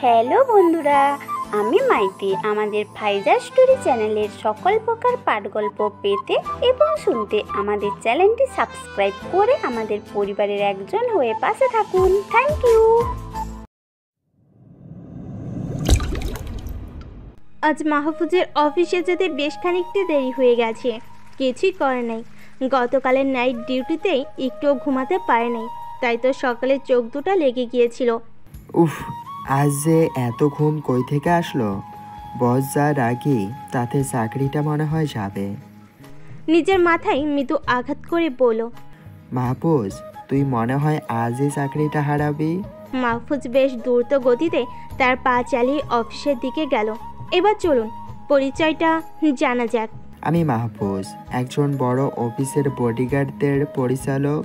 Hello বন্ধুরা, আমি মাইতি। আমাদের ফাইজা স্টোরি চ্যানেলের সকল প্রকার পাঠগল্প পেতে এবং শুনতে আমাদের চ্যানেলটি সাবস্ক্রাইব করে আমাদের পরিবারের একজন হয়ে পাশে থাকুন। Thank you. আজ মাহফুজের অফিসে যেতে বেশ খানিকটা দেরি হয়ে গেছে। কিছুই করে নাই, গতকালের নাইট ডিউটিতেই একটুও ঘুমাতে পারে নাই, তাই তো সকালে চোখ দুটো লেগে গিয়েছিল। উফ, আজ যে এত ঘুম কই থেকে আসলো? বস যা রাগি, তাতে চাকরিটা মনে হয় যাবে। নিজের মাথায় মৃদু আঘাত করে বলল, মাহফুজ, তুই মনে হয় আজই চাকরিটা হারাবি। মাহফুজ বেশ দ্রুত গতিতে তার পা চালিয়ে অফিসের দিকে গেল। এবার চলুন পরিচয়টা জানা যাক। আমি মাহফুজ, একজন বড় অফিসের বডিগার্ডদের পরিচালক।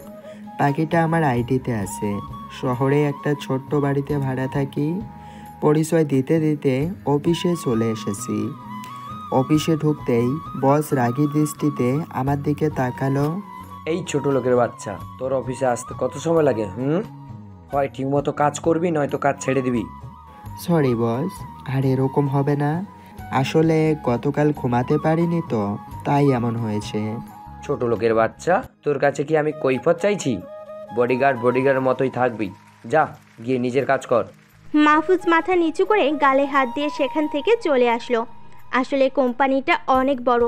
বাকিটা আমার আইডিতে আছে। শহরে একটা ছোট্ট বাড়িতে ভাড়া থাকি। পরিচয় দিতে দিতে অফিসে চলে এসেছি। অফিসে ঢুকতেই বস রাগী দৃষ্টিতে আমার দিকে তাকালো। এই ছোট লোকের বাচ্চা, তোর অফিসে আসতে কত সময় লাগে? হয় ঠিকমতো কাজ করবি, নয়তো কাজ ছেড়ে দিবি। সরি বস, আর এরকম হবে না। আসলে গতকাল ঘুমাতে পারিনি তো, তাই এমন হয়েছে। ছোট লোকের বাচ্চা, তোর কাছে কি আমি কৈফত চাইছি? বডিগার্ডের মতোই থাকবি। যা গিয়ে নিজের কাজ কর। মাহফুজ মাথা নিচু করে গালে হাত দিয়ে সেখান থেকে চলে আসলো। আসলে কোম্পানিটা অনেক বড়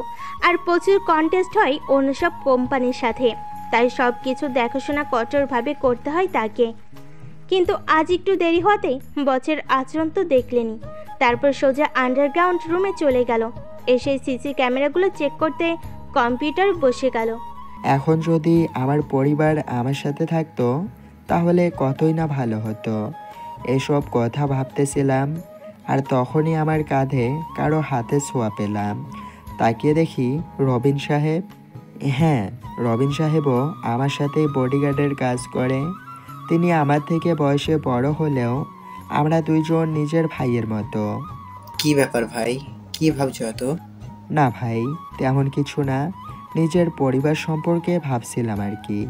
আর প্রচুর কন্টেস্ট হয় অন্য সব কোম্পানির সাথে, তাই সব কিছু দেখাশোনা কঠোরভাবে করতে হয় তাকে। কিন্তু আজ একটু দেরি হতে বসের আচরণ তো দেখলেনি। তারপর সোজা আন্ডারগ্রাউন্ড রুমে চলে গেল। এসে সিসি ক্যামেরাগুলো চেক করতে কম্পিউটার বসে গেল। এখন যদি আমার পরিবার আমার সাথে থাকতো তাহলে কতই না ভালো হতো। এসব কথা ভাবতেছিলাম, আর তখনই আমার কাঁধে কারো হাতে ছোঁয়া পেলাম। তাকিয়ে দেখি রবিন সাহেব। হ্যাঁ, রবিন সাহেবও আমার সাথে বডিগার্ডের কাজ করে। তিনি আমার থেকে বয়সে বড় হলেও আমরা দুইজন নিজের ভাইয়ের মতো। কি ব্যাপার ভাই, কি ভাবছো এত? না ভাই, তেমন কিছু না, নিজের পরিবার সম্পর্কে ভাবছিলাম আর কি।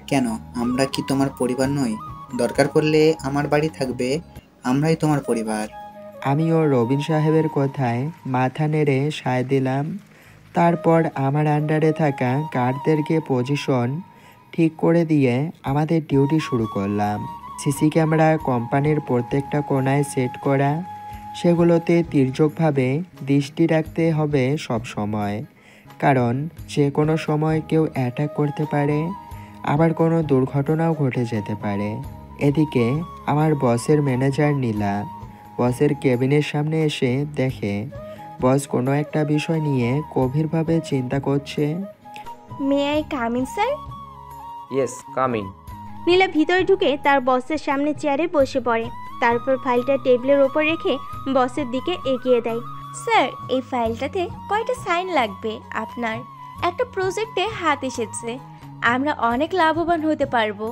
কেন, আমরা কি তোমার পরিবার নই? দরকার পড়লে আমার বাড়ি থাকবে, আমরাই তোমার পরিবার। আমিও রবিন সাহেবের কথায় মাথা নেড়ে সায় দিলাম। তারপর আমার আন্ডারে থাকা গার্ডদেরকে পজিশন ঠিক করে দিয়ে আমাদের ডিউটি শুরু করলাম। সিসি ক্যামেরা কোম্পানির প্রত্যেকটা কোণায় সেট করা, সেগুলোতে তির্যকভাবে দৃষ্টি রাখতে হবে সব সময়, কারণ যে কোনো সময় কেউ অ্যাটাক করতে পারে, আবার কোনো দুর্ঘটনাও ঘটে যেতে পারে। এদিকে আমার বসের ম্যানেজার নীলা বসের কেবিনের সামনে এসে দেখে বস কোনো একটা বিষয় নিয়ে গভীরভাবে চিন্তা করছে। May I come in sir? Yes, come in. Nila ভিতরে ঢুকে তার বসের সামনে চেয়ারে বসে পড়ে। তারপর ফাইলটা টেবিলের ওপর রেখে বসের দিকে এগিয়ে দেয়। স্যার, এই ফাইলটাতে কয়টা সাইন লাগবে আপনার? একটা প্রজেক্টে হাত এসেছে, আমরা অনেক লাভবান হতে পারবো।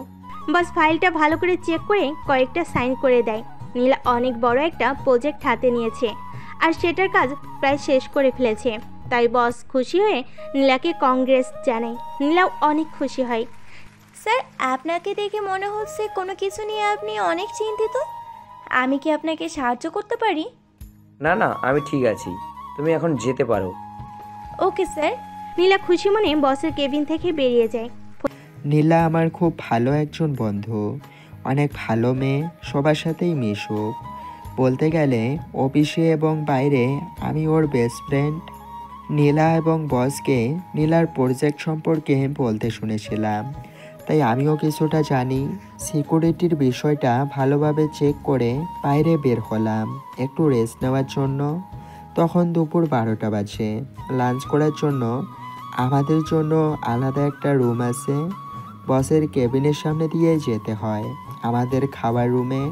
বস ফাইলটা ভালো করে চেক করে কয়েকটা সাইন করে দেয়। নীলা অনেক বড় একটা প্রজেক্ট হাতে নিয়েছে আর সেটার কাজ প্রায় শেষ করে ফেলেছে। তাই বস খুশি হয়ে নীলাকে কংগ্রেস জানায়। নীলাও অনেক খুশি হয়। স্যার, আপনাকে দেখে মনে হচ্ছে কোনো কিছু নিয়ে আপনি অনেক চিন্তিত। আমি কি আপনাকে সাহায্য করতে পারি? না না, আমি ঠিক আছি, তুমি এখন যেতে পারো। Okay sir. নীলা খুশি মনে বসের কেবিন থেকে বেরিয়ে যায়। নীলা আমার খুব ভালো একজন বন্ধু, অনেক ভালো মেয়ে, সবার সাথেই মিশুক। বলতে গেলে অফিসে এবং বাইরে আমি ওর বেস্ট ফ্রেন্ড। নীলা এবং বসকে নীলার প্রজেক্ট সম্পর্কে বলতে শুনেছিলাম, তাই আমিও কিছুটা জানি। সিকিউরিটির বিষয়টা ভালোভাবে চেক করে বাইরে বের হলাম একটু রেস্ট নেওয়ার জন্য। তখন দুপুর 12টা বাজে। লাঞ্চ করার জন্য আমাদের জন্য আলাদা একটা রুম আছে। বসের কেবিনের সামনে দিয়ে যেতে হয় আমাদের খাবার রুমে।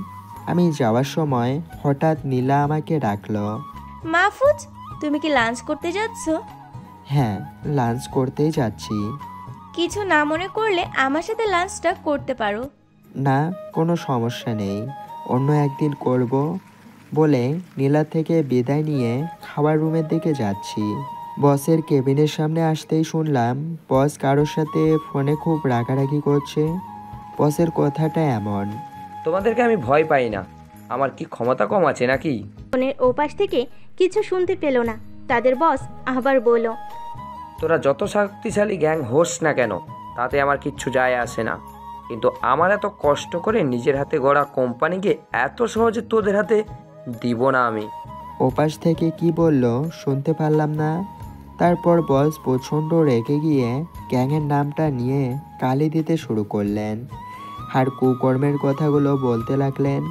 আমি যাওয়ার সময় হঠাৎ নীলা আমাকে ডাকলো। মাহফুজ, তুমি কি লাঞ্চ করতে যাচ্ছ? হ্যাঁ, লাঞ্চ করতেই যাচ্ছি। কিছু না মনে করলে আমার সাথে লাঞ্চটা করতে পারো। না, কোনো সমস্যা নেই, অন্য একদিন করব বলে নীলা থেকে বিদায় নিয়ে খাবার রুমের দিকে যাচ্ছি। বসের কেবিনের সামনে আসতেই শুনলাম বস কারোর সাথে ফোনে খুব রাগারাগি করছে। বসের কথাটা এমন। তোমাদেরকে আমি ভয় পাই না। আমার কি ক্ষমতা কম আছে নাকি? ফোনের ওপাশ থেকে কিছু শুনতে পেল না। তাদের বস আবার বলল, তোরা যত শক্তিশালী গ্যাং হোস না কেন, তাতে আমার কিচ্ছু যায় আসে না। কিন্তু আমার এত কষ্ট করে নিজের হাতে গড়া কোম্পানিকে এত সহজে তোদের হাতে দিব না আমি। ওপাশ থেকে কি বলল শুনতে পারলাম না। তারপর বস প্রচণ্ড রেগে গিয়ে গ্যাংয়ের নামটা নিয়ে গালি দিতে শুরু করলেন আর কুকর্মের কথাগুলো বলতে লাগলেন।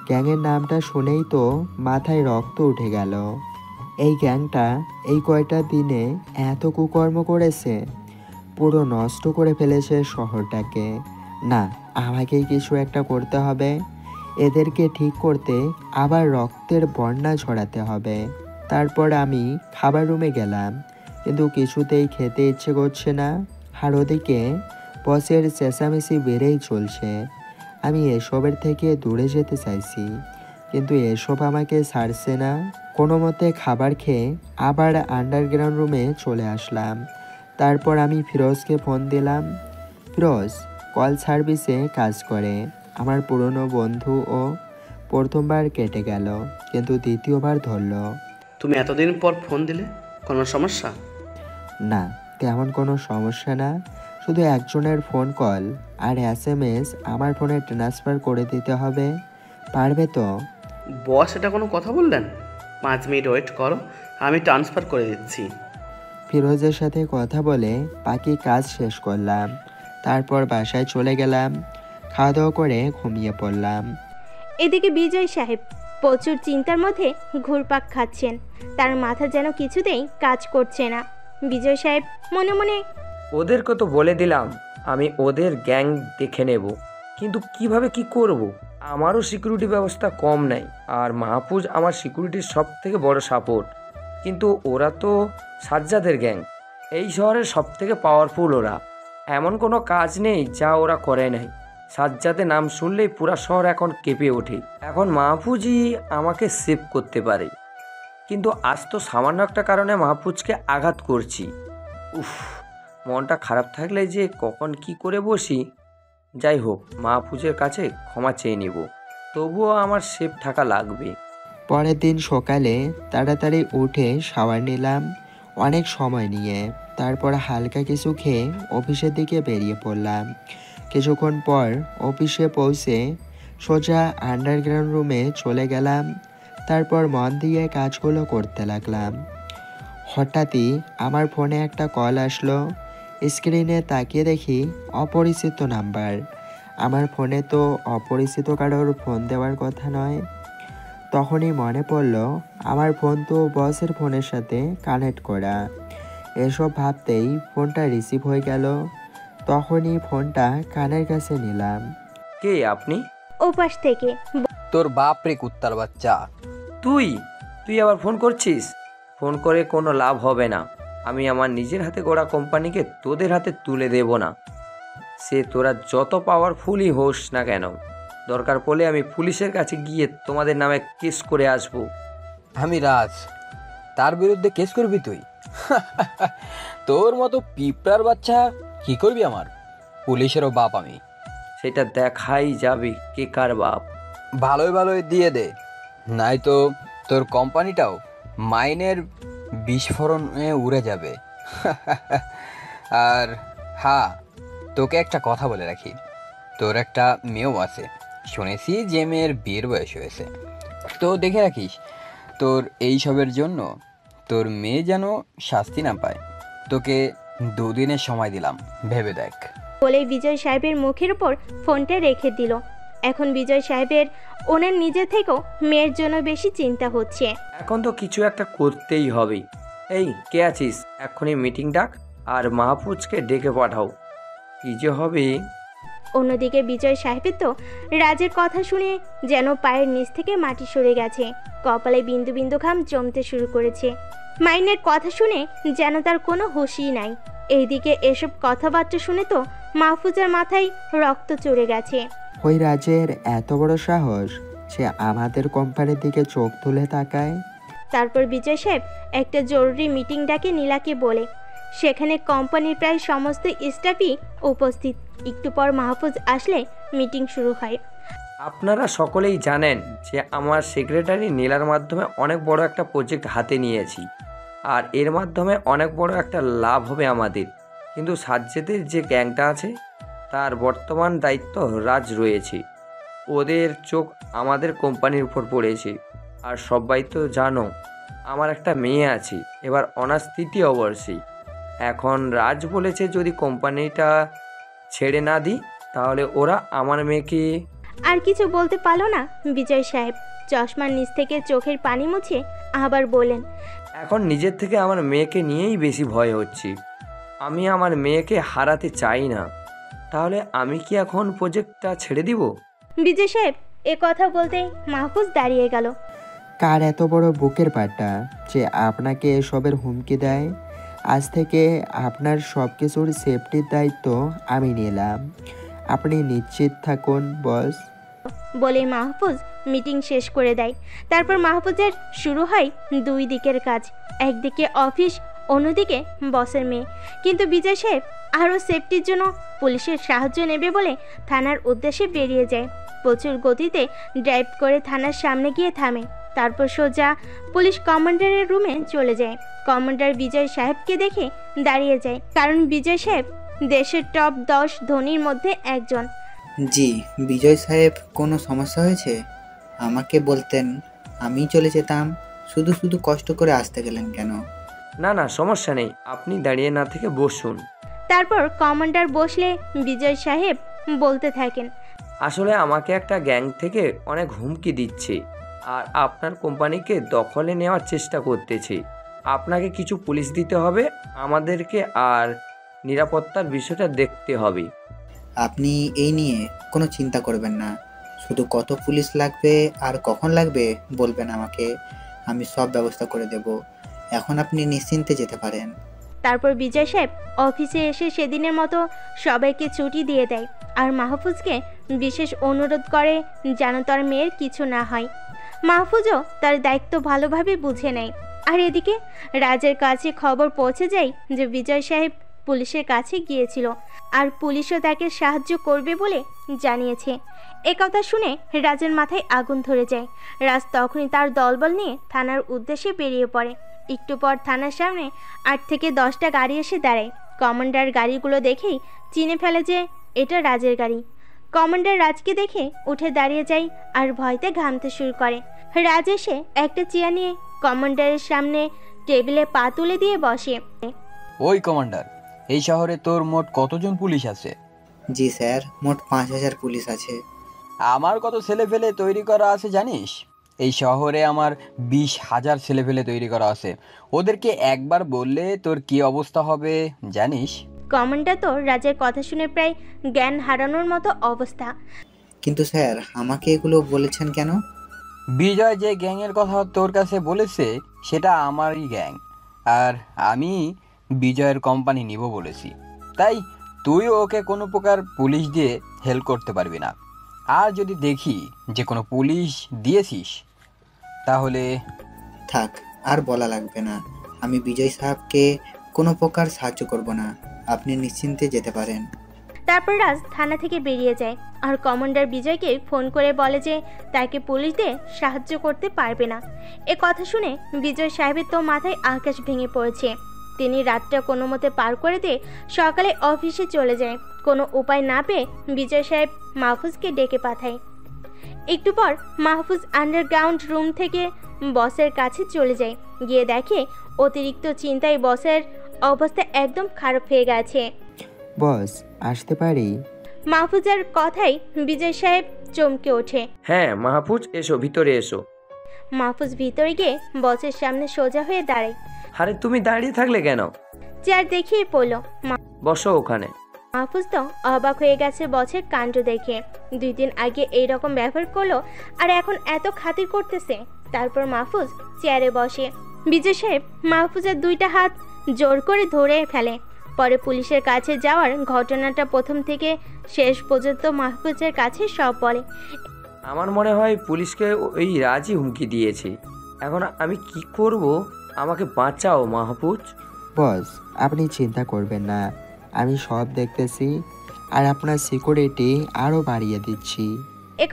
গ্যাংয়ের নামটা শুনেই তো মাথায় রক্ত উঠে গেল। এই গ্যাংটা এই কয়টা দিনে এত কুকর্ম করেছে, পুরো নষ্ট করে ফেলেছে শহরটাকে। না, আমাকেই কিছু একটা করতে হবে। এদেরকে ঠিক করতে আবার রক্তের বন্যা ছড়াতে হবে। তারপর আমি খাবার রুমে গেলাম, কিন্তু কিছুতেই খেতে ইচ্ছে করছে না। আর ওদিকে বসের চেঁচামেচি বেড়েই চলছে। আমি এসবের থেকে দূরে যেতে চাইছি, কিন্তু এসব আমাকে ছাড়ছে না। কোনো মতে খাবার খেয়ে আবার আন্ডারগ্রাউন্ড রুমে চলে আসলাম। তারপর আমি ফিরোজকে ফোন দিলাম। ফিরোজ কল সার্ভিসে কাজ করে। আমার পুরনো বন্ধু ও প্রথমবার কেটে গেল, কিন্তু দ্বিতীয়বার ধরলো। তুমি এতদিন পর ফোন দিলে, কোনো সমস্যা? না, তেমন কোনো সমস্যা না। শুধু একজনের ফোন কল আর SMS আমার ফোনে ট্রান্সফার করে দিতে হবে। পারবে তো? বস এটা কোনো কথা বললেন? 5 মিনিট ওয়েট করো, আমি ট্রান্সফার করে দিচ্ছি। ফিরোজের সাথে কথা বলে বাকি কাজ শেষ করলাম। তারপর বাসায় চলে গেলাম। খাওয়া দাওয়া করে ঘুমিয়ে পড়লাম। এদিকে বিজয় সাহেব প্রচুর চিন্তার মধ্যে ঘুরপাক খাচ্ছেন। তার মাথা যেন কিছুতেই কাজ করছে না। বিজয় সাহেব মনে মনে, ওদেরকে তো বলে দিলাম আমি ওদের গ্যাং দেখে নেব, কিন্তু কিভাবে কি করব? আমারও সিকিউরিটি ব্যবস্থা কম নাই, আর মাহফুজ আমার সিকিউরিটির সব থেকে বড় সাপোর্ট। কিন্তু ওরা তো সাজ্জাদের গ্যাং, এই শহরের সব থেকে পাওয়ারফুল। ওরা এমন কোনো কাজ নেই যা ওরা করে নাই। সাজ্জাদের নাম শুনলেই পুরা শহর এখন কেঁপে ওঠে। এখন মাহফুজই আমাকে সেভ করতে পারে, কিন্তু আজ তো সামান্য একটা কারণে মাহফুজকে আঘাত করছি। উফ, মনটা খারাপ থাকলে যে কখন কি করে বসি। যাই হোক, মাহফুজের কাছে ক্ষমা চেয়ে নেব, তবুও আমার সেফ থাকা লাগবে। পরের দিন সকালে তাড়াতাড়ি উঠে শাওয়ার নিলাম অনেক সময় নিয়ে। তারপর হালকা কিছু খেয়ে অফিসের দিকে বেরিয়ে পড়লাম। কিছুক্ষণ পর অফিসে পৌঁছে সোজা আন্ডারগ্রাউন্ড রুমে চলে গেলাম। তারপর মন দিয়ে কাজগুলো করতে লাগলাম। হঠাৎই আমার ফোনে একটা কল আসলো। স্ক্রিনে তাকিয়ে দেখি অপরিচিত নাম্বার। আমার ফোনে তো অপরিচিত কারোর ফোন দেওয়ার কথা নয়। তখনই মনে পড়ল আমার ফোন তো বসের ফোনের সাথে কানেক্ট করা। এসব ভাবতেই ফোনটা রিসিভ হয়ে গেল। তখনই ফোনটা কানের কাছে নিলাম। কে আপনি? ওপাশ থেকে, তোর বাপ রে কুত্তার বাচ্চা। তুই তুই আবার ফোন করছিস? ফোন করে কোনো লাভ হবে না। আমি আমার নিজের হাতে গড়া কোম্পানিকে তোদের হাতে তুলে দেব না। সে তোরা যত পাওয়ারফুলই হোস না কেন, দরকার পড়লে আমি পুলিশের কাছে গিয়ে তোমাদের নামে কেস করে আসব। আমি রাজ, তার বিরুদ্ধে কেস করবি তুই? তোর মতো পিঁপড়ার বাচ্চা কি করবি আমার? পুলিশেরও বাপ আমি। সেটা দেখাই যাবে কে কার বাপ। ভালোই ভালোই দিয়ে দে, নাই তো তোর কোম্পানিটাও মাইনের বিস্ফোরণে উড়ে যাবে। আর হ্যাঁ, তোকে একটা কথা বলে রাখি, তোর একটা মেয়েও আছে, শুনেছি যে মেয়ের বিয়ের বয়স হয়েছে। তো দেখে রাখিস তোর এই সবের জন্য তোর মেয়ে যেন শাস্তি না পায়। তোকে 2 দিনের সময় দিলাম, ভেবে দেখ। বলেই বিজয় সাহেবের মুখের উপর ফোনটা রেখে দিল। এখন বিজয় সাহেবের ওনার নিজে থেকেও মেয়ের জন্য বেশি চিন্তা হচ্ছে। এখন তো কিছু একটা করতেই হবে। এই কে আছিস? এখনই মিটিং ডাক আর মাহফুজকে ডেকে পাঠাও। কি যে হবে। অন্যদিকে বিজয় সাহেবের তো রাজের কথা শুনে যেন পায়ের নিচ থেকে মাটি সরে গেছে। কপালে বিন্দু বিন্দু ঘাম জমতে শুরু করেছে। মাইনের কথা শুনে যেন তার কোনো হুঁশই নাই। এইদিকে এসব কথাবার্তা শুনে তো মাহফুজার মাথায় রক্ত চড়ে গেছে। ওই রাজের এত বড় সাহস, সে আমাদের কোম্পানির দিকে চোখ তুলে তাকায়। তারপর বিজয় সাহেব একটা জরুরি মিটিং ডাকে নীলাকে বলে সেখানে কোম্পানির প্রায় সমস্ত স্টাফই উপস্থিত। একটু পর মাহফুজ আসলে মিটিং শুরু হয়। আপনারা সকলেই জানেন যে আমার সেক্রেটারি নীলার মাধ্যমে অনেক বড় একটা প্রজেক্ট হাতে নিয়েছি, আর এর মাধ্যমে অনেক বড় একটা লাভ হবে আমাদের। কিন্তু সাজ্জেদের যে গ্যাংটা আছে তার বর্তমান দায়িত্ব রাজ রয়েছে। ওদের চোখ আমাদের কোম্পানির উপর পড়েছে। আর সবাই তো জানো আমার একটা মেয়ে আছে, এবার অনার্স 3য় বর্ষে। এখন রাজ বলেছে যদি কোম্পানিটা ছেড়ে না দিই তাহলে ওরা আমার মেয়েকে। আর কিছু বলতে পারল না বিজয় সাহেব। চশমার নিচ থেকে চোখের পানি মুছে আবার বলেন, এখন নিজের থেকে আমার মেয়েকে নিয়েই বেশি ভয় হচ্ছে। আমি আমার মেয়েকে হারাতে চাই না। তাহলে আমি কি এখন প্রজেক্টটা ছেড়ে দিব? বিজয় সাহেব এ কথা বলতেই মাহফুজ দাঁড়িয়ে গেল। কার এত বড় বুকের পাটা যে আপনাকে এসবের হুমকি দেয়? আজ থেকে আপনার সব কিছুর সেফটির দায়িত্ব আমি নিলাম। আপনি নিশ্চিত থাকুন বস। বলে মাহফুজ মিটিং শেষ করে দেয়। তারপর মাহফুজের শুরু হয় দুই দিকের কাজ। একদিকে অফিস, অন্যদিকে বসের মেয়ে। কিন্তু বিজয় সাহেব আরও সেফটির জন্য পুলিশের সাহায্য নেবে বলে থানার উদ্দেশ্যে বেরিয়ে যায়। প্রচুর গতিতে ড্রাইভ করে থানার সামনে গিয়ে থামে। তারপর সোজা পুলিশ কমান্ডারের রুমে চলে যায়। কমান্ডার বিজয় সাহেবকে দেখে দাঁড়িয়ে যায়, কারণ বিজয় সাহেব দেশের টপ 10 ধনীর মধ্যে একজন। জি বিজয় সাহেব, কোনো সমস্যা হয়েছে? আমাকে বলতেন, আমি চলে যেতাম। শুধু শুধু কষ্ট করে আসতে গেলেন কেন? না না, সমস্যা নেই, আপনি দাঁড়িয়ে না থেকে বসুন। তারপর কমান্ডার বসলে বিজয় সাহেব বলতে থাকেন, আসলে আমাকে একটা গ্যাং থেকে অনেক হুমকি দিচ্ছে, আর আপনার কোম্পানিকে দখলে নেওয়ার চেষ্টা করতেছে। আপনাকে কিছু পুলিশ দিতে হবে আমাদেরকে, আর নিরাপত্তার বিষয়টা দেখতে হবে। আপনি এই নিয়ে কোনো চিন্তা করবেন না। শুধু কত পুলিশ লাগবে আর কখন লাগবে বলবেন আমাকে, আমি সব ব্যবস্থা করে দেব। এখন আপনি নিশ্চিন্তে যেতে পারেন। তারপর বিজয় সাহেব অফিসে এসে সেদিনের মতো সবাইকে ছুটি দিয়ে দেয়, আর মাহফুজকে বিশেষ অনুরোধ করে যেন তার মেয়ের কিছু না হয়। মাহফুজও তার দায়িত্ব ভালোভাবে বুঝে নেয়। আর এদিকে রাজের কাছে খবর পৌঁছে যায় যে বিজয় সাহেব পুলিশের কাছে গিয়েছিল, আর পুলিশও তাকে সাহায্য করবে বলে জানিয়েছে। একথা শুনে রাজের মাথায় আগুন ধরে যায়। রাজ তখনই তার দলবল নিয়ে থানার উদ্দেশ্যে বেরিয়ে পড়ে। একটু পর থানার সামনে 8 থেকে 10টা গাড়ি এসে দাঁড়ায়। কমান্ডার গাড়িগুলো দেখেই চিনে ফেলে যে এটা রাজের গাড়ি। কমান্ডার রাজকে দেখে উঠে দাঁড়িয়ে যায় আর ভয়তে ঘামতে শুরু করে। রাজ এসে একটা চেয়ার নিয়ে কমান্ডারের সামনে টেবিলে পা তুলে দিয়ে বসে। ওই কমান্ডার, এই শহরে তোর মোট কতজন পুলিশ আছে? জি স্যার, মোট 5000 পুলিশ আছে। আমার কত ছেলেপেলে তৈরি করা আছে জানিস? এই শহরে আমার 20,000 ছেলেপেলে তৈরি করা আছে। ওদেরকে একবার বললে তোর কি অবস্থা হবে জানিস? কমান্ডার তো রাজের কথা শুনে প্রায় জ্ঞান হারানোর মতো অবস্থা। কিন্তু স্যার, আমাকে এগুলো বলেছেন কেন? বিজয় যে গ্যাংয়ের কথা তোর কাছে বলেছে সেটা আমারই গ্যাং, আর আমি বিজয়ের কোম্পানি নিব বলেছি। তাই তুইও ওকে কোনো প্রকার পুলিশ দিয়ে হেল্প করতে পারবি না। আর যদি দেখি যে কোনো পুলিশ দিয়েছিস তাহলে থাক, আর বলা লাগবে না। আমি বিজয় সাহেবকে কোনো প্রকার সাহায্য করব না। আপনি নিশ্চিন্তে যেতে পারেন। তারপর রাজ থানা থেকে বেরিয়ে যায়, আর কমান্ডার বিজয়কে ফোন করে বলে যে তাকে পুলিশ দিয়ে সাহায্য করতে পারবে না। এ কথা শুনে বিজয় সাহেবের তো মাথায় আকাশ ভেঙে পড়েছে। তিনি রাতটা কোনো মতে পার করে দিয়ে সকালে অফিসে চলে যায়। কোনো উপায় না পেয়ে বিজয় সাহেব মাহফুজকে ডেকে পাঠায়। একটু পর মাহফুজ আন্ডারগ্রাউন্ড রুম থেকে বসের কাছে চলে যায়। গিয়ে দেখে অতিরিক্ত চিন্তায় বসের অবস্থা একদম খারাপ হয়ে গেছে। বস, আসতে পারি? মাহফুজের কথাই বিজয় সাহেব চমকে ওঠে। হ্যাঁ মাহফুজ, এসো, ভিতরে এসো। মাহফুজ ভিতরে গিয়ে বসের সামনে সোজা হয়ে দাঁড়ায়। আরে তুমি দাঁড়িয়ে থাকলে কেন? চেয়ার দেখিয়ে পড়ল। বসো ওখানে। মাহফুজ তো অবাক হয়ে গেছে বসের কাণ্ড দেখে। 2 দিন আগে এইরকম ব্যবহার করলো, আর এখন এত খাতির করতেছে। তারপর মাহফুজ চেয়ারে বসে। বিজয় সাহেব মাহফুজের 2টা হাত জোর করে ধরে ফেলে। পরে পুলিশের কাছে যাওয়ার ঘটনাটা প্রথম থেকে শেষ পর্যন্ত মাহফুজের কাছে সব বলে। আমার মনে হয় পুলিশকে ওই রাজই হুমকি দিয়েছে। এখন আমি কি করব? আমাকে বাঁচাও মাহফুজ। বস, আপনি চিন্তা করবেন না, আমি সব দেখতেছি আর আপনার সিকিউরিটি আরও বাড়িয়ে দিচ্ছি।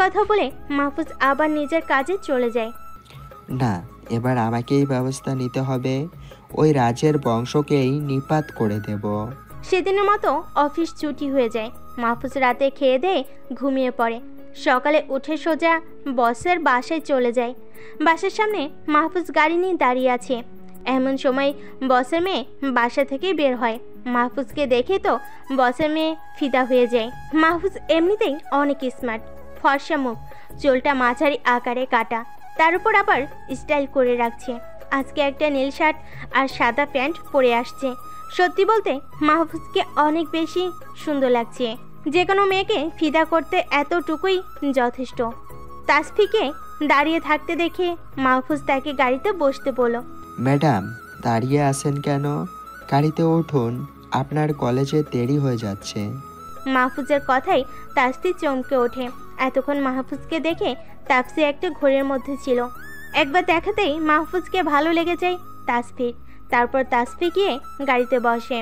কথা বলে মাহফুজ আবার নিজের কাজে চলে যায়। না, এবার আমাকেই ব্যবস্থা নিতে হবে, ওই রাজের বংশকেই নিপাত করে দেব। সেদিনের মতো অফিস ছুটি হয়ে যায়। মাহফুজ রাতে খেয়ে দিয়ে ঘুমিয়ে পড়ে। সকালে উঠে সোজা বসের বাসায় চলে যায়। বাসার সামনে মাহফুজ গাড়ি নিয়ে দাঁড়িয়ে আছে। এমন সময় বসের মেয়ে বাসা থেকে বের হয়। মাহফুজকে দেখে তো বসের মেয়ে ফিদা হয়ে যায়। মাহফুজ এমনিতেই অনেক স্মার্ট, ফর্সা মুখ, চুলটা মাঝারি আকারে কাটা, তার উপর আবার স্টাইল করে রাখছে। আজকে একটা নীল শার্ট আর সাদা প্যান্ট পরে আসছে। সত্যি বলতে মাহফুজকে অনেক বেশি সুন্দর লাগছে। যে কোনো মেয়েকে ফিদা করতে এতটুকুই যথেষ্ট। তাসফিকে দাঁড়িয়ে থাকতে দেখে মাহফুজ তাকে গাড়িতে বসতে বলল। ম্যাডাম, দাঁড়িয়ে আছেন কেন? গাড়িতে উঠুন, আপনার কলেজে দেরি হয়ে যাচ্ছে। মাহফুজের কথাই তাসফি চমকে ওঠে। এতক্ষণ মাহফুজকে দেখে তাপসি একটা ঘোরের মধ্যে ছিল। একবার দেখাতেই মাহফুজকে ভালো লেগে যায় তাসফির। তারপর তাসফি গিয়ে গাড়িতে বসে।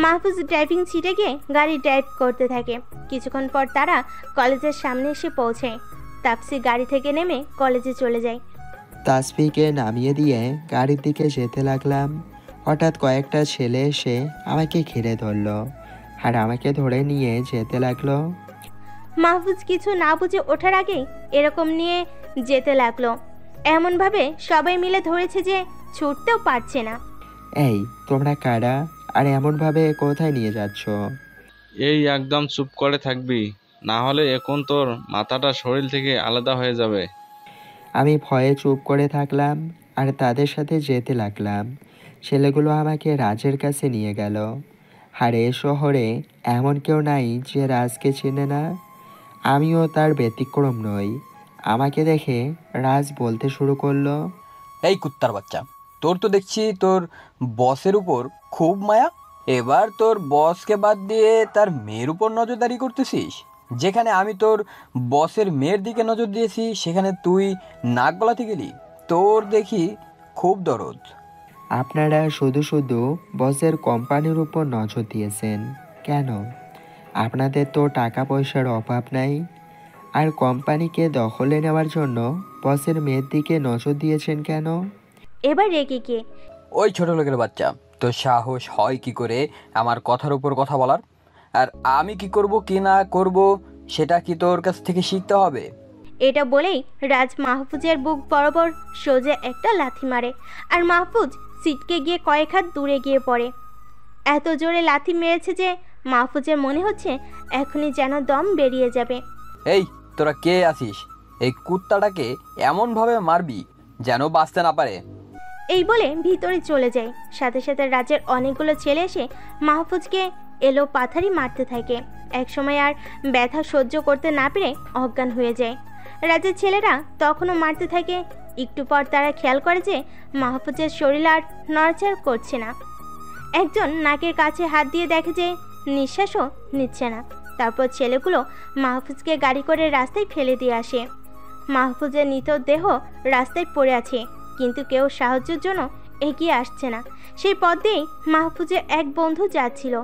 মাহফুজ ড্রাইভিং সিটে গিয়ে গাড়ি ড্রাইভ করতে থাকে। কিছুক্ষণ পর তারা কলেজের সামনে এসে পৌঁছায়। তাপসি গাড়ি থেকে নেমে কলেজে চলে যায়। তাসফিকে নামিয়ে দিয়ে গাড়ির দিকে যেতে লাগলাম। হঠাৎ কয়েকটা ছেলে এসে আমাকে ঘিরে ধরলো আর আমাকে ধরে নিয়ে যেতে লাগলো। মাহফুজ কিছু না বুঝে ওঠার আগেই এরকম নিয়ে যেতে লাগলো। এমনভাবে সবাই মিলে ধরেছে যে ছুটতেও পারছে না। এই, তোমরা কারা আর এমনভাবে কোথায় নিয়ে যাচ্ছ? এই একদম চুপ করে থাকবি, না হলে এখন তোর মাথাটা শরীর থেকে আলাদা হয়ে যাবে। আমি ভয়ে চুপ করে থাকলাম আর তাদের সাথে যেতে লাগলাম। ছেলেগুলো আমাকে রাজের কাছে নিয়ে গেল। আর এ শহরে এমন কেউ নাই যে রাজকে চেনে না। আমিও তার ব্যতিক্রম নই। আমাকে দেখে রাজ বলতে শুরু করলো, এই কুত্তার বাচ্চা, তোর তো দেখছি তোর বসের উপর খুব মায়া। এবার তোর বসকে বাদ দিয়ে তার মেয়ের উপর নজরদারি করতেছিস। যেখানে আমি তোর বসের মেয়ের দিকে নজর দিয়েছি সেখানে তুই নাক গলাতে গেলি। তোর দেখি খুব দরদ। আপনারা শুধু শুধু বসের কোম্পানির উপর নজর দিয়েছেন কেন? আপনাদের তো টাকা পয়সার অভাব নাই, আর কোম্পানিকে দখলে নেওয়ার জন্য বসের মেয়ের দিকে নজর দিয়েছেন কেন? এবার রেগে গিয়ে, ওই ছোট লোকের বাচ্চা, তোর সাহস হয় কি করে আমার কথার উপর কথা বলার? আর আমি কি করব কি না করব সেটা কি তোর কাছ থেকে শিখতে হবে? এটা বলেই রাজ মাহফুজের বুক বরাবর সোজা একটা লাথি মারে। আর মাহফুজ সিটকে গিয়ে কয়েক হাত দূরে গিয়ে পড়ে। এত জোরে লাথি মেরেছে যে মাহফুজের মনে হচ্ছে এখনই যেন দম বেরিয়ে যাবে। এই, তোরা কে আছিস? এই কুত্তাটাকে এমনভাবে মারবি যেন বাঁচতে না পারে। এই বলে ভিতরে চলে যায়। সাথে সাথে রাজের অনেকগুলো ছেলে এসে মাহফুজকে এলো পাথারি মারতে থাকে। একসময় আর ব্যথা সহ্য করতে না পেরে অজ্ঞান হয়ে যায়। রাজের ছেলেরা তখনও মারতে থাকে। একটু পর তারা খেয়াল করে যে মাহফুজের শরীর আর নড়াচড়া করছে না। একজন নাকের কাছে হাত দিয়ে দেখে যে নিঃশ্বাসও নিচ্ছে না। তারপর ছেলেগুলো মাহফুজকে গাড়ি করে রাস্তায় ফেলে দিয়ে আসে। মাহফুজের মৃতদেহ রাস্তায় পড়ে আছে, কিন্তু কেউ সাহায্যের জন্য এগিয়ে আসছে না। সেই পথ দিয়েই মাহফুজের এক বন্ধু যাচ্ছিল।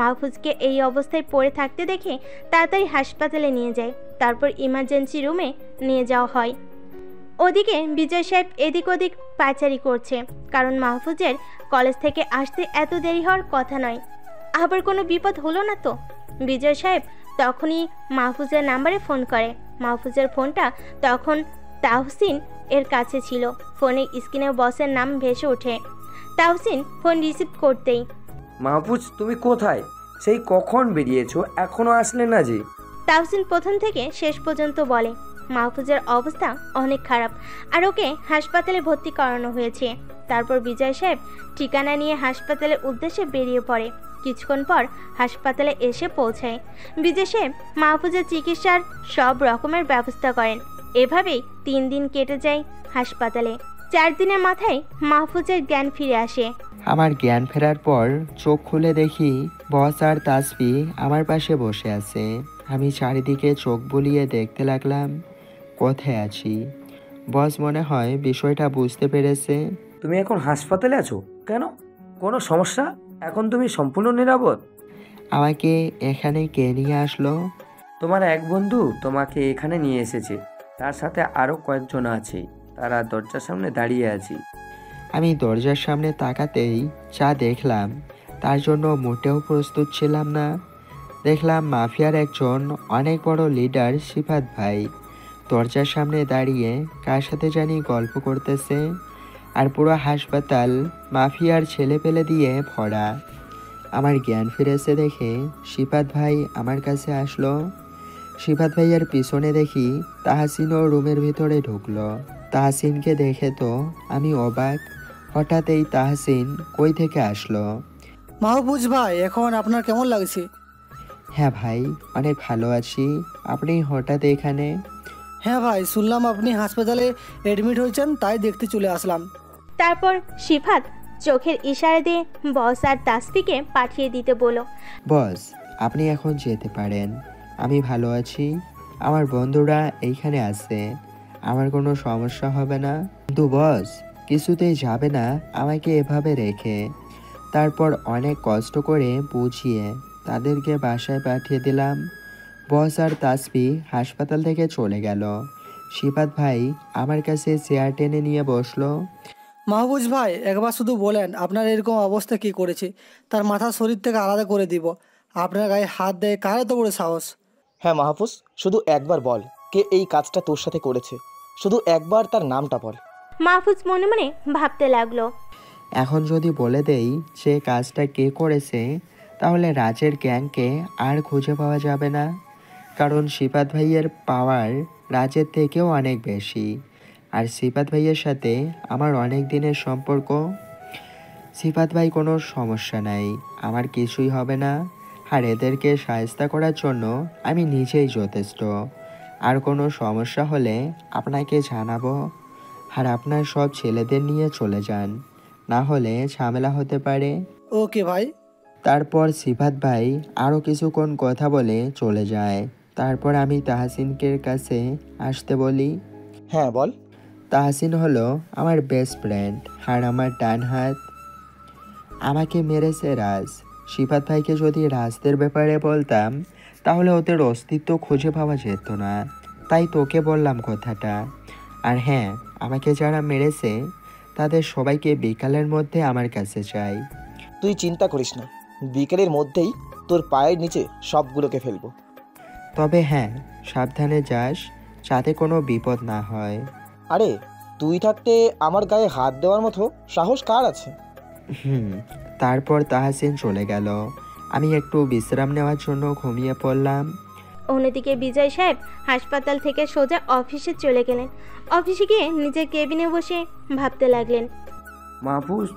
মাহফুজকে এই অবস্থায় পড়ে থাকতে দেখে তাড়াতাড়ি হাসপাতালে নিয়ে যায়। তারপর ইমার্জেন্সি রুমে নিয়ে যাওয়া হয়। ওদিকে বিজয় সাহেব এদিক ওদিক পাচারি করছে, কারণ মাহফুজের কলেজ থেকে আসতে এত দেরি হওয়ার কথা নয়। আবার কোনো বিপদ হলো না তো? বিজয় সাহেব তখনই মাহফুজের নাম্বারে ফোন করে। মাহফুজের ফোনটা তখন তাহসিন এর কাছে ছিল। ফোনের স্ক্রিনে বসের নাম ভেসে ওঠে। তাহসিন ফোন রিসিভ করতেই, মাহফুজ, তুমি কোথায়? সেই কখন বেরিয়েছো, এখনো আসলে না যে? তাহসিন প্রথম থেকে শেষ পর্যন্ত বলে। মাহফুজের অবস্থা অনেক খারাপ আর ওকে হাসপাতালে ভর্তি করানো হয়েছে। তারপর বিজয় সাহেব ঠিকানা নিয়ে হাসপাতালের উদ্দেশ্যে বেরিয়ে পড়ে। কিছুক্ষণ পর হাসপাতালে এসে পৌঁছায়। বিজয় সাহেব মাহফুজের চিকিৎসার সব রকমের ব্যবস্থা করেন। এভাবেই 3 দিন কেটে যায় হাসপাতালে। 4 দিনের মাথায় মাহফুজের জ্ঞান ফিরে আসে। আমার জ্ঞান ফেরার পর চোখ খুলে দেখি বস আর তাসফি আমার পাশে বসে আছে। আমি চারিদিকে চোখ বুলিয়ে দেখতে লাগলাম কোথায় আছি। বস মনে হয় বিষয়টা বুঝতে পেরেছে। তুমি এখন হাসপাতালে আছো কেন? কোনো সমস্যা? এখন তুমি সম্পূর্ণ নিরাপদ? আমাকে এখানে কে নিয়ে আসলো? তোমার এক বন্ধু তোমাকে এখানে নিয়ে এসেছে, তার সাথে আরও কয়েকজন আছে, তারা দরজার সামনে দাঁড়িয়ে আছে। আমি দরজার সামনে তাকাতেই যা দেখলাম তার জন্য মোটেও প্রস্তুত ছিলাম না। দেখলাম মাফিয়ার একজন অনেক বড় লিডার সিফাত ভাই দরজার সামনে দাঁড়িয়ে কার সাথে জানি গল্প করতেছে, আর পুরো হাসপাতাল মাফিয়ার ছেলেপেলে দিয়ে ভরা। আমার জ্ঞান ফিরেছে দেখে সিফাত ভাই আমার কাছে আসলো। সিফাত ভাইয়ের পিছনে দেখি তাহসিনও রুমের ভিতরে ঢুকলো। তাহসিনকে দেখে তো আমি অবাক। হঠাৎ এই তাহসিন কই থেকে আসলো? মাহবুজ ভাই, এখন আপনার কেমন লাগছে? হ্যাঁ ভাই, অনেক ভালো আছি। আপনি হঠাৎ এখানে? হ্যাঁ ভাই, শুনলাম আপনি হাসপাতালে অ্যাডমিট হয়েছেন, তাই দেখতে চলে আসলাম। তারপর সিফাত চোখের ইশারা দিয়ে বস আর তাসফিকে পাঠিয়ে দিতে বলল। বস, আপনি এখন যেতে পারেন। আমি ভালো আছি, আমার বন্ধুরা এইখানে আছে, আমার কোনো সমস্যা হবে না। কিন্তু বস, কিছুতেই যাবে না আমাকে এভাবে রেখে। তারপর অনেক কষ্ট করে বুঝিয়ে তাদেরকে বাসায় পাঠিয়ে দিলাম। বস আর তাসফি হাসপাতাল থেকে চলে গেল। সিফাত ভাই আমার কাছে চেয়ার টেনে নিয়ে বসলো। মাহবুজ ভাই, একবার শুধু বলেন আপনার এরকম অবস্থা কি করেছে, তার মাথা শরীর থেকে আলাদা করে দিব। আপনার গায়ে হাত দেয় কার এত বড় সাহস? হ্যাঁ মাহফুজ, শুধু একবার বল কে এই কাজটা তোর সাথে করেছে, শুধু একবার তার নামটা বল। মাহফুজ মনে মনে ভাবতে লাগলো, এখন যদি বলে দেই যে কাজটা কে করেছে, তাহলে রাজের গ্যাংকে আর খুঁজে পাওয়া যাবে না। কারণ সিফাত ভাইয়ের পাওয়ার রাজের থেকেও অনেক বেশি। আর সিফাত ভাইয়ের সাথে আমার অনেক দিনের সম্পর্ক। সিফাত ভাই কোনো সমস্যা নাই, আমার কিছুই হবে না। আর এদেরকে সাহায্য করার জন্য আমি নিজেই যথেষ্ট। আর কোনো সমস্যা হলে আপনাকে জানাবো। আর আপনার সব ছেলেদের নিয়ে চলে যান, না হলে ঝামেলা হতে পারে। ওকে ভাই। তারপর সিফাত ভাই আরও কিছুক্ষণ কথা বলে চলে যায়। তারপর আমি তাহসিনকে কাছে আসতে বলি। হ্যাঁ বল। তাহসিন হলো আমার বেস্ট ফ্রেন্ড আর আমার ডান হাত। আমাকে মেরেছে রাজ। সিফাত ভাইকে যদি রাজদের ব্যাপারে বলতাম তাহলে ওদের অস্তিত্ব খুঁজে পাওয়া যেত না, তাই তোকে বললাম কথাটা। আর হ্যাঁ, আমাকে যারা মেরেছে তাদের সবাইকে বিকালের মধ্যে আমার কাছে চাই। তুই চিন্তা করিস না, বিকেলের মধ্যেই তোর পায়ের নিচে সবগুলোকে ফেলবো। তবে হ্যাঁ, সাবধানে যাস, যাতে কোনো বিপদ না হয়। আরে তুই থাকতে আমার গায়ে হাত দেওয়ার মতো সাহস কার আছে? তারপর তাহসিন চলে গেল। আমি একটু বিশ্রাম নেওয়ার জন্য ঘুমিয়ে পড়লাম। অন্যদিকে বিজয় সাহেব হাসপাতাল থেকে সোজা অফিসে চলে গেলেন। অফিসে গিয়ে নিজের কেবিনে বসে ভাবতে লাগলেন, মাহফুজ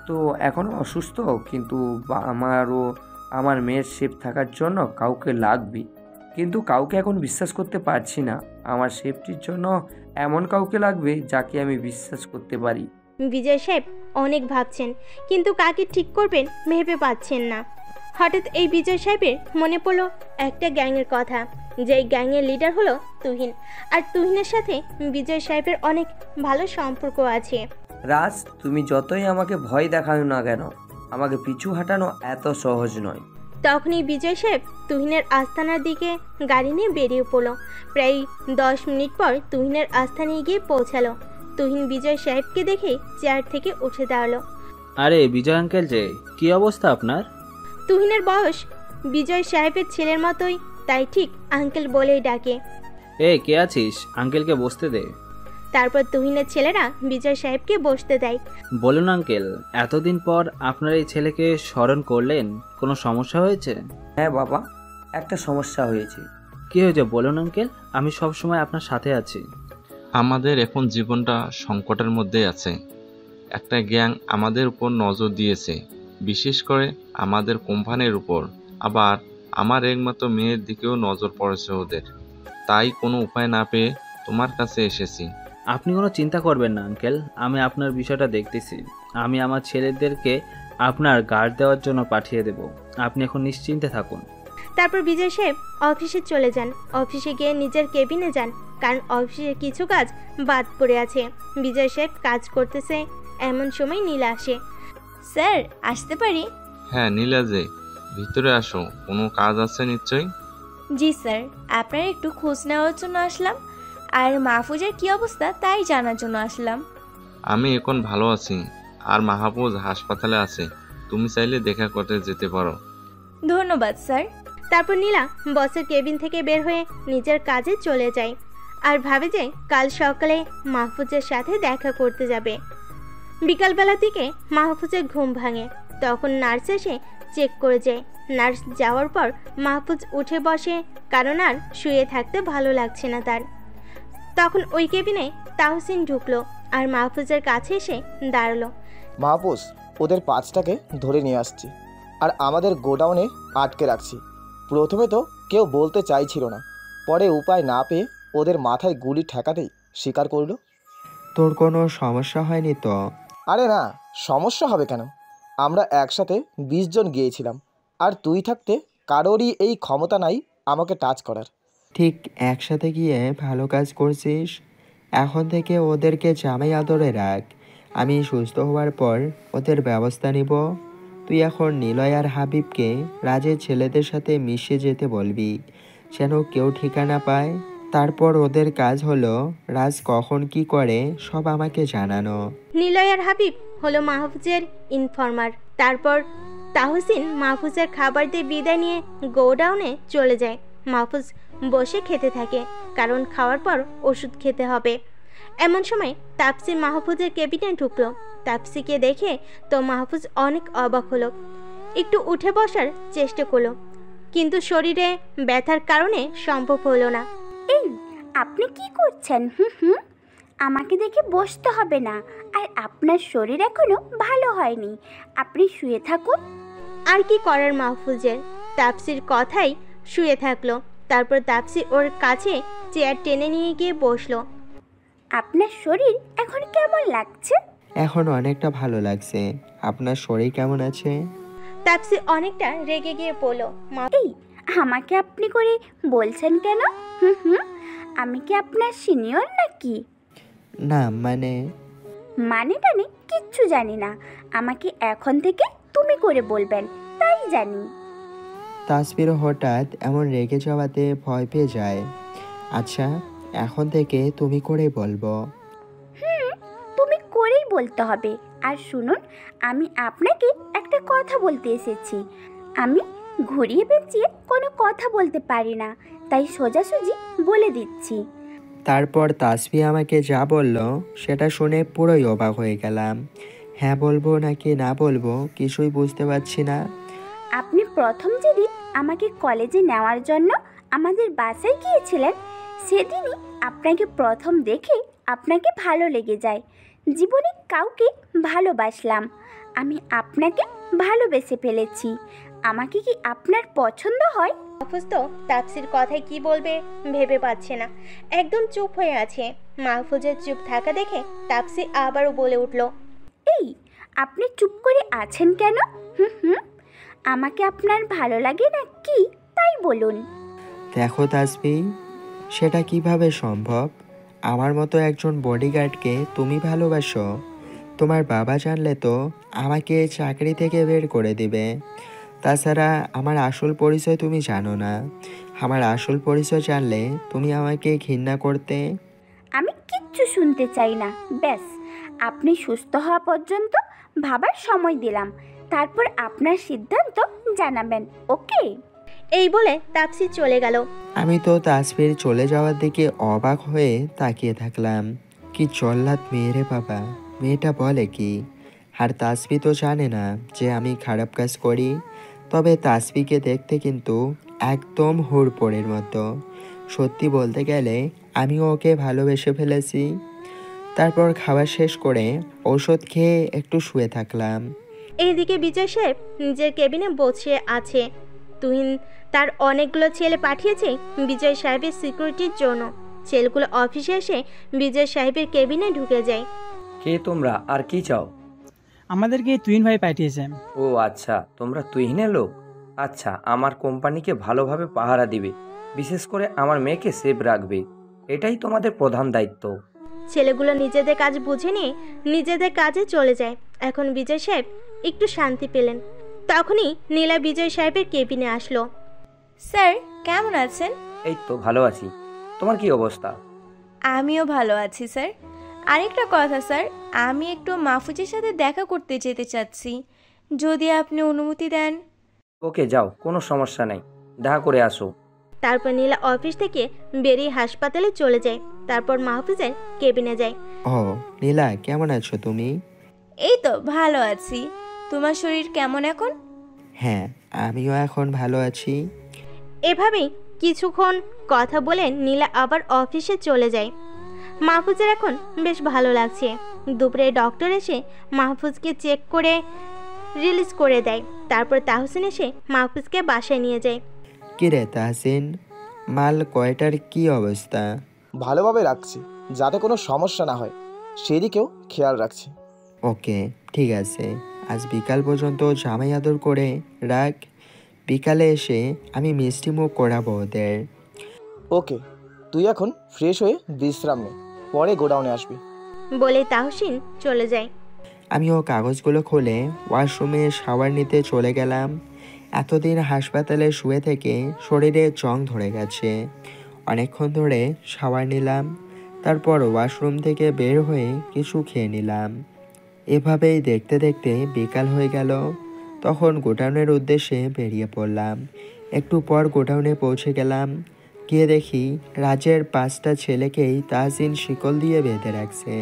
তো এখনও অসুস্থ, কিন্তু আমারও আমার মেয়ের সেফ থাকার জন্য কাউকে লাগবে, কিন্তু কাউকে এখন বিশ্বাস করতে পারছি না। আমার সেফটির জন্য এমন কাউকে লাগবে যাকে আমি বিশ্বাস করতে পারি। বিজয় সাহেব অনেক ভাবছেন, কিন্তু কাকে ঠিক করবেন ভেবে পাচ্ছেন না। হঠাৎ এই বিজয় সাহেবের মনে পড়লো একটা গ্যাংয়ের কথা, যেই গ্যাংয়ের লিডার হলো তুহিন। আর তুহিনের সাথে বিজয় সাহেবের অনেক ভালো সম্পর্ক আছে। রাজ, তুমি যতই আমাকে ভয় দেখানো না কেন, আমাকে পিছু হাঁটানো এত সহজ নয়। তখনই বিজয় সাহেব তুহিনের আস্তানার দিকে গাড়ি নিয়ে বেরিয়ে পড়ল। প্রায় 10 মিনিট পর তুহিনের আস্তানায় গিয়ে পৌঁছালো। তুহিন বিজয় সাহেবকে দেখে চেয়ার থেকে উঠে দাঁড়ালো। আরে বিজয় আঙ্কেল, যে কি অবস্থা আপনার? তুহিনের বয়স বিজয় সাহেবের ছেলের মতোই, তাই ঠিক আঙ্কেল বলেই ডাকে। কে আছিস? আঙ্কেলকে বসতে দে। তারপর তুহিনের ছেলেরা বিজয় সাহেবকে বসতে দেয়। বলুন আঙ্কেল, এতদিন পর আপনার এই ছেলেকে স্মরণ করলেন, কোনো সমস্যা হয়েছে? হ্যাঁ বাবা, একটা সমস্যা হয়েছে। কি হয়েছে বলুন আঙ্কেল, আমি সব সময় আপনার সাথে আছি। আমাদের এখন জীবনটা সংকটের মধ্যে আছে। একটা গ্যাং আমাদের উপর নজর দিয়েছে, বিশেষ করে আমাদের কোম্পানির উপর। আবার আমার একমাত্র মেয়ের দিকেও নজর পড়েছে ওদের। তাই কোনো উপায় না পেয়ে তোমার কাছে এসেছি। আপনি কোনো চিন্তা করবেন না আঙ্কেল, আমি আপনার বিষয়টা দেখতেছি। আমি আমার ছেলেদেরকে আপনার গার্ড দেওয়ার জন্য পাঠিয়ে দেব। আপনি এখন নিশ্চিন্তে থাকুন। তারপর বিজয় সাহেব অফিসে চলে যান। অফিসে গিয়ে নিজের কেবিনে যান, কারণ অফিসের কিছু কাজ বাদ পড়ে আছে। বিজয় সাহেব কাজ করতেছে, এমন সময় নীলা আসে। স্যার, আসতে পারি? হ্যাঁ নীলা যে, ভিতরে আসো, কোনো কাজ আছে নিশ্চয়ই? জি স্যার, আপনার একটু খোঁজ নেওয়ার জন্য আসলাম, আর মাহফুজের কি অবস্থা তাই জানার জন্য আসলাম। আমি এখন ভালো আছি, আর মাহফুজ হাসপাতালে আছে, তুমি চাইলে দেখা করতে যেতে পারো। ধন্যবাদ স্যার। তারপর নীলা বসের কেবিন থেকে বের হয়ে নিজের কাজে চলে যায় আর ভাবে যে কাল সকালে মাহফুজের সাথে দেখা করতে যাবে। বিকালবেলা থেকে মাহফুজের ঘুম ভাঙে, তখন নার্স এসে চেক করে যায়। নার্স যাওয়ার পর মাহফুজ উঠে বসে, কারণ আর শুয়ে থাকতে ভালো লাগছে না তার। তখন ওই কেবিনে তাহসিন ঢুকলো আর মাহফুজের কাছে এসে দাঁড়ালো। মাহফুজ, ওদের 5টাকে ধরে নিয়ে আসছি, আর আমাদের গোডাউনে আটকে রাখছি। প্রথমে তো কেউ বলতে চাইছিল না, পরে উপায় না পেয়ে ওদের মাথায় গুলি ঠেকাতেই স্বীকার করলো। তোর কোনো সমস্যা হয়নি তো? আরে না, সমস্যা হবে কেন? আমরা একসাথে 20 জন গিয়েছিলাম, আর তুই থাকতে কারোরই এই ক্ষমতা নাই আমাকে টাচ করার। ঠিক একসাথে গিয়ে ভালো কাজ করছিস। এখন থেকে ওদেরকে জামাই আদরে রাখ। আমি সুস্থ হওয়ার পর ওদের ব্যবস্থা নিব। তুই এখন নিলয় আর হাবিবকে রাজের ছেলেদের সাথে মিশে যেতে বলবি, যেন কেউ ঠিকানা পায়। তারপর ওদের কাজ হলো রাজ কখন কি করে সব আমাকে জানানো। নিলয় আর হাবিব হলো মাহফুজের ইনফর্মার। তারপর তাহসিন মাহফুজের খাবার দিয়ে বিদায় নিয়ে গোডাউনে চলে যায়। মাহফুজ বসে খেতে থাকে, কারণ খাওয়ার পর ওষুধ খেতে হবে। এমন সময় তাপসি মাহফুজের কেবিনে ঢুকলো। তাপসিকে দেখে তো মাহফুজ অনেক অবাক হলো, একটু উঠে বসার চেষ্টা করলো, কিন্তু শরীরে ব্যথার কারণে সম্ভব হলো না। এই আপনি কি করছেন? আমাকে দেখে বসতে হবে না, আর আপনার শরীর এখনো ভালো হয়নি, আপনি শুয়ে থাকুন। আর কি করার মাহফুজের, তাপসির কথাই শুয়ে থাকলো। তারপর তাপসি ওর কাছে চেয়ার টেনে নিয়ে গিয়ে বসলো। আপনার শরীর এখন কেমন লাগছে? এখন অনেকটা ভালো লাগছে। আপনার শরীর কেমন আছে? তাপসি অনেকটা রেগে গিয়ে বলল, এই আমাকে আপনি করে বলছেন কেন? আমি কি আপনার সিনিয়র নাকি? না মানে টানে কিচ্ছু জানি না, আমাকে এখন থেকে তুমি করে বলবেন তাই জানি। তাসবির হঠাৎ এমন রেগে যাওয়াতে ভয় পেয়ে যায়। আচ্ছা, এখন থেকে তুমি করেই বলবো। তুমি করেই বলতে হবে। আর শুনুন, আমি আপনাকে একটা কথা বলতে এসেছি। আমি ঘুরিয়ে পেঁচিয়ে কোনো কথা বলতে পারি না, তাই সোজাসুজি বলে দিচ্ছি। তারপর তাসবি আমাকে যা বলল সেটা শুনে পুরোই অবাক হয়ে গেলাম। হ্যাঁ বলবো নাকি না বলবো কিছুই বুঝতে পারছি না। আপনি প্রথম যেদিন আমাকে কলেজে নেওয়ার জন্য আমাদের বাসায় গিয়েছিলেন, সেদিনই আপনাকে প্রথম দেখে আপনাকে ভালো লেগে যায়। জীবনে কাউকে ভালোবাসলাম, আমি আপনাকে ভালোবেসে ফেলেছি। আমাকে কি আপনার পছন্দ হয়? মাহফুজ তো তাপসির কথায় কি বলবে ভেবে পাচ্ছে না, একদম চুপ হয়ে আছে। মাহফুজের চুপ থাকা দেখে তাপসি আবারও বলে উঠল, এই আপনি চুপ করে আছেন কেন? আমাকে আপনার ভালো লাগে না কি তাই বলুন। দেখো তাসবি, সেটা কিভাবে সম্ভব? আমার মতো একজন বডিগার্ডকে তুমি ভালোবাসো? তোমার বাবা জানলে তো আমাকে চাকরি থেকে বের করে দিবে। তাছাড়া আমার আসল পরিচয় তুমি জানো না। আমার আসল পরিচয় জানলে তুমি আমাকে ঘৃণা করতে। আমি কিচ্ছু শুনতে চাই না, ব্যাস আপনি সুস্থ হওয়া পর্যন্ত ভাবার সময় দিলাম, তারপর আপনার সিদ্ধান্ত জানাবেন, ওকে? এই বলে তাপসি চলে গেল। আমি তো তাসবির চলে যাওয়ার দিকে অবাক হয়ে তাকিয়ে থাকলাম। কি জল্লাদ মেয়ে রে বাবা, মেয়েটা বলে কি? আর তাসবি তো জানে না যে আমি খারাপ কাজ করি। তবে তাসবিকে দেখতে কিন্তু একদম হুড়পড়ের মতো। সত্যি বলতে গেলে আমি ওকে ভালোবেসে ফেলেছি। তারপর খাবার শেষ করে ঔষধ খেয়ে একটু শুয়ে থাকলাম। এইদিকে বিজয় সাহেব নিজের কেবিনে বসে আছে। তুহিন তার অনেকগুলো ছেলে পাঠিয়েছে বিজয় সাহেবের সিকিউরিটির জন্য। ছেলেগুলো অফিসে এসে বিজয় সাহেবের কেবিনে ঢুকে যায়। কে তোমরা আর কি চাও? আমাদেরকে তুহিন ভাই পাঠিয়েছেন। ও আচ্ছা, তোমরা তুহিনের লোক। আচ্ছা, আমার কোম্পানিকে ভালোভাবে পাহারা দিবে, বিশেষ করে আমার মেয়েকে সেভ রাখবে, এটাই তোমাদের প্রধান দায়িত্ব। ছেলেগুলো নিজেদের কাজ বুঝে নিয়ে নিজেদের কাজে চলে যায়। এখন বিজয় সাহেব একটু শান্তি পেলেন। তখনই নীলা বিজয় সাহেবের কেবিনে আসলো। স্যার কেমন আছেন? এই তো ভালো আছি, তোমার কি অবস্থা? আমিও ভালো আছি স্যার। আরেকটা কথা স্যার, আমি একটু মাহফুজের সাথে দেখা করতে যেতে চাচ্ছি, যদি আপনি অনুমতি দেন। ওকে যাও, কোনো সমস্যা নেই, দেখা করে আসো। তারপর নীলা অফিস থেকে বেরিয়ে হাসপাতালে চলে যায়। তারপর মাহফুজের কেবিনে যায়। ও নীলা, কেমন আছো তুমি? এই তো ভালো আছি। তোমার শরীর কেমন এখন? হ্যাঁ, আমিও এখন ভালো আছি। এভাবেই কিছুক্ষণ কথা বলে নীলা আবার অফিসে চলে যায়। মাহফুজের এখন বেশ ভালো লাগছে। দুপুরে ডক্টর এসে মাহফুজকে চেক করে রিলিজ করে দেয়। তারপর তাহসিন এসে মাহফুজকে বাসায় নিয়ে যায়। কিরে তাহসিন, মাল কয়টার কি অবস্থা? ভালোভাবে রাখছি, যাতে কোনো সমস্যা না হয় সেদিকেও খেয়াল রাখছি। ওকে ঠিক আছে, আজ বিকাল পর্যন্ত জামাই আদর করে রাখ। বিকালে এসে আমি মিষ্টি মুখ করাবো ওদের। ওকে, তুই এখন ফ্রেশ হয়ে বিশ্রাম নে, পরে গোডাউনে আসবি। বলে তাহসিন চলে যায়। আমিও কাগজগুলো খুলে ওয়াশরুমে শাওয়ার নিতে চলে গেলাম। এতদিন হাসপাতালে শুয়ে থেকে শরীরে জং ধরে গেছে। অনেকক্ষণ ধরে শাওয়ার নিলাম, তারপর ওয়াশরুম থেকে বের হয়ে কিছু খেয়ে নিলাম। এভাবেই দেখতে দেখতে বিকাল হয়ে গেল। তখন গোডাউনের উদ্দেশ্যে বেরিয়ে পড়লাম। একটু পর গোডাউনে পৌঁছে গেলাম। গিয়ে দেখি রাজের 5টা ছেলেকেই তাহসিন শিকল দিয়ে বেঁধে রাখছে।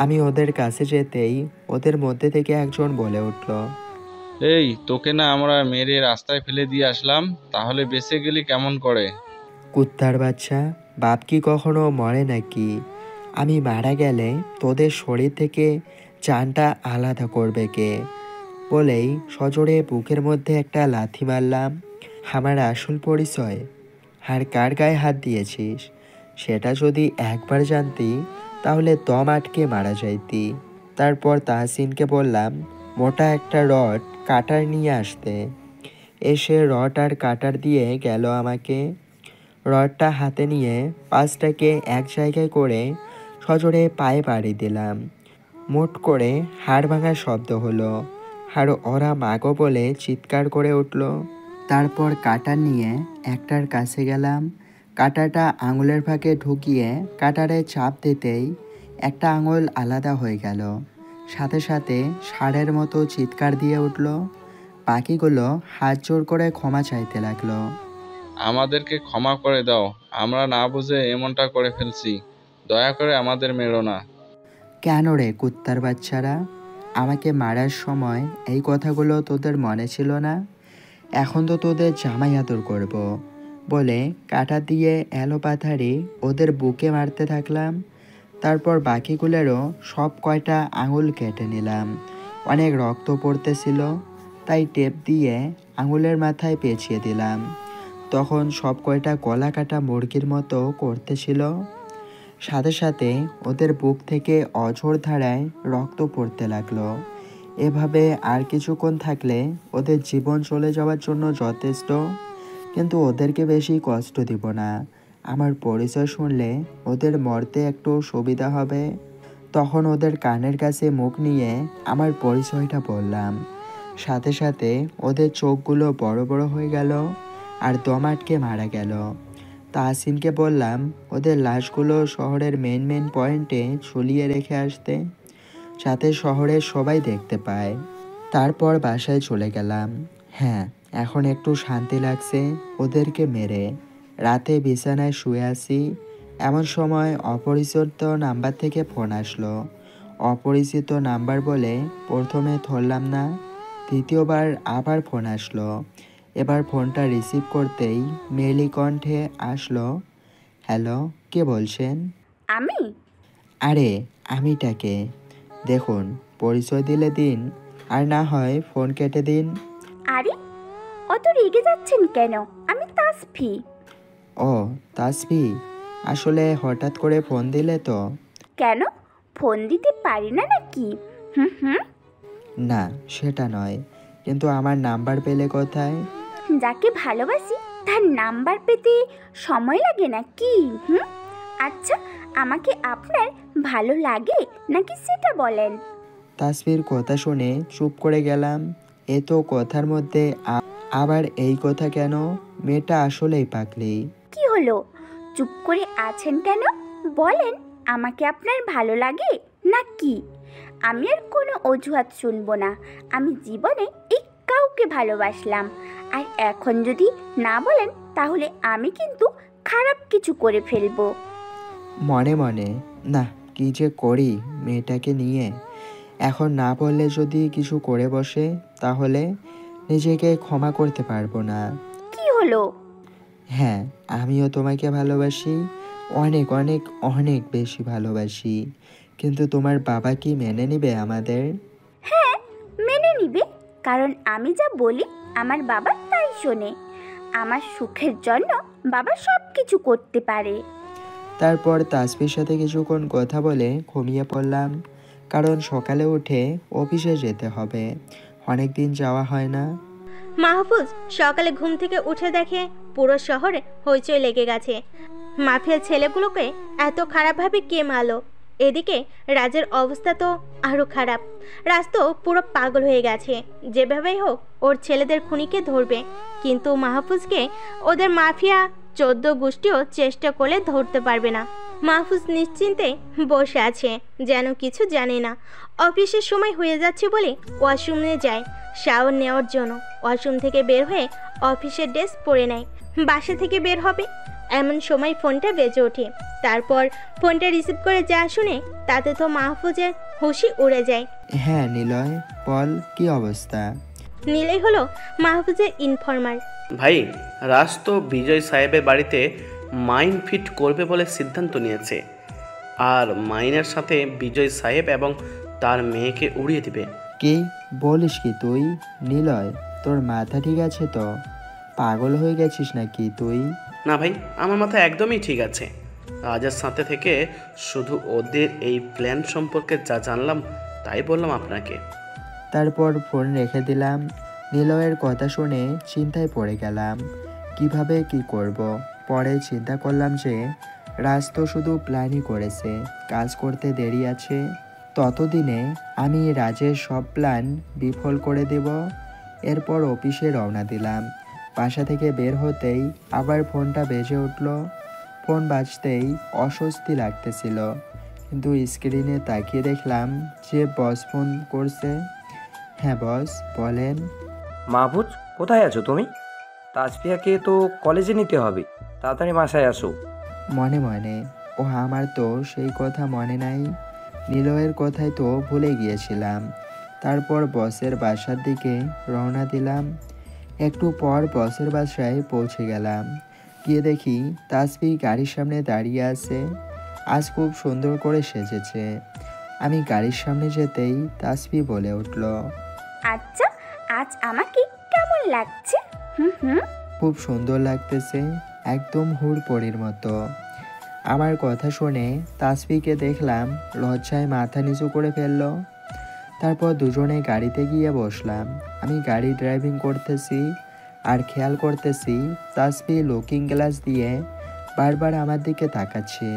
আমি ওদের কাছে যেতেই ওদের মধ্যে থেকে একজন বলে উঠল, এই তোকে না আমরা মেরে রাস্তায় ফেলে দিয়ে আসলাম, তাহলে বেঁচে গেলি কেমন করে? কুত্তার বাচ্চা, বাপ কি কখনো মরে নাকি? আমি মারা গেলে তোদের শরীর থেকে জানটা আলাদা করবে কে? বলেই সজোরে বুকের মধ্যে একটা লাথি মারলাম। আমার আসল পরিচয় আর কার গায়ে হাত দিয়েছিস সেটা যদি একবার জানতি তাহলে দম আটকে মারা যাইতি। তারপর তাহসিনকে বললাম মোটা একটা রড কাটার নিয়ে আসতে। এসে রড আর কাটার দিয়ে গেল আমাকে। রডটা হাতে নিয়ে 5টাকে এক জায়গায় করে সজোরে পায়ে বাড়ি দিলাম। মোট করে হাড় ভাঙার শব্দ হলো, আর ওরা মাগো বলে চিৎকার করে উঠল। তারপর কাটার নিয়ে একটার কাছে গেলাম। কাটাটা আঙুলের ফাঁকে ঢুকিয়ে কাটারে চাপ দিতেই একটা আঙুল আলাদা হয়ে গেল। সাথে সাথে ষাঁড়ের মতো চিৎকার দিয়ে উঠল। বাকিগুলো হাত জোর করে ক্ষমা চাইতে লাগলো। আমাদেরকে ক্ষমা করে দাও, আমরা না বুঝে এমনটা করে ফেলছি, দয়া করে আমাদের মেরো না। কেন রে কুত্তার বাচ্চারা, আমাকে মারার সময় এই কথাগুলো তোদের মনে ছিল না? এখন তো তোদের জামাই আদর করব বলে কাটা দিয়ে এলোপাথারি ওদের বুকে মারতে থাকলাম। তারপর বাকিগুলোরও সব কয়টা আঙুল কেটে নিলাম। অনেক রক্ত পড়তেছিল, তাই টেপ দিয়ে আঙুলের মাথায় পেঁচিয়ে দিলাম। তখন সব কয়টা গলা কাটা মুরগির মতো করতেছিল। সাথে সাথে ওদের বুক থেকে অঝোর ধারায় রক্ত পড়তে লাগলো। এভাবে আর কিছুক্ষণ থাকলে ওদের জীবন চলে যাওয়ার জন্য যথেষ্ট, কিন্তু ওদেরকে বেশি কষ্ট দিব না। আমার পরিচয় শুনলে ওদের মরতে একটু সুবিধা হবে। তখন ওদের কানের কাছে মুখ নিয়ে আমার পরিচয়টা বললাম। সাথে সাথে ওদের চোখগুলো বড় বড় হয়ে গেল আর দম আটকে মারা গেল। তাহসিনকে বললাম ওদের লাশগুলো শহরের মেন পয়েন্টে ঝুলিয়ে রেখে আসতে, যাতে শহরের সবাই দেখতে পায়। তারপর বাসায় চলে গেলাম। হ্যাঁ, এখন একটু শান্তি লাগছে ওদেরকে মেরে। রাতে বিছানায় শুয়ে আছি, এমন সময় অপরিচিত নাম্বার থেকে ফোন আসলো। অপরিচিত নাম্বার বলে প্রথমে ধরলাম না, দ্বিতীয়বার আবার ফোন আসলো। এবার ফোনটা রিসিভ করতেই মেয়েলি কণ্ঠে আসলো, হ্যালো, কে বলছেন? আমি? আরে আমিটাকে দেখুন, পরিচয় দিলে দিন, আর না হয় ফোন কেটে দিন। আরে অত রেগে যাচ্ছেন কেন? আমি তাসফি। ও তাসফি, আসলে হঠাৎ করে ফোন দিলে তো। কেন, ফোন দিতে পারি না নাকি? হুম। না সেটা নয়, কিন্তু আমার নাম্বার পেলে কোথায়? যাকে ভালোবাসি তার নাম্বার পেতে সময় লাগে নাকি? আচ্ছা, আমাকে আপনার ভালো লাগে নাকি সেটা বলেন। তাসফির কথা শুনে চুপ করে গেলাম। এ তো কথার মধ্যে আবার এই কথা কেন? মেয়েটা আসলেই পাগলি। কি হলো, চুপ করে আছেন কেন? বলেন, আমাকে আপনার ভালো লাগে না কি? আমি আর কোনো অজুহাত শুনবো না। আমি জীবনে এই কাউকে ভালোবাসলাম, আর এখন যদি না বলেন তাহলে আমি কিন্তু খারাপ কিছু করে ফেলবো। মনে মনে না, কি যে করি মেয়েটাকে নিয়ে। এখন না বললে যদি কিছু করে বসে তাহলে নিজেকে ক্ষমা করতে পারবো না। কি হলো? হ্যাঁ, আমিও তোমাকে ভালোবাসি, অনেক অনেক অনেক বেশি ভালোবাসি। কিন্তু তোমার বাবা কি মেনে নেবে আমাদের? হ্যাঁ, মেনে নিবে, কারণ আমি যা বলি আমার বাবা তাই শোনে। আমার সুখের জন্য বাবা সব কিছু করতে পারে। তারপর তাসফির সাথে কিছুক্ষণ কথা বলে ঘুমিয়ে পড়লাম, কারণ সকালে উঠে অফিসে যেতে হবে। অনেক দিন যাওয়া হয় না। মাহফুজ সকালে ঘুম থেকে উঠে দেখে পুরো শহরে হইচই লেগে গেছে। মাফিয়া ছেলেগুলোকে এত খারাপভাবে কে মারলো? এদিকে রাজের অবস্থা তো আরও খারাপ। রাজ তো পুরো পাগল হয়ে গেছে, যেভাবেই হোক ওর ছেলেদের খুনিকে ধরবে। কিন্তু মাহফুজকে ওদের মাফিয়া 14 গোষ্ঠীও চেষ্টা করলে ধরতে পারবে না। মাহফুজ নিশ্চিন্তে বসে আছে, যেন কিছু জানে না। অফিসের সময় হয়ে যাচ্ছে বলে ওয়াশরুমে যায় শাওয়ার নেওয়ার জন্য। ওয়াশরুম থেকে বের হয়ে অফিসের ড্রেস পরে নেয়। বাসা থেকে বের হবে এমন সময় ফোনটা বেজে ওঠে। তারপর ফোনটা রিসিভ করে যা শুনে তাতে তো মাহফুজের হুঁশি উড়ে যায়। হ্যাঁ নিলয়, বল কি অবস্থা? নীলাই হলো মাহফুজের ইনফরমার। ভাই, রাজ তো বিজয় সাহেবের বাড়িতে মাইন ফিট করবে বলে সিদ্ধান্ত নিয়েছে, আর মাইনের সাথে বিজয় সাহেব এবং তার মেয়েকে উড়িয়ে দিবে। কি বলিস কি তুই? নিলয়, তোর মাথা ঠিক আছে তো? পাগল হয়ে গেছিস নাকি তুই? না ভাই, আমার মাথা একদমই ঠিক আছে। রাজের সাথে থেকে শুধু ওদের এই প্ল্যান সম্পর্কে যা জানলাম তাই বললাম আপনাকে। তারপর ফোন রেখে দিলাম। নিলয়ের কথা শুনে চিন্তায় পড়ে গেলাম, কিভাবে কি করব। পরে চিন্তা করলাম যে রাজ তো শুধু প্ল্যানই করেছে, কাজ করতে দেরি আছে। ততদিনে আমি রাজের সব প্ল্যান বিফল করে দেব। এরপর অফিসে রওনা দিলাম। বাসা থেকে বের হতেই আবার ফোনটা বেজে উঠল। ফোন বাজতেই অস্বস্তি লাগতেছিল, কিন্তু স্ক্রিনে তাকিয়ে দেখলাম যে বস ফোন করছে। হ্যাঁ বস, বলেন। মাহফুজ, কোথায় আছো তুমি? তাসফিয়াকে তো কলেজে নিতে হবে, তাড়াতাড়ি বাসায় আসো। মনে মনে, ও আমার তো সেই কথা মনে নাই। নিলয়ের কথাই তো ভুলে গিয়েছিলাম। তারপর বসের বাসার দিকে রওনা দিলাম। একটু পর বসের বাসায় পৌঁছে গেলাম। গিয়ে দেখি তাসফি গাড়ির সামনে দাঁড়িয়ে আছে। আজ খুব সুন্দর করে সেজেছে। আমি গাড়ির সামনে যেতেই তাসফি বলে উঠল, আচ্ছা, আজ আমাকে কেমন লাগছে? খুব সুন্দর লাগতেছে, একদম হুড়পড়ির মতো। আমার কথা শুনে তাসফিকে দেখলাম লজ্জায় মাথা নিচু করে ফেললো। তারপর দুজনে গাড়িতে গিয়ে বসলাম। আমি গাড়ি ড্রাইভিং করতেছি আর খেয়াল করতেছি তাসফি লুকিং গ্লাস দিয়ে বারবার আমার দিকে তাকাচ্ছে।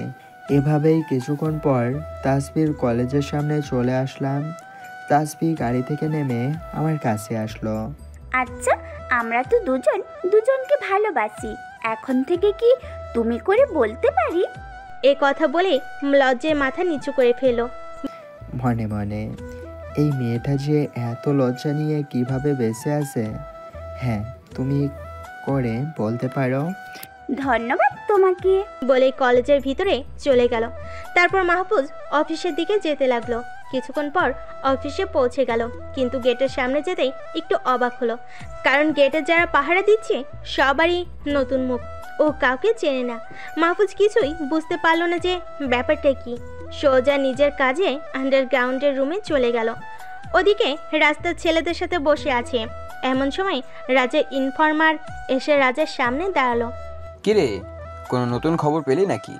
এভাবেই কিছুক্ষণ পর তাসফির কলেজের সামনে চলে আসলাম। তাসফি গাড়ি থেকে নেমে আমার কাছে আসলো। আচ্ছা, আমরা তো দুজনকে ভালোবাসি, এখন থেকে কি তুমি করে বলতে পারি? এ কথা বলে লজ্জায় মাথা নিচু করে ফেলল। মনে মনে, এই মেয়েটা যে এত লজ্জা নিয়ে কিভাবে বেঁচে আছে। হ্যাঁ, তুমি করে বলতে পারো। ধন্যবাদ তোমাকে, বলে কলেজের ভিতরে চলে গেল। তারপর মাহফুজ অফিসের দিকে যেতে লাগলো। কিছুক্ষণ পর অফিসে পৌঁছে গেল, কিন্তু গেটের সামনে যেতেই একটু অবাক হলো, কারণ গেটে যারা পাহারা দিচ্ছে সবারই নতুন মুখ, ও কাউকে চেনে না। মাহফুজ কিছুই বুঝতে পারলো না যে ব্যাপারটা কি। সোজা নিজের কাজে আন্ডারগ্রাউন্ডের রুমে চলে গেল। ওদিকে রাস্তার ছেলেদের সাথে বসে আছে। এমন সময় রাজের ইনফরমার এসে রাজের সামনে দাঁড়ালো। কিরে, কোনো নতুন খবর পেলি নাকি?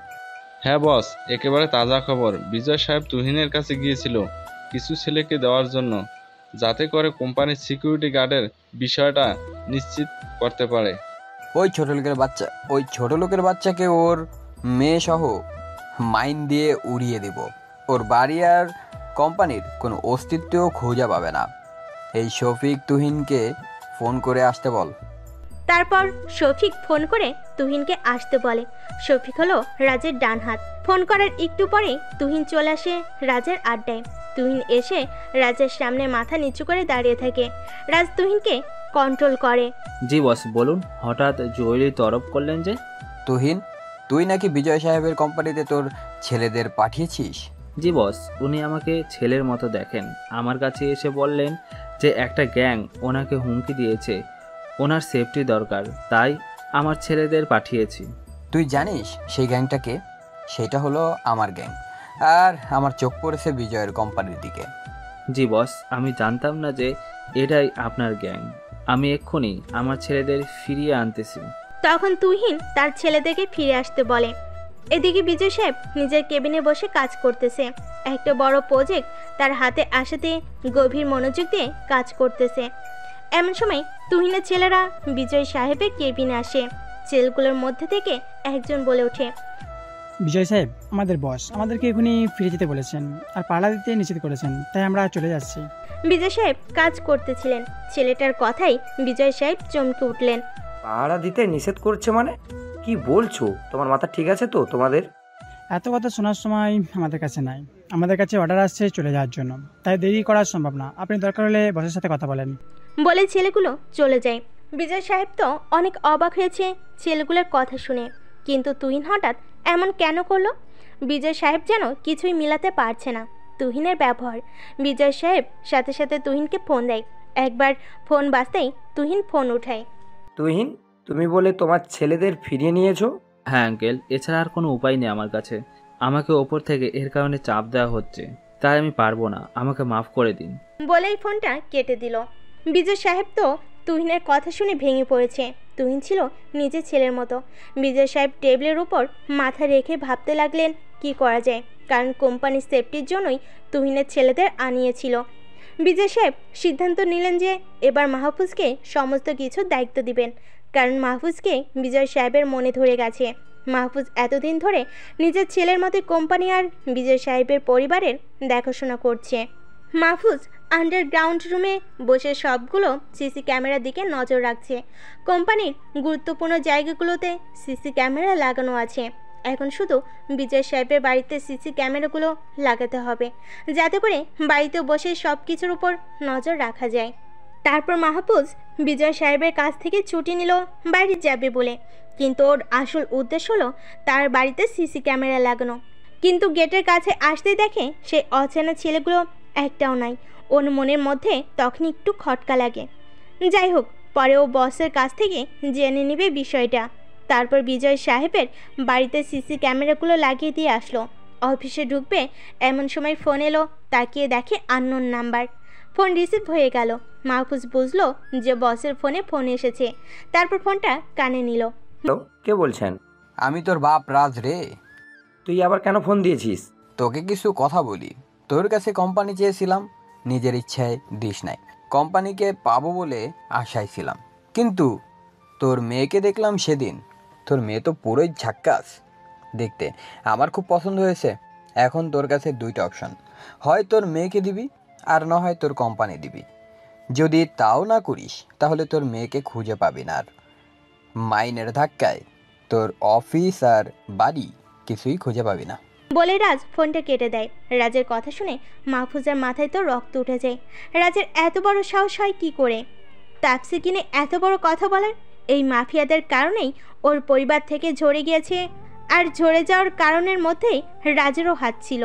হ্যাঁ বস, একেবারে তাজা খবর। বিজয় সাহেব তুহিনের কাছে গিয়েছিল কিছু ছেলেকে দেওয়ার জন্য, যাতে করে কোম্পানির সিকিউরিটি গার্ডের বিষয়টা নিশ্চিত করতে পারে। ওই ছোট লোকের বাচ্চাকে ওর মেয়ে সহ মাইন দিয়ে উড়িয়ে দিব। ওর বাড়ি আর কোম্পানির কোনো অস্তিত্বও খুঁজে পাবে না। এই শফিক তুহিনকে ফোন করে আসতে বল। তারপর শফিক ফোন করে তুহিনকে আসতে বলে। শফিক হলো রাজের ডান হাত। ফোন করার একটু পরে তুহিন চলে আসে রাজের আড্ডায়। তুহিন এসে রাজের সামনে মাথা নিচু করে দাঁড়িয়ে থাকে। রাজ তুহিনকে কন্ট্রোল করে। জি বস বলুন, হঠাৎ জরুরি তরফ করলেন যে? তুহিন, তুই নাকি বিজয় সাহেবের কোম্পানিতে তোর ছেলেদের পাঠিয়েছিস? জি বস, উনি আমাকে ছেলের মতো দেখেন। আমার কাছে এসে বললেন যে একটা গ্যাং ওনাকে হুমকি দিয়েছে, ওনার সেফটি দরকার, তাই আমার ছেলেদের পাঠিয়েছি। তুই জানিস সেই গ্যাংটাকে? সেটা হলো আমার গ্যাং, আর আমার চোখ পড়েছে বিজয়ের কোম্পানির দিকে। জি বস, আমি জানতাম না যে এটাই আপনার গ্যাং। আমি এক্ষুনি আমার ছেলেদের ফিরিয়ে আনতেছি। তখন তুহিন তার ছেলেদেরকে ফিরে আসতে বলে। এদিকে বিজয় সাহেব নিজের কেবিনে বসে কাজ করতেছে। একটা বড় প্রজেক্ট তার হাতে আসাতে গভীর মনোযোগ দিয়ে কাজ করতেছে। এমন সময় তুহিনের ছেলেরা বিজয় সাহেবের কেবিনে আসে। ছেলেগুলোর মধ্যে থেকে একজন বলে ওঠে, বিজয় সাহেব আমাদের বস আমাদেরকে এখনই ফিরে যেতে বলেছেন আর পাড়া দিতে নিষেধ করেছেন, তাই আমরা চলে যাচ্ছি। বিজয় সাহেব কাজ করতেছিলেন। ছেলেটার কথাই বিজয় সাহেব চমকে উঠলেন। পাহারা দিতে নিষেধ করছে মানে? কি বলছো? তোমার মাথা ঠিক আছে তো তোমাদের? এত কথা শোনার সময় আমাদের কাছে নাই। আমাদের কাছে অর্ডার আসছে চলে যাওয়ার জন্য, তাই দেরি করা সম্ভব না। আপনি দরকার হলে বসের সাথে কথা বলেন। বলে ছেলেগুলো চলে যায়। বিজয় সাহেব তো অনেক অবাক হয়েছে ছেলেগুলোর কথা শুনে, কিন্তু তুহিন হঠাৎ এমন কেন করলো? বিজয় সাহেব যেন কিছুই মিলাতে পারছে না তুহিনের ব্যবহার। বিজয় সাহেব সাথে সাথে তুহিনকে ফোন দেয়। একবার ফোন বাজতেই তুহিন ফোন উঠায়। তুহিন, তুমি বলে তোমার ছেলেদের ফিরিয়ে নিয়েছো? হ্যাঁ আঙ্কেল, এছাড়া আর কোনো উপায় নেই আমার কাছে। আমাকে ওপর থেকে এর কারণে চাপ দেওয়া হচ্ছে, তাই আমি পারবো না, আমাকে মাফ করে দিন। বলেই ফোনটা কেটে দিল। বিজয় সাহেব তো তুহিনের কথা শুনে ভেঙে পড়েছে। তুহিন ছিল নিজের ছেলের মতো। বিজয় সাহেব টেবিলের উপর মাথা রেখে ভাবতে লাগলেন কি করা যায়, কারণ কোম্পানির সেফটির জন্যই তুহিনের ছেলেদের আনিয়েছিল। বিজয় সাহেব সিদ্ধান্ত নিলেন যে এবার মাহফুজকে সমস্ত কিছু দায়িত্ব দিবেন, কারণ মাহফুজকে বিজয় সাহেবের মনে ধরে গেছে। মাহফুজ এতদিন ধরে নিজের ছেলের মতো কোম্পানি আর বিজয় সাহেবের পরিবারের দেখাশোনা করছে। মাহফুজ আন্ডারগ্রাউন্ড রুমে বসে সবগুলো সিসি ক্যামেরার দিকে নজর রাখছে। কোম্পানির গুরুত্বপূর্ণ জায়গাগুলোতে সিসি ক্যামেরা লাগানো আছে। এখন শুধু বিজয় সাহেবের বাড়িতে সিসি ক্যামেরাগুলো লাগাতে হবে, যাতে করে বাড়িতে বসে সব কিছুর উপর নজর রাখা যায়। তারপর মাহফুজ বিজয় সাহেবের কাছ থেকে ছুটি নিল বাইরে যাবে বলে, কিন্তু ওর আসল উদ্দেশ্য হলো তার বাড়িতে সিসি ক্যামেরা লাগানো। কিন্তু গেটের কাছে আসতেই দেখে সেই অচেনা ছেলেগুলো একটাও নাই। ওর মনের মধ্যে তখন একটু খটকা লাগে। যাই হোক, পরে ও বসের কাছ থেকে জেনে নেবে বিষয়টা। তারপর বিজয় সাহেবের বাড়িতে সিসি ক্যামেরাগুলো লাগিয়ে দিয়ে আসলো। অফিসে ঢুকবে এমন সময় ফোন এলো। তাকিয়ে দেখে আননোন নাম্বার। ফোন রিসিভ হয়ে গেল। মাহফুজ বুঝলো যে বসের ফোনে ফোন এসেছে। তারপর ফোনটা কানে নিল। হ্যালো, কে বলছেন? আমি তোর বাপ রাজ রে। তুই আবার কেন ফোন দিয়েছিস? তোকে কিছু কথা বলি। তোর কাছে কোম্পানি চেয়েছিলাম, নিজের ইচ্ছায় দিস নাই। কোম্পানিকে পাবো বলে আশায় ছিলাম, কিন্তু তোর মেয়েকে দেখলাম সেদিন। তোর মেয়ে তো পুরোই ঝাক্কাস দেখতে, আমার খুব পছন্দ হয়েছে। এখন তোর কাছে দুইটা অপশন, হয় তোর মেয়েকে দিবি আর না হয় তোর কোম্পানি দিবি। যদি তাও না করিস তাহলে তোর মেয়েকে খুঁজে পাবি না, আর মাইনের ধাক্কায় তোর অফিস আর বাড়ি কিছুই খুঁজে পাবি না। বলে রাজ ফোনটা কেটে দেয়। রাজের কথা শুনে মাহফুজের মাথায় তো রক্ত উঠে যায়। রাজের এত বড় সাহস হয় কি করে ট্যাক্সি কিনে এত বড় কথা বলার? এই মাফিয়াদের কারণেই ওর পরিবার থেকে ঝরে গিয়েছে, আর ঝরে যাওয়ার কারণের মধ্যেই রাজেরও হাত ছিল।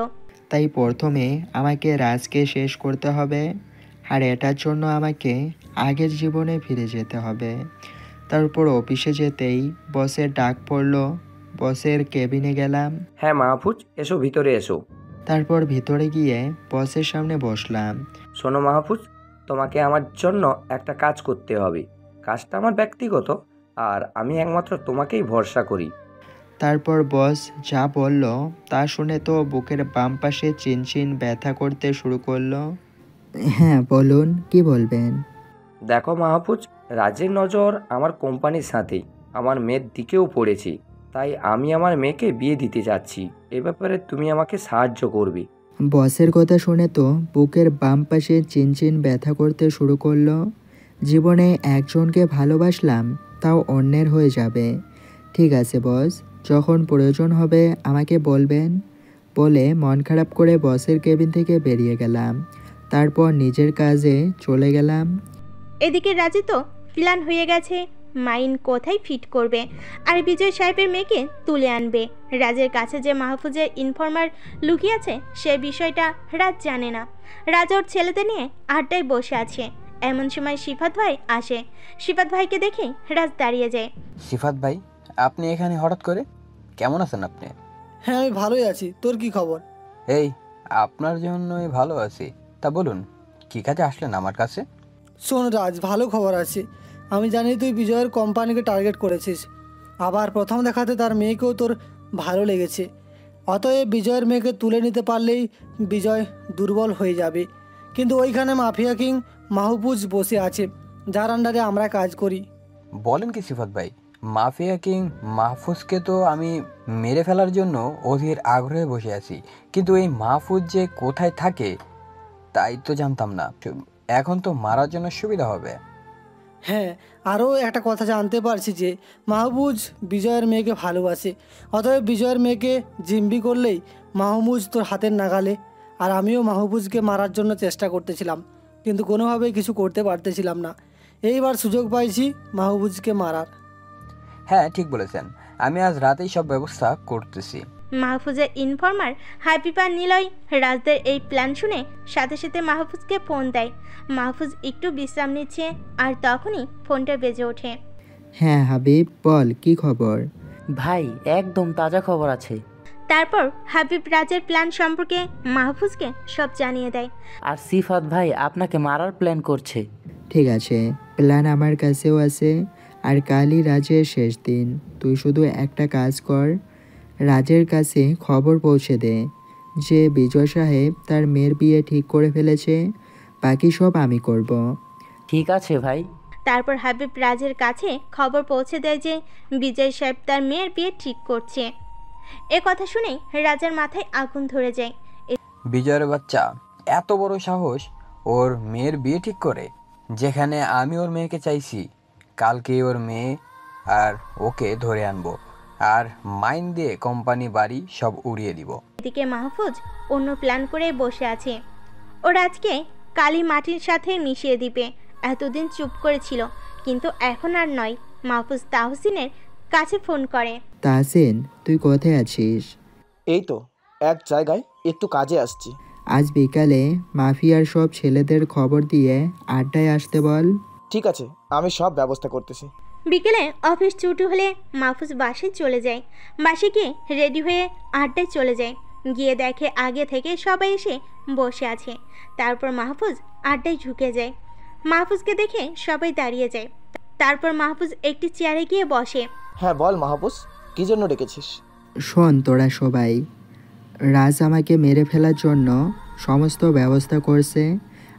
তাই প্রথমে আমাকে রাজকে শেষ করতে হবে, আর এটার জন্য আমাকে আগের জীবনে ফিরে যেতে হবে। তারপর অফিসে যেতেই বসের ডাক পড়লো। বসের কেবিনে গেলাম। হ্যাঁ মাহফুজ, এসো ভিতরে এসো। তারপর ভিতরে গিয়ে বসের সামনে বসলাম। শোনো মাহফুজ, তোমাকে আমার জন্য একটা কাজ করতে হবে। কাজটা আমার ব্যক্তিগত, আর আমি একমাত্র তোমাকেই ভরসা করি। তারপর বস যা বলল তা শুনে তো বুকের বাম পাশে চিনচিন ব্যথা করতে শুরু করলো। হ্যাঁ বলুন, কি বলবেন? দেখো মাহফুজ, রাজের নজর আমার কোম্পানির সাথেই আমার মেয়ের দিকেও পড়েছে, তাই আমি আমার মেয়েকে বিয়ে দিতে যাচ্ছি। এ ব্যাপারে তুমি আমাকে সাহায্য করবে। বসের কথা শুনে তো বুকের বাম পাশে চিনচিন ব্যথা করতে শুরু করলো। জীবনে একজনকে ভালোবাসলাম, তাও অন্যের হয়ে যাবে। ঠিক আছে বস, যখন প্রয়োজন হবে আমাকে বলবেন, বলে মন খারাপ করে বসের কেবিন থেকে বেরিয়ে গেলাম। তারপর নিজের কাজে চলে গেলাম। এদিকে রাজু তো প্ল্যান হয়ে গেছে মাইন কোথায় ফিট করবে আর বিজয় সাহেবের মেয়েকে তুলে আনবে। রাজের কাছে যে মাহফুজের ইনফরমার লুকিয়ে আছে সে বিষয়টা রাজ জানে না। রাজ ওর ছেলেদের নিয়ে আড্ডায় বসে আছে। এমন সময় সিফাত ভাই আসে। সিফাত ভাইকে দেখে রাজ দাঁড়িয়ে যায়। সিফাত ভাই, আপনি এখানে হঠাৎ করে? কেমন আছেন আপনি? হ্যাঁ আমি ভালোই আছি, তোর কি খবর? এই, আপনার জন্যই ভালো আছি। তা বলুন, কী কাজে আসলেন আমার কাছে? শোন রাজ, ভালো খবর আছে। আমি জানি তুই বিজয়ের কোম্পানিকে টার্গেট করেছিস, আবার প্রথম দেখাতে তার মেয়েকেও তোর ভালো লেগেছে। অতএব বিজয়ের মেয়েকে তুলে নিতে পারলেই বিজয় দুর্বল হয়ে যাবে। কিন্তু ওইখানে মাফিয়া কিং মাহফুজ বসে আছে, যার আন্ডারে আমরা কাজ করি। বলেন কি সিফাত ভাই? মাফিয়া কিং মাহফুজকে তো আমি মেরে ফেলার জন্য অধীর আগ্রহে বসে আছি, কিন্তু এই মাহফুজ যে কোথায় থাকে তাই তো জানতাম না। এখন তো মারার জন্য সুবিধা হবে। হ্যাঁ, আরও একটা কথা জানতে পারছি যে মাহফুজ বিজয়ের মেয়েকে ভালোবাসে। অতএব বিজয়ের মেয়েকে জিম্বি করলেই মাহফুজ তোর হাতের নাগালে। আর আমিও মাহফুজকে মারার জন্য চেষ্টা করতেছিলাম, কিন্তু কোনোভাবেই কিছু করতে পারতেছিলাম না। এইবার সুযোগ পাইছি মাহফুজকে মারার। হ্যাঁ, ঠিক বলেছেন। আমি আজ রাতেই সব ব্যবস্থা করতেছি। মাহফুজের ইনফরমার হাবিবা নিলয় রাজদের এই প্ল্যান শুনে সাথে সাথে মাহফুজকে ফোন দেয়। মাহফুজ একটু বিশ্রাম নিচ্ছে আর তখনই ফোনটা বেজে ওঠে। হ্যাঁ হাবিব, বল কি খবর? ভাই, একদম তাজা খবর আছে। তারপর হাবিব রাজের প্ল্যান সম্পর্কে মাহফুজকে সব জানিয়ে দেয়। আর সিফাত ভাই আপনাকে মারার প্ল্যান করছে। ঠিক আছে, প্ল্যান আমার কাছেও আছে। আর কালই রাজের শেষ দিন। তুই শুধু একটা কাজ কর, রাজের কাছে খবর পৌঁছে দে যে বিজয় সাহেব তার মেয়ের বিয়ে ঠিক করে ফেলেছে। বাকি সব আমি করব। ঠিক আছে ভাই। তারপর হাবিব রাজের কাছে খবর পৌঁছে দেয় যে বিজয় সাহেব তার মেয়ের বিয়ে ঠিক করছে। এ কথা শুনেই রাজার মাথায় আগুন ধরে যায়। বিজয়ের বাচ্চা এত বড় সাহস, ওর মেয়ের বিয়ে ঠিক করে, যেখানে আমি ওর মেয়েকে চাইছি। কালকে ওর মেয়ে আর ওকে ধরে আনবো, আর মাইন দিয়ে কোম্পানি বাড়ি সব উড়িয়ে দিব। এদিকে মাহফুজ অন্য প্ল্যান করে বসে আছে। ও রাজকে কালি মাটির সাথে মিশিয়ে দিবে। এতদিন চুপ করেছিল, কিন্তু এখন আর নয়। মাহফুজ তাহসিনের কাছে ফোন করে। তাহসিন, তুই কোথায় আছিস? এই তো এক জায়গায় একটু কাজে আসছি। আজ বিকালে মাফিয়ার সব ছেলেদের খবর দিয়ে আড্ডায় আসতে বল। ঠিক আছে, আমি সব ব্যবস্থা করতেছি। বিকেলে অফিস ছুটি হলে মাহফুজ বাসে চলে যায়। বাসে গিয়ে রেডি হয়ে আড্ডায় চলে যায়। গিয়ে দেখে আগে থেকে সবাই এসে বসে আছে। তারপর মাহফুজ আড্ডায় ঢুকে যায়। মাহফুজকে দেখে সবাই দাঁড়িয়ে যায়। তারপর মাহফুজ একটি চেয়ারে গিয়ে বসে। হ্যাঁ বল মাহফুজ, কী জন্য ডেকেছিস? শোন তোরা সবাই, রাজ আমাকে মেরে ফেলার জন্য সমস্ত ব্যবস্থা করছে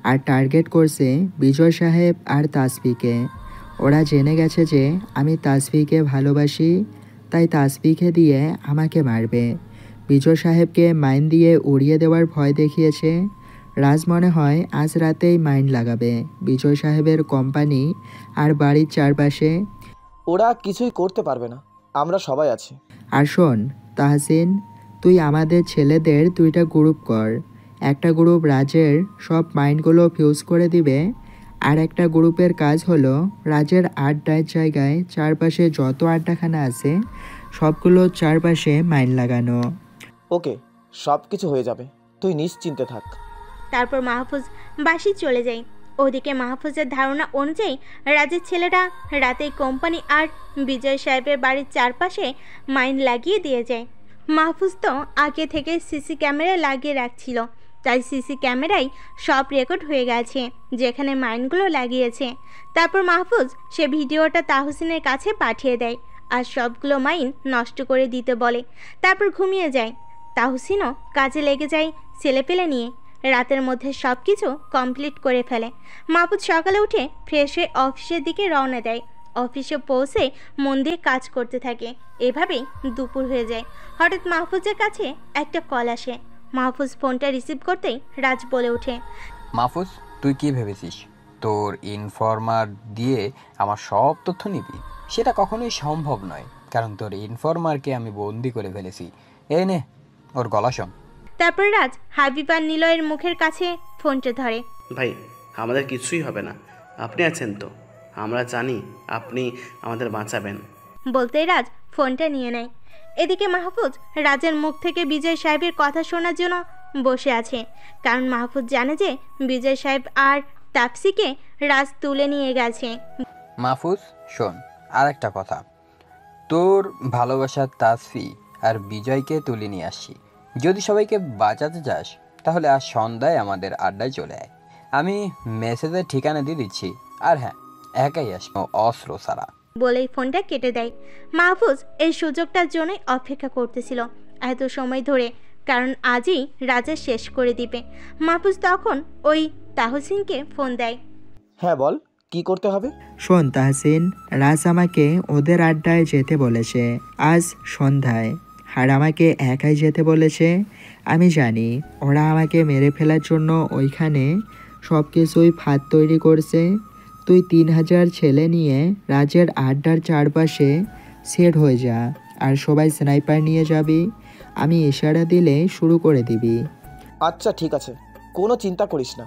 আর টার্গেট করছে বিজয় সাহেব আর তাসফিকে। ওরা জেনে গেছে যে আমি তাসফিকে ভালোবাসি, তাই তাসফিকে দিয়ে আমাকে মারবে। বিজয় সাহেবকে মাইন দিয়ে উড়িয়ে দেওয়ার ভয় দেখিয়েছে। রাজ মনে হয় আজ রাতেই মাইন লাগাবে বিজয় সাহেবের কোম্পানি আর বাড়ির চারপাশে। ওরা কিছুই করতে পারবে না, আমরা সবাই আছি। আর শোন তাহসিন, তুই আমাদের ছেলেদের 2টা গ্রুপ কর। একটা গ্রুপ রাজের সব মাইন্ডগুলো ফিউজ করে দিবে, আর একটা গ্রুপের কাজ হলো রাজের আড্ডার জায়গায় চারপাশে যত আড্ডাখানা আছে সবগুলো চারপাশে মাইন লাগানো। ওকে, সব কিছু হয়ে যাবে, তুই নিশ্চিন্তে থাক। তারপর মাহফুজ বাসি চলে যায়। ওদিকে মাহফুজের ধারণা অনুযায়ী রাজের ছেলেরা রাতেই কোম্পানি আর বিজয় সাহেবের বাড়ির চারপাশে মাইন লাগিয়ে দিয়ে যায়। মাহফুজ তো আগে থেকে সিসি ক্যামেরা লাগিয়ে রাখছিল, তাই সিসি ক্যামেরায় সব রেকর্ড হয়ে গেছে যেখানে মাইনগুলো লাগিয়েছে। তারপর মাহফুজ সে ভিডিওটা তাহসিনের কাছে পাঠিয়ে দেয় আর সবগুলো মাইন নষ্ট করে দিতে বলে। তারপর ঘুমিয়ে যায়। তাহসিনও কাজে লেগে যায় ছেলেপেলে নিয়ে। রাতের মধ্যে সব কিছু কমপ্লিট করে ফেলে। মাহফুজ সকালে উঠে ফ্রেশ হয়ে অফিসের দিকে রওনা দেয়। অফিসে পৌঁছে মন দিয়ে কাজ করতে থাকে। এভাবেই দুপুর হয়ে যায়। হঠাৎ মাহফুজের কাছে একটা কল আসে। মাহফুজ ফোনটা রিসিভ করতেই রাজ বলে ওঠে, মাহফুজ, তুই কি ভেবেছিস তোর ইনফর্মার দিয়ে আমার সব তথ্য নিবি? সেটা কখনোই সম্ভব নয়, কারণ তোর ইনফর্মারকে আমি বন্দি করে ফেলেছি। এই নে ওর গলা শোন। তারপর রাজ হাবিব আর নিলয়ের মুখের কাছে ফোনটা ধরে। ভাই, আমাদের কিছুই হবে না, আপনি আছেন তো, আমরা জানি আপনি আমাদের বাঁচাবেন। বলতেই রাজ ফোনটা নিয়ে নেয়। এদিকে মাহফুজ রাজের মুখ থেকে বিজয় সাহেবের কথা শোনার জন্য বসে আছে, কারণ মাহফুজ জানে যে বিজয় সাহেব আর তাপসিকে রাজ তুলে নিয়ে গেছে। মাহফুজ শোন, আর একটা কথা, তোর ভালোবাসার তাসফি আর বিজয়কে তুলে নিয়ে আসছি। যদি সবাইকে বাঁচাতে চাস তাহলে আজ সন্ধ্যায় আমাদের আড্ডায় চলে আয়। আমি মেসেজের ঠিকানা দিয়ে দিচ্ছি, আর হ্যাঁ, একাই আসবো, অস্ত্র ছাড়া। বলেই ফোনটা কেটে দেয়। মাহফুজ এই সুযোগটার জন্যই অপেক্ষা করতেছিল এত সময় ধরে, কারণ আজই রাজা শেষ করে দিবে। মাহফুজ তখন ওই তাহসিনকে ফোন দেয়। হ্যাঁ বল, কি করতে হবে? শোন তাহসিন, রাজ আমাকে ওদের আড্ডায় যেতে বলেছে আজ সন্ধ্যায়, আর আমাকে একাই যেতে বলেছে। আমি জানি ওরা আমাকে মেরে ফেলার জন্য ওইখানে সব কিছুই ফাঁদ তৈরি করছে। তুই 3000 ছেলে নিয়ে রাজের আড্ডার চারপাশে সেট হয়ে যা, আর সবাই স্নাইপার নিয়ে যাবি। আমি ইশারা দিলে শুরু করে দিবি। আচ্ছা ঠিক আছে, কোনো চিন্তা করিস না,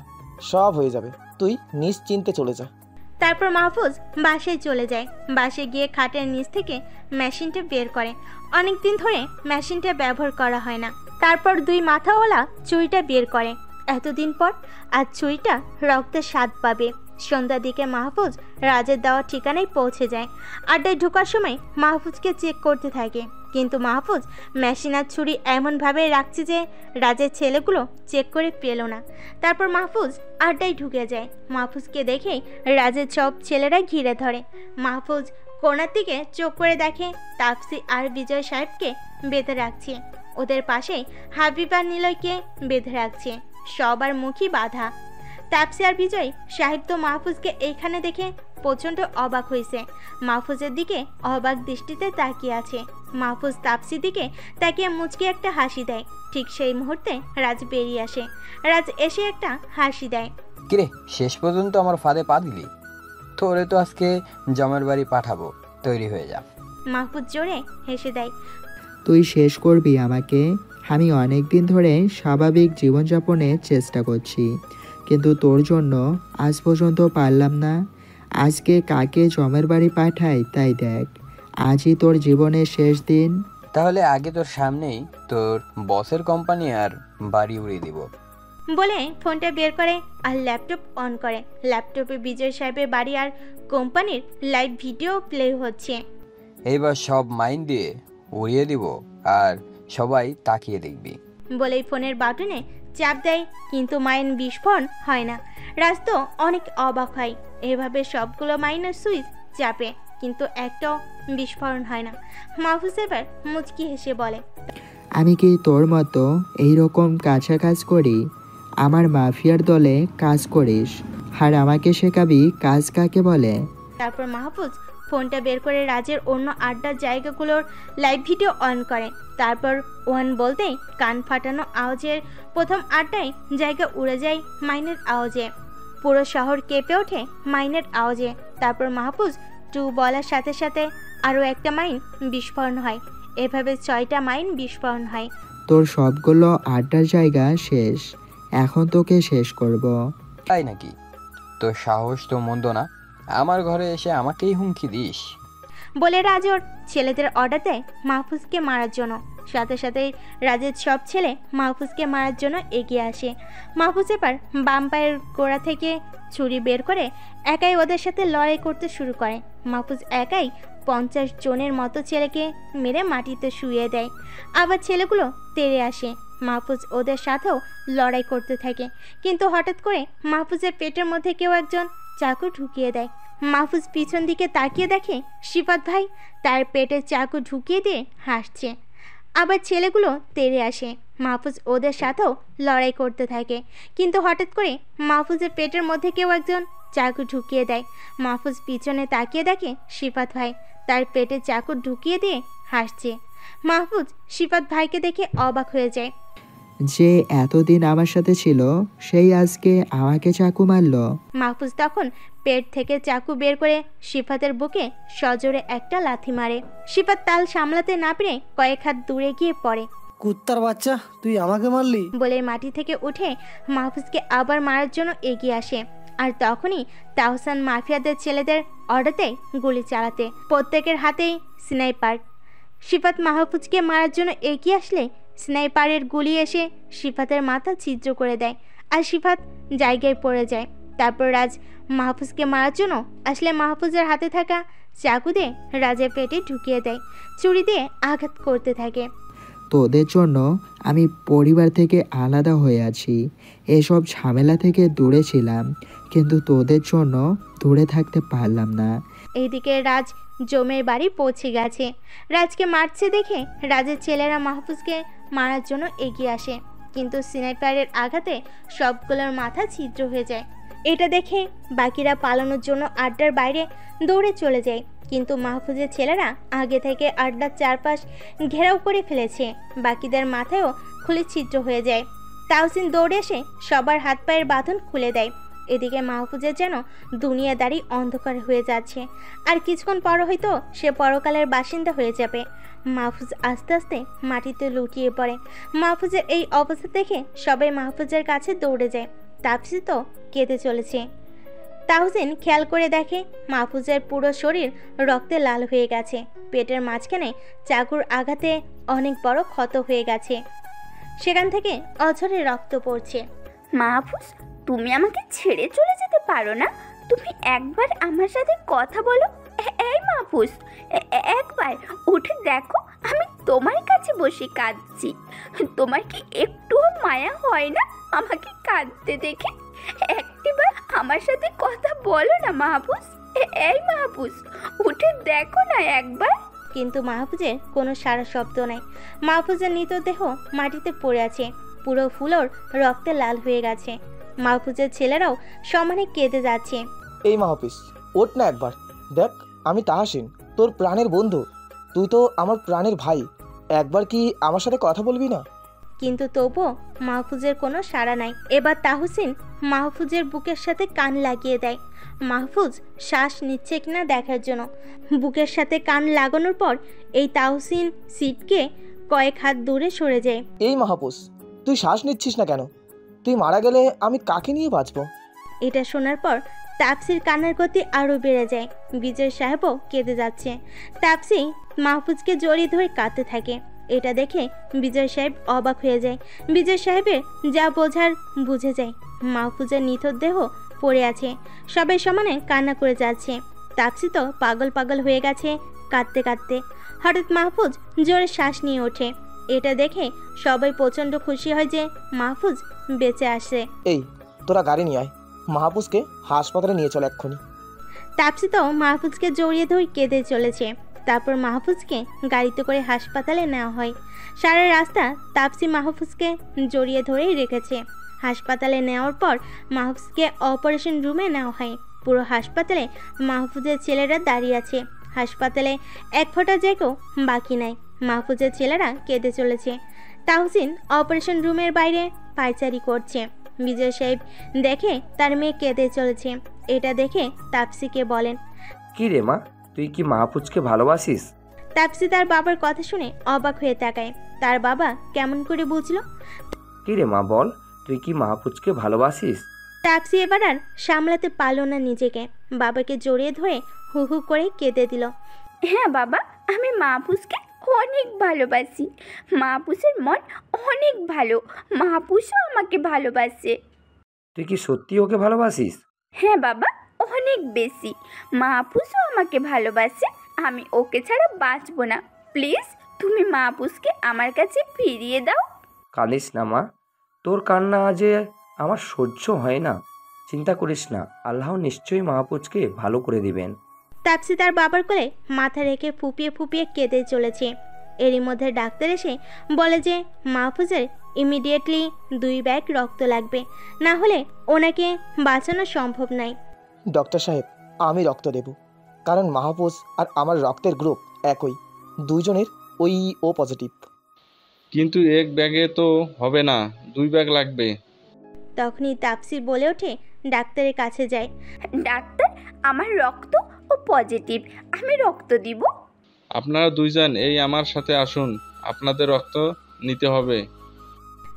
সব হয়ে যাবে, তুই নিশ্চিন্তে চলে যা। তারপর মাহফুজ বাসায় চলে যায়। বাসায় গিয়ে খাটের নিচ থেকে মেশিনটা বের করে। অনেক দিন ধরে মেশিনটা ব্যবহার করা হয় না। তারপর 2 মাথাওয়ালা চুইটা বের করে। এতদিন পর আজ চুইটা রক্তের স্বাদ পাবে। সন্ধ্যার দিকে মাহফুজ রাজের দেওয়া ঠিকানায় পৌঁছে যায়। আড্ডায় ঢোকার সময় মাহফুজকে চেক করতে থাকে, কিন্তু মাহফুজ মেশিন আর ছুরি এমনভাবে রাখছে যে রাজের ছেলেগুলো চেক করে পেল না। তারপর মাহফুজ আড্ডায় ঢুকে যায়। মাহফুজকে দেখেই রাজের সব ছেলেরা ঘিরে ধরে। মাহফুজ কোণার দিকে চোখ করে দেখে তাপসি আর বিজয় সাহেবকে বেঁধে রাখছে। ওদের পাশেই হাবিব আর নিলয়কে বেঁধে রাখছে। সবার মুখই বাঁধা। তাপসি আর বিজয় সাহেব তো মাহফুজকে এইখানে দেখে প্রচণ্ড অবাক হয়েছে। মাহফুজের দিকে অবাক দৃষ্টিতে তাকিয়ে আছে। মাহফুজ তাপসির দিকে তাকিয়ে মুচকি একটা হাসি দেয়। ঠিক সেই মুহূর্তে রাজ বেরিয়ে আসে। রাজ এসে একটা হাসি দেয়। কিরে, শেষ পর্যন্ত আমার ফাঁদে পা দিলি? তোরে তো আজকে জমের বাড়ি পাঠাবো, তৈরি হয়ে যা। মাহফুজ জোরে হেসে দেয়। তুই শেষ করবি আমাকে? আমি অনেক দিন ধরে স্বাভাবিক জীবনযাপনের চেষ্টা করছি, কিন্তু তোর জন্য আজ পর্যন্ত পারলাম না। আজকে কাকে জমের বাড়ি পাঠাই তাই দেখ। আজই তোর জীবনের শেষ দিন। তাহলে আগে তোর সামনেই তোর বসের কোম্পানি আর বাড়ি উড়িয়ে দিব। বলে ফোনটা বের করে আর ল্যাপটপ অন করে। ল্যাপটপে বিজয় সাহেবের বাড়ি আর কোম্পানির লাইভ ভিডিও প্লে হচ্ছে। এইবার সব মাইন দিয়ে উড়িয়ে দিব, আর সবাই তাকিয়ে দেখবি। বলেই ফোনের বাটনে চাপ দেয়, কিন্তু মাইন বিস্ফোরণ হয় না। রাজ তো অনেক অবাক হয়। এভাবে সবগুলো মাইনের সুইচ চাপে, কিন্তু একটাও বিস্ফোরণ হয় না। মাহফুজ এবার মুচকি হেসে বলে, আমি কি তোর মতো এইরকম কাছা কাজ করি? আমার মাফিয়ার দলে কাজ করিস, আর আমাকে শেখাবি কাজ কাকে বলে? তারপর মাহফুজ ফোনটা বের করে রাজের অন্য আড্ডার জায়গাগুলোর লাইভ ভিডিও অন করে। তারপর ওয়ান বলতেই কান ফাটানো আওয়াজের প্রথম আড্ডায় জায়গা উড়ে যায় মাইনের আওয়াজে। পুরো শহর কেঁপে ওঠে মাইনের আওয়াজে। তারপর মাহফুজ 2 বলার সাথে সাথে আরও একটা মাইন বিস্ফোরণ হয়। এভাবে 6টা মাইন বিস্ফোরণ হয়। তোর সবগুলো আড্ডার জায়গা শেষ, এখন তোকে শেষ করব। তাই নাকি? তোর সাহস তো মন্দ না, আমার ঘরে এসে আমাকেই হুমকি দিস? বলে রাজ ওর ছেলেদের অর্ডার দেয় মাহফুজকে মারার জন্য। সাথে সাথেই রাজের সব ছেলে মাহফুজকে মারার জন্য এগিয়ে আসে। মাহফুজ এবার বাম পায়ের গোড়া থেকে ছুরি বের করে একাই ওদের সাথে লড়াই করতে শুরু করে। মাহফুজ একাই 50 জনের মতো ছেলেকে মেরে মাটিতে শুইয়ে দেয়। আবার ছেলেগুলো তেড়ে আসে। মাহফুজ ওদের সাথেও লড়াই করতে থাকে, কিন্তু হঠাৎ করে মাহফুজের পেটের মধ্যে কেউ একজন চাকু ঢুকিয়ে দেয়। মাহফুজ পিছন দিকে তাকিয়ে দেখে সিফাত ভাই তার পেটে চাকু ঢুকিয়ে দিয়ে হাসছে। আবার ছেলেগুলো তেড়ে আসে। মাহফুজ ওদের সাথেও লড়াই করতে থাকে, কিন্তু হঠাৎ করে মাহফুজের পেটের মধ্যে কেউ একজন চাকু ঢুকিয়ে দেয়। মাহফুজ পিছনে তাকিয়ে দেখে সিফাত ভাই তার পেটে চাকু ঢুকিয়ে দিয়ে হাসছে। মাহফুজ সিফাত ভাইকে দেখে অবাক হয়ে যায়। যে এতদিন আমার সাথে ছিল সেই আজকে আমাকে চাকু মারলো। মাহফুজ তখন পেট থেকে চাকু বের করে সিফাতের বুকে সজোরে একটা লাথি মারে। সিফাত তাল সামলাতে না পেরে কয়েক হাত দূরে গিয়ে পড়ে। কুত্তার বাচ্চা, তুই আমাকে মারলি? বলে মাটি থেকে উঠে মাহফুজকে আবার মারার জন্য এগিয়ে আসে। আর তখনই তাহসান মাফিয়াদের ছেলেদের অর্ডারতে গুলি চালাতে, প্রত্যেকের হাতেই স্নাইপার। সিফাত মাহফুজকে মারার জন্য এগিয়ে আসলে স্নাইপারের গুলি এসে সিফাতের মাথা ছিদ্র করে দেয় আর সিফাত জায়গায় পড়ে যায়। তারপর রাজ মাহফুজকে মারার জন্য আসলে মাহফুজের হাতে থাকা চাকু দিয়ে রাজের পেটে ঢুকিয়ে দেয়, ছুরি দিয়ে আঘাত করতে থাকে। তোদের জন্য আমি পরিবার থেকে আলাদা হয়ে আছি, এসব ঝামেলা থেকে দূরে ছিলাম, কিন্তু তোদের জন্য দূরে থাকতে পারলাম না। এইদিকে রাজ জমের বাড়ি পৌঁছে গেছে। রাজকে মারছে দেখে রাজের ছেলেরা মাহফুজকে মারার জন্য এগিয়ে আসে, কিন্তু স্নাইপারের আঘাতে সবগুলোর মাথা ছিদ্র হয়ে যায়। এটা দেখে বাকিরা পালানোর জন্য আড্ডার বাইরে দৌড়ে চলে যায়, কিন্তু মাহফুজের ছেলেরা আগে থেকে আড্ডার চারপাশ ঘেরাও করে ফেলেছে। বাকিদের মাথায়ও খুলে ছিদ্র হয়ে যায়। তাহসিন দৌড়ে এসে সবার হাত পায়ের বাঁধন খুলে দেয়। এদিকে মাহফুজের যেন দুনিয়াদারি অন্ধকার হয়ে যাচ্ছে, আর কিছুক্ষণ পর হয়তো সে পরকালের বাসিন্দা হয়ে যাবে। মাহফুজ আস্তে আস্তে মাটিতে লুটিয়ে পড়ে। মাহফুজের এই অবস্থা দেখে সবাই মাহফুজের কাছে দৌড়ে যায়। তাপসি তো কেঁদে চলেছে। তাহসিন খেয়াল করে দেখে মাহফুজের পুরো শরীর রক্তে লাল হয়ে গেছে, পেটের মাঝখানে চাকুর আঘাতে অনেক বড় ক্ষত হয়ে গেছে, সেখান থেকে অঝরে রক্ত পড়ছে। মাহফুজ, তুমি আমাকে ছেড়ে চলে যেতে পারো না? তুমি একবার আমার সাথে কথা বলো। এই মাহফুজ, একবার উঠে দেখো, আমি তোমার কাছে বসে কাঁদছি। তোমার কি একটুও মায়া হয় না আমাকে কাঁদতে দেখে? একটিবার আমার সাথে কথা বলো না মাহফুজ। এই মাহফুজ, উঠে দেখো না একবার। কিন্তু মাহফুজের কোনো সারা শব্দ নাই। মাহফুজের মৃতদেহ মাটিতে পড়ে আছে, পুরো ফুলোর রক্তে লাল হয়ে গেছে। মাহফুজের ছেলেরাও সমানে কেঁদে যাচ্ছে। এই মাহফিজ, ওঠ না একবার, দেখ আমি তাহসিন, তোর প্রাণের বন্ধু। তুই তো আমার প্রাণের ভাই, একবার কি আমার সাথে কথা বলবি না? কিন্তু তবুও মাহফুজের কোনো সাড়া নাই। এবার তাহসিন মাহফুজের বুকের সাথে কান লাগিয়ে দেয়, মাহফুজ শ্বাস নিচ্ছে কিনা দেখার জন্য। বুকের সাথে কান লাগানোর পর এই তাহসিন সিটকে কয়েক হাত দূরে সরে যায়। এই মাহফুজ, তুই শ্বাস নিচ্ছিস না কেন? তুই মারা গেলে আমি কাকে নিয়ে বাঁচবো? এটা শোনার পর তাপসির কান্নার গতি আরও বেড়ে যায়। বিজয় সাহেবও কেঁদে যাচ্ছে। তাপসি মাহফুজকে জড়িয়ে ধরে কাঁদতে থাকে। এটা দেখে বিজয় সাহেব অবাক হয়ে যায়। বিজয় সাহেবের যা বোঝার বুঝে যায়। মাহফুজের নিথর দেহ পড়ে আছে, সবাই সমানে কান্না করে যাচ্ছে। তাপসি তো পাগল পাগল হয়ে গেছে কাঁদতে কাঁদতে। হঠাৎ মাহফুজ জোরে শ্বাস নিয়ে ওঠে। এটা দেখে সবাই প্রচণ্ড খুশি হয় যে মাহফুজ বেঁচে আসে। এই তোরা গাড়ি নিয়ে আয়, মাহফুজকে হাসপাতালে নিয়ে চল এক্ষুনি। তাপসি তো মাহফুজকে জড়িয়ে ধরে কেঁদে চলেছে। তারপর মাহফুজকে গাড়িতে করে হাসপাতালে নেওয়া হয়। সারা রাস্তা তাপসি মাহফুজকে জড়িয়ে ধরেই রেখেছে। হাসপাতালে নেওয়ার পর মাহফুজকে অপারেশন রুমে নেওয়া হয়। পুরো হাসপাতালে মাহফুজের ছেলেরা দাঁড়িয়ে আছে। হাসপাতালে এক ফোঁটা জায়গাও বাকি নাই। মাহফুজের ছেলেরা কেঁদে চলেছে। তাহসিন অপারেশন রুমের বাইরে পায়চারি করছে। বিজয় সাহেব দেখে তার মেয়ে কেঁদে চলেছে। এটা দেখে তাপসিকে বলেন, কি রে মা, তুই কি মাহফুজকে ভালোবাসিস? তাপসি তার বাবার কথা শুনে অবাক হয়ে তাকায়। তার বাবা কেমন করে বুঝলো? কি রে মা, বল, তুই কি মাহফুজকে ভালোবাসিস? তাপসি এবার আর সামলাতে পারল না নিজেকে, বাবাকে জড়িয়ে ধরে হু হু করে কেঁদে দিল। হ্যাঁ বাবা, আমি মাহফুজকে অনেক ভালোবাসি। মাহফুজের মন অনেক ভালো, মাহফুজও আমাকে ভালোবাসে। তুই কি সত্যি ওকে ভালোবাসিস? হ্যাঁ বাবা, অনেক বেশি। মাহফুজও আমাকে ভালোবাসে, আমি ওকে ছাড়া বাঁচবো না। প্লিজ তুমি মাহফুজকে আমার কাছে ফিরিয়ে দাও। কাঁদিস না মা, তোর কান্না যে আমার সহ্য হয় না। চিন্তা করিস না, আল্লাহ নিশ্চয়ই মাহফুজকে ভালো করে দিবেন। তাপসি তার বাবার কোলে মাথা রেখে ফুপিয়ে ফুপিয়ে কেঁদে চলেছে। এরই মধ্যে ডাক্তার এসে বলে যে মাহফুজের ইমিডিয়েটলি 2 ব্যাগ রক্ত লাগবে, না হলে ওনাকে বাঁচানো সম্ভব নয়। ডক্টর সাহেব, আমি রক্ত দেব, কারণ মাহফুজ আর আমার রক্তের গ্রুপ একই, দুজনের ওই ও পজিটিভ। কিন্তু এক ব্যাগে তো হবে না, 2 ব্যাগ লাগবে। তখনই তাপসি বলে ওঠে ডাক্তারের কাছে যায়। ডাক্তার, আমার রক্ত ও পজিটিভ, আমি রক্ত দিব। আপনারা 2 জন এই আমার সাথে আসুন, আপনাদের রক্ত নিতে হবে।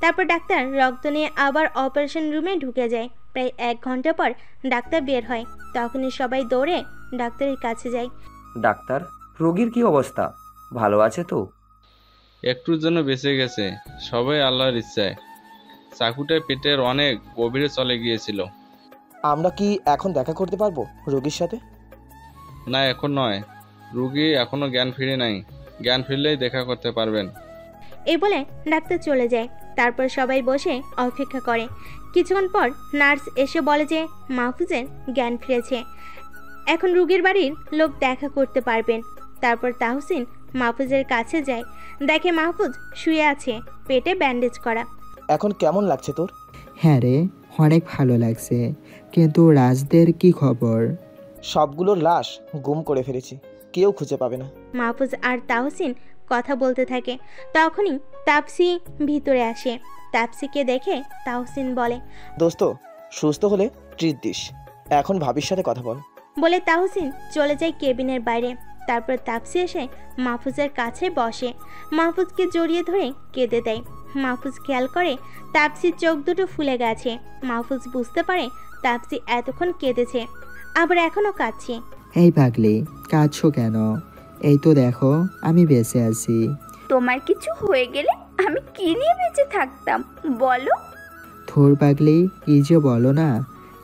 তারপর ডাক্তার রক্ত নিয়ে আবার অপারেশন রুমে ঢুকে যায়। প্রায় 1 ঘন্টা পর ডাক্তার বের হয়। তখনই সবাই দৌড়ে ডাক্তারের কাছে যায়। ডাক্তার, রোগীর কি অবস্থা? ভালো আছে তো? একটুর জন্য বেঁচে গেছে, সবাই আল্লাহর ইচ্ছায়। চাকুটা পেটের অনেক গভীরে চলে গিয়েছিল। আমরা কি এখন দেখা করতে পারবো রোগীর সাথে? না, এখন নয়, রোগী এখনো জ্ঞান ফিরে নাই। জ্ঞান ফিরলেই দেখা করতে পারবেন। এই বলে ডাক্তার চলে যায়। তারপর সবাই বসে অপেক্ষা করে। কিছুক্ষণ পর নার্স এসে বলে যে মাহফুজের জ্ঞান ফিরেছে, এখন রোগীর বাড়ির লোক দেখা করতে পারবেন। তারপর তাহসিন মাহফুজের কাছে যায়, দেখে মাহফুজ শুয়ে আছে, পেটে ব্যান্ডেজ করা। এখন কেমন লাগছে তোর? হ্যাঁ রে, অনেক ভালো লাগছে। কিন্তু রাজদের কি খবর? সবগুলোর লাশ গুম করে ফেলেছি, কেউ খুঁজে পাবে না। মাহফুজ আর তাহসিন কথা বলতে থাকে। তখনই তাপসি ভিতরে আসে। তাপসিকে দেখে তাহসিন বলে, দোস্ত, সুস্থ হলে ট্রিট দিস। এখন ভাবির সাথে কথা বল। বলে তাহসিন চলে যায় কেবিনের বাইরে। তারপর তাপসি এসে মাহফুজের কাছে বসে, মাহফুজকে জড়িয়ে ধরে কেঁদে দেয়। মাহফুজ খেয়াল করে তাপসির চোখ দুটো ফুলে গেছে। মাহফুজ বুঝতে পারে তাপসি এতক্ষণ কেঁদেছে, আবার এখনও কাঁদছে। এই পাগলি, কাঁদছো কেন? এই তো দেখো, আমি বেঁচে আছি। তোমার কিছু হয়ে গেলে আমি কি নিয়ে বেঁচে থাকতাম বলো? থোর পাগলি, কি যে বলো না,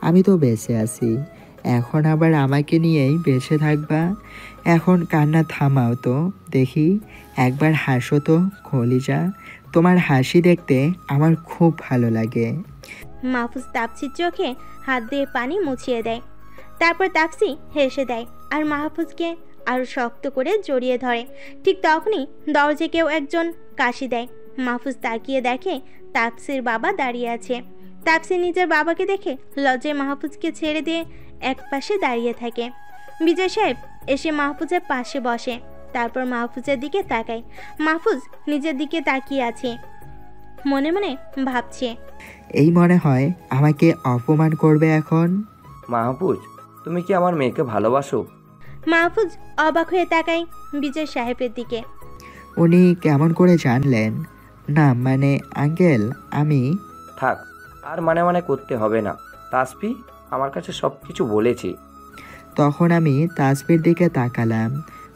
আমি তো বেঁচে আছি। এখন আবার আমাকে নিয়েই বেঁচে থাকবা? এখন কান্না থামাও তো দেখি, একবার হাসো তো কলিজা। তোমার হাসি দেখতে আমার খুব ভালো লাগে। মাহফুজ তাপসির চোখে হাত দিয়ে পানি মুছিয়ে দেয়। তারপর তাপসি হেসে দেয় আর মাহফুজকে আরও শক্ত করে জড়িয়ে ধরে। ঠিক তখনই দরজায় কেউ একজন কাশি দেয়। মাহফুজ তাকিয়ে দেখে তাপসির বাবা দাঁড়িয়ে আছে। তাপসি নিজের বাবাকে দেখে লজ্জায় মাহফুজকে ছেড়ে দিয়ে এক পাশে দাঁড়িয়ে থাকে। বিজয় সাহেব এসে মাহফুজের পাশে বসে। তারপর মাহফুজের দিকে তাকায়। মাহফুজ নিজের দিকে তাকিয়ে আছে, মনে মনে ভাবছে, এই মনে হয় আমাকে অপমান করবে এখন। মাহফুজ, তুমি কি আমার মেয়েকে ভালোবাসো? মাহফুজ অবাক হয়ে তাকায় বিজয় সাহেবের দিকে। উনি কেমন করে জানলেন? না মানে আঙ্কেল, আমি... থাক, আর মানে মানে করতে হবে না। তাসফি আমার কাছে সব কিছু বলেছি। তখন আমি তাসফির দিকে তাকালাম,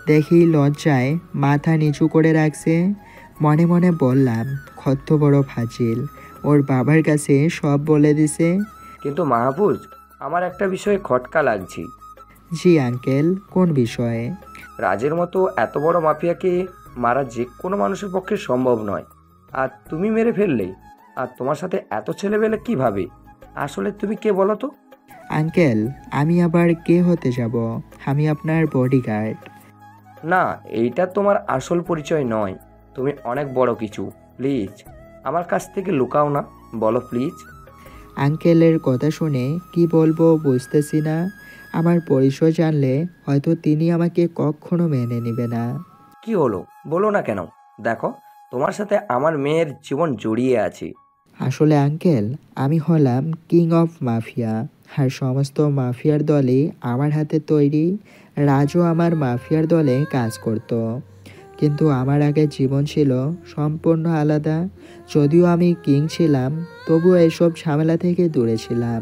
দেখি লজ্জায় মাথা নিচু করে রাখছে। মনে মনে বললাম, কত বড় ফাজিল, ওর বাবার কাছে সব বলে দিছে। কিন্তু মাহফুজ, আমার একটা বিষয়ে খটকা লাগছে। জি আঙ্কেল, কোন বিষয়ে? রাজের মতো এত বড় মাফিয়াকে মারা যে কোনো মানুষের পক্ষে সম্ভব নয়, আর তুমি মেরে ফেললেই। আর তোমার সাথে এত ছেলেবেলে কিভাবে? আসলে তুমি কে বলো তো? আঙ্কেল, আমি আবার কে হতে যাব? আমি আপনার বডিগার্ড। না, এইটা তোমার আসল পরিচয় নয়। তুমি অনেক বড় কিছু। প্লিজ আমার কাছ থেকে লুকাও না, বলো প্লিজ। আঙ্কেলের কথা শুনে কি বলবো বুঝতেছি না। আমার পরিচয় জানলে হয়তো তিনি আমাকে কখনো মেনে নেবে না। কি হলো, বলো না কেন? দেখো, তোমার সাথে আমার মেয়ের জীবন জড়িয়ে আছে। আসলে আঙ্কেল, আমি হলাম কিং অফ মাফিয়া, আর সমস্ত মাফিয়ার দলই আমার হাতে তৈরি। রাজও আমার মাফিয়ার দলে কাজ করত, কিন্তু আমার আগের জীবন ছিল সম্পূর্ণ আলাদা। যদিও আমি কিং ছিলাম, তবুও এসব ঝামেলা থেকে দূরে ছিলাম।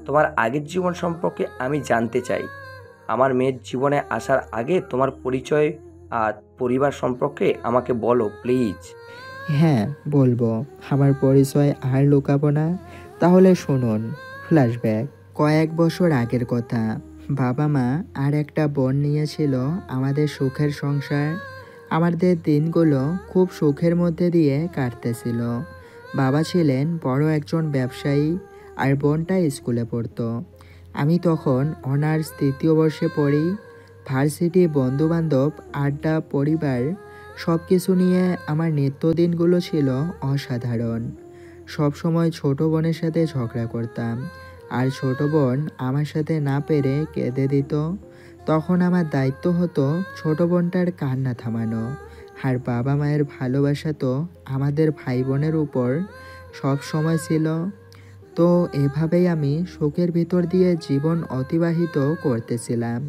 তোমার আগের জীবন সম্পর্কে আমি জানতে চাই। আমার মেয়ের জীবনে আসার আগে তোমার পরিচয় আর পরিবার সম্পর্কে আমাকে বলো প্লিজ। হ্যাঁ বলবো, আমার পরিচয় আর লুকাবো না। তাহলে শুনুন, ফ্ল্যাশব্যাক। কয়েক বছর আগের কথা। বাবা মা আর একটা বোন নিয়েছিল আমাদের সুখের সংসার। আমাদের দিনগুলো খুব সুখের মধ্যে দিয়ে কাটতেছিল। বাবা ছিলেন বড় একজন ব্যবসায়ী, আর বোনটা স্কুলে পড়তো। আমি তখন অনার্স 3য় বর্ষে পড়ি। ভার্সিটি, বন্ধুবান্ধব, আড্ডা, পরিবার সব কিছু নিয়ে আমার নিত্যদিনগুলো ছিল অসাধারণ। সবসময় ছোট বোনের সাথে ঝগড়া করতাম, আর ছোট বোন আমার সাথে না পেরে কেঁদে দিত। তখন আমার দায়িত্ব হতো ছোট বোনটার কান্না থামানো, আর বাবা মায়ের ভালোবাসা তো আমাদের ভাই বোনের উপর সব সময় ছিল। তো এভাবেই আমি শোকের ভিতর দিয়ে জীবন অতিবাহিত করতেছিলাম।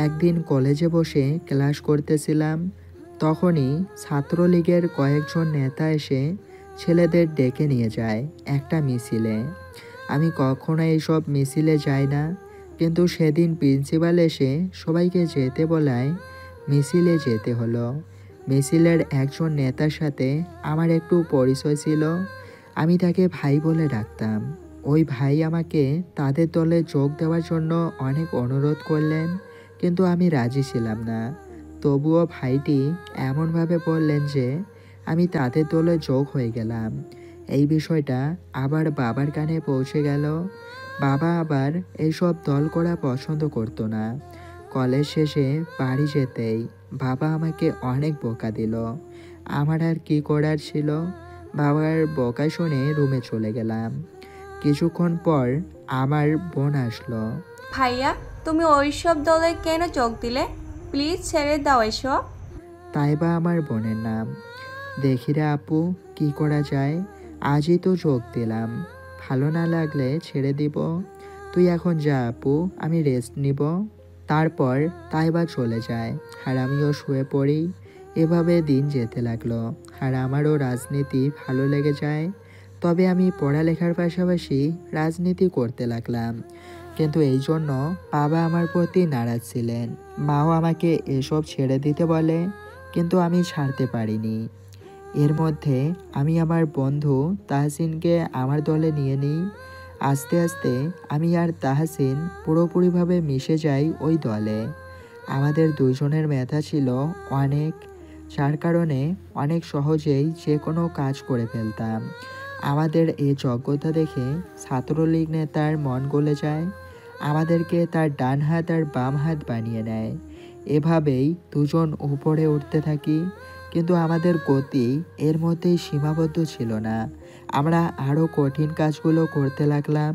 একদিন কলেজে বসে ক্লাস করতেছিলাম, তখনই ছাত্রলীগের কয়েকজন নেতা এসে ছেলেদের ডেকে নিয়ে যায় একটা মিছিলে। আমি কখনো এইসব মিছিলে যাই না, কিন্তু সেদিন প্রিন্সিপাল এসে সবাইকে যেতে বলায় মিছিলে যেতে হলো। মিছিলের একজন নেতার সাথে আমার একটু পরিচয় ছিল, আমি তাকে ভাই বলে ডাকতাম। ওই ভাই আমাকে তাদের দলে যোগ দেওয়ার জন্য অনেক অনুরোধ করলেন, কিন্তু আমি রাজি ছিলাম না। তবুও ভাইটি এমনভাবে বললেন যে আমি তাদের দলে যোগ হয়ে গেলাম। এই বিষয়টা আবার বাবার কানে পৌঁছে গেল। বাবা আবার এইসব দল করা পছন্দ করতো না। কলেজ শেষে বাড়ি যেতেই বাবা আমাকে অনেক বকা দিল। আমার আর কি করার ছিল, বাবার বকা শুনে রুমে চলে গেলাম। কিছুক্ষণ পর আমার বোন আসলো। ভাইয়া, তুমি ওইসব দলে কেন যোগ দিলে? প্লিজ ছেড়ে দাও এসব। তাইবা আমার বোনের নাম। দেখি রে আপু, কি করা যায়, আজই তো যোগ দিলাম, ভালো না লাগলে ছেড়ে দিব। তুই এখন যা আপু, আমি রেস্ট নিব। তারপর তাইবা চলে যায় আর আমিও শুয়ে পড়ি। এভাবে দিন যেতে লাগলো আর আমারও রাজনীতি ভালো লেগে যায়। তবে আমি পড়ালেখার পাশাপাশি রাজনীতি করতে লাগলাম, কিন্তু এই জন্য বাবা আমার প্রতি নারাজ ছিলেন। মাও আমাকে এসব ছেড়ে দিতে বলে, কিন্তু আমি ছাড়তে পারিনি। এর মধ্যে আমি আমার বন্ধু তাহসিনকে আমার দলে নিয়ে নিই। আস্তে আস্তে আমি আর তাহসিন পুরোপুরিভাবে মিশে যাই ওই দলে। আমাদের দুইজনের মেধা ছিল অনেক, যার কারণে অনেক সহজেই যে কোনো কাজ করে ফেলতাম। আমাদের এই যোগ্যতা দেখে ছাত্রলীগ নেতার মন গলে যায়, আমাদেরকে তার ডান হাত আর বাম হাত বানিয়ে নেয়। এভাবেই দুজন উপরে উঠতে থাকি, কিন্তু আমাদের গতি এর মধ্যেই সীমাবদ্ধ ছিল না। আমরা আরও কঠিন কাজগুলো করতে লাগলাম।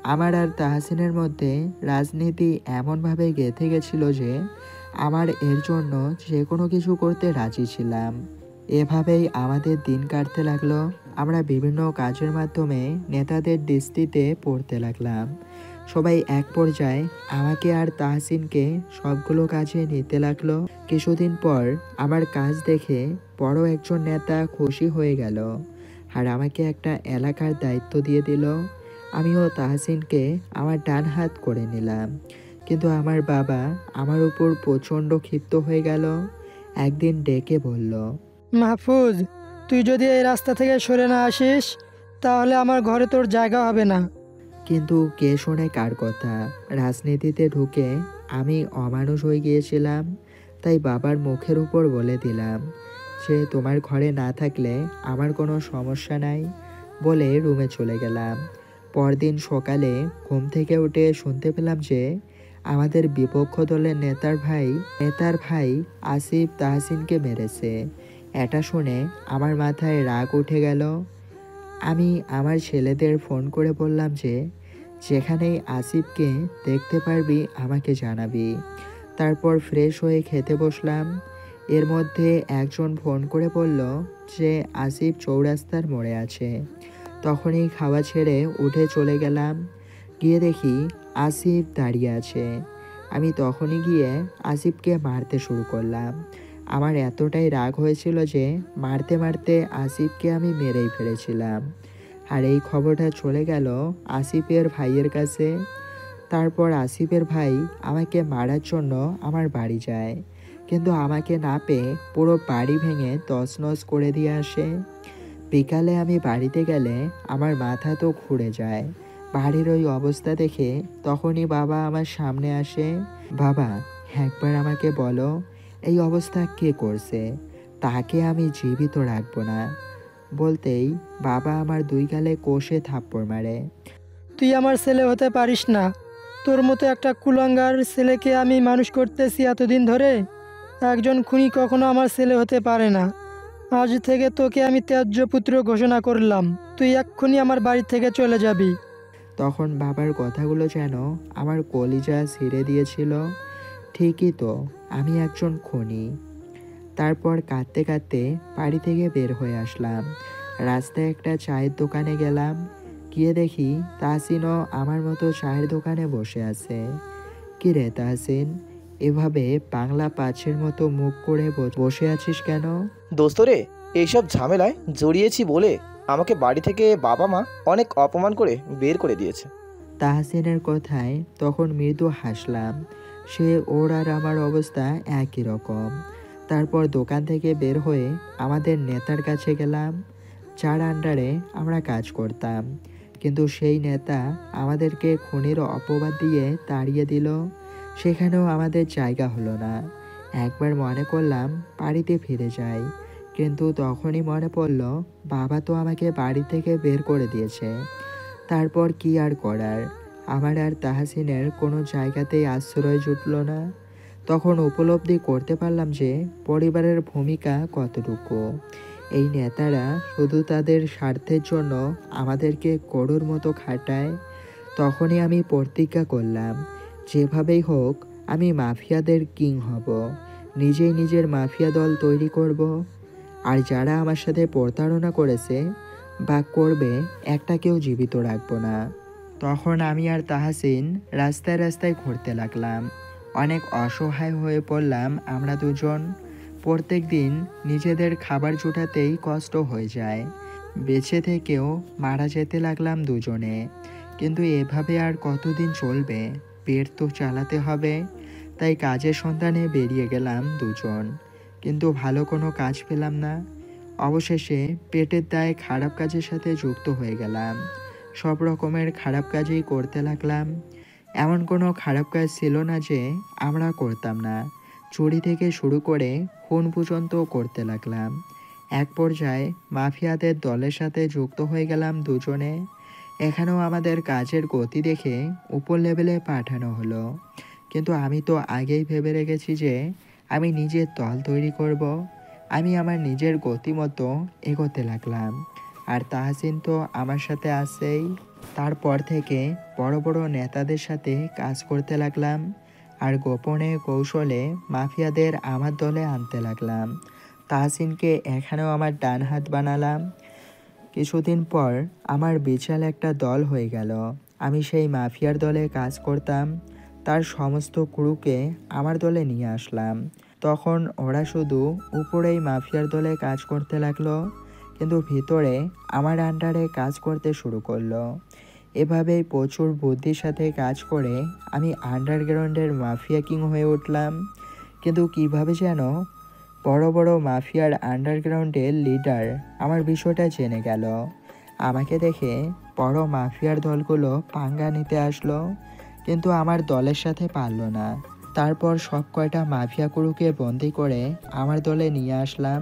আমার আর তাহসিনের মধ্যে রাজনীতি এমনভাবে গেঁথে গেছিল যে আমার এর জন্য যে কোনো কিছু করতে রাজি ছিলাম। এভাবেই আমাদের দিন কাটতে লাগলো। আমরা বিভিন্ন কাজের মাধ্যমে নেতাদের দৃষ্টিতে পড়তে লাগলাম। সবাই এক পর্যায়ে আমাকে আর তাহসিনকে সবগুলো কাজে নিতে লাগলো। কিছুদিন পর আমার কাজ দেখে বড় একজন নেতা খুশি হয়ে গেল আর আমাকে একটা এলাকার দায়িত্ব দিয়ে দিল। আমিও তাহসিনকে আমার ডান হাত করে নিলাম, কিন্তু আমার বাবা আমার উপর প্রচণ্ড ক্ষিপ্ত হয়ে গেল। একদিন ডেকে বলল, মাহফুজ, তুই যদি এই রাস্তা থেকে সরে না আসিস তাহলে আমার ঘরে তোর জায়গা হবে না। কিন্তু কে শোনে কার কথা? রাজনীতিতে ঢুকে আমি অমানুষ হয়ে গিয়েছিলাম, তাই বাবার মুখের উপর বলে দিলাম যে তোমার ঘরে না থাকলে আমার কোনো সমস্যা নাই, বলে রুমে চলে গেলাম। পরদিন সকালে ঘুম থেকে উঠে শুনতে পেলাম যে আমাদের বিপক্ষ দলের নেতার ভাই আসিফ তাহসিনকে মেরেছে। এটা শুনে আমার মাথায় রাগ উঠে গেল। আমি আমার ছেলেদের ফোন করে বললাম যে যেখানেই আসিফকে দেখতে পারবি আমাকে জানাবি। তারপর ফ্রেশ হয়ে খেতে বসলাম। এর মধ্যে একজন ফোন করে বলল যে আসিফ চৌরাস্তার মোড়ে আছে। তখনই খাওয়া ছেড়ে উঠে চলে গেলাম। গিয়ে দেখি আসিফ দাঁড়িয়ে আছে। আমি তখনই গিয়ে আসিফকে মারতে শুরু করলাম। আমার এতটাই রাগ হয়েছিল যে মারতে মারতে আসিফকে আমি মেরেই ফেলেছিলাম। আর এই খবরটা চলে গেল আসিফের ভাইয়ের কাছে। তারপর আসিফের ভাই আমাকে মারার জন্য আমার বাড়ি যায়, কিন্তু আমাকে না পেয়ে পুরো বাড়ি ভেঙে তছনছ করে দিয়ে আসে। বিকালে আমি বাড়িতে গেলে আমার মাথা তো ঘুরে যায়। বাড়ির ওই অবস্থা দেখে তখনই বাবা আমার সামনে আসে। বাবা, একবার আমাকে বলো এই অবস্থা কে করছে? তাকে আমি জীবিত রাখবো না। বলতেই বাবা আমার দুই গালে কষে থাপ্পড় মারে। তুই আমার ছেলে হতে পারিস না। তোর মতো একটা কুলাঙ্গার ছেলেকে আমি মানুষ করতেছি এতদিন ধরে। একজন খুনি কখনো আমার ছেলে হতে পারে না। আজ থেকে তোকে আমি ত্যায্য পুত্র ঘোষণা করলাম। তুই এক্ষুনি আমার বাড়ি থেকে চলে যাবি। তখন বাবার কথাগুলো যেন আমার কলিজা ছিঁড়ে দিয়েছিল। ঠিকই তো, আমি একজন খুনি। তারপর কাঁদতে কাঁদতে বাড়ি থেকে বের হয়ে আসলাম। রাস্তায় একটা চায়ের দোকানে গেলাম, গিয়ে দেখি তাহসিনও আমার মতো চায়ের দোকানে বসে আছে। কি রে তাহসিন, এভাবে বাংলা পাঁচের মতো মুখ করে বসে আছিস কেন? দোস্ত রে, এইসব ঝামেলায় জড়িয়েছি বলে আমাকে বাড়ি থেকে বাবা মা অনেক অপমান করে বের করে দিয়েছে। তাহসিনের কথায় তখন মৃদু হাসলাম। সে ওর আর আমার অবস্থা একই রকম। তারপর দোকান থেকে বের হয়ে আমাদের নেতার কাছে গেলাম, যার আন্ডারে আমরা কাজ করতাম। কিন্তু সেই নেতা আমাদেরকে খুনির অপবাদ দিয়ে তাড়িয়ে দিল। সেখানেও আমাদের জায়গা হলো না। একবার মনে করলাম বাড়িতে ফিরে যাই, কিন্তু তখনই মনে পড়ল বাবা তো আমাকে বাড়ি থেকে বের করে দিয়েছে। তারপর কি আর করার, আমার আর তাহসিনের কোনো জায়গাতেই আশ্রয় জুটল না। তখন উপলব্ধি করতে পারলাম যে পরিবারের ভূমিকা কতটুকু। এই নেতারা শুধু তাদের স্বার্থের জন্য আমাদেরকে গরুর মতো খাটায়। তখনই আমি প্রতিজ্ঞা করলাম, যেভাবেই হোক আমি মাফিয়াদের কিং হব, নিজেই নিজের মাফিয়া দল তৈরি করব। আর যারা আমার সাথে প্রতারণা করেছে বা করবে, একটাকেও জীবিত রাখবো না। তখন আমি আর তাহসিন রাস্তায় রাস্তায় ঘুরতে লাগলাম। অনেক অসহায় হয়ে পড়লাম আমরা দুজন। প্রত্যেক দিন নিজেদের খাবার জোটাতেই কষ্ট হয়ে যায়। বেঁচে থেকেও মারা যেতে লাগলাম দুজনে। কিন্তু এভাবে আর কতদিন চলবে, পেট তো চালাতে হবে। তাই কাজের সন্ধানে বেরিয়ে গেলাম দুজন, কিন্তু ভালো কোনো কাজ পেলাম না। অবশেষে পেটের দায়ে খারাপ কাজের সাথে যুক্ত হয়ে গেলাম। সব রকমের খারাপ কাজই করতে লাগলাম। এমন কোনো খারাপ কাজ ছিল না যে আমরা করতাম না। চুরি থেকে শুরু করে খুন পর্যন্ত করতে লাগলাম। এক পর্যায়ে মাফিয়াদের দলের সাথে যুক্ত হয়ে গেলাম দুজনে। এখানেও আমাদের কাজের গতি দেখে উপর লেভেলে পাঠানো হলো। কিন্তু আমি তো আগেই ভেবে রেখেছি যে আমি নিজের দল তৈরি করব। আমি আমার নিজের গতিমতো এগোতে লাগলাম। আর তাহসিন তো আমার সাথে আছেই। তারপর থেকে বড় বড় নেতাদের সাথে কাজ করতে লাগলাম, আর গোপনে কৌশলে মাফিয়াদের আমার দলে আনতে লাগলাম। তাহসিনকে এখানেও আমার ডান হাত বানালাম। কিছুদিন পর আমার বিশাল একটা দল হয়ে গেল। আমি সেই মাফিয়ার দলে কাজ করতাম। তার সমস্ত ক্রুকে আমার দলে নিয়ে আসলাম। তখন ওরা শুধু উপরেই মাফিয়ার দলে কাজ করতে লাগলো, কিন্তু ভিতরে আমার আন্ডারে কাজ করতে শুরু করলো। এভাবেই প্রচুর বুদ্ধির সাথে কাজ করে আমি আন্ডারগ্রাউন্ডের মাফিয়া কিং হয়ে উঠলাম। কিন্তু কিভাবে যেন বড় বড় মাফিয়ার আন্ডারগ্রাউন্ডের লিডার আমার বিষয়টা জেনে গেল। আমাকে দেখে বড় মাফিয়ার দলগুলো পাঙ্গা নিতে আসলো, কিন্তু আমার দলের সাথে পারল না। তারপর সব কয়টা মাফিয়া ক্রুকে বন্দি করে আমার দলে নিয়ে আসলাম।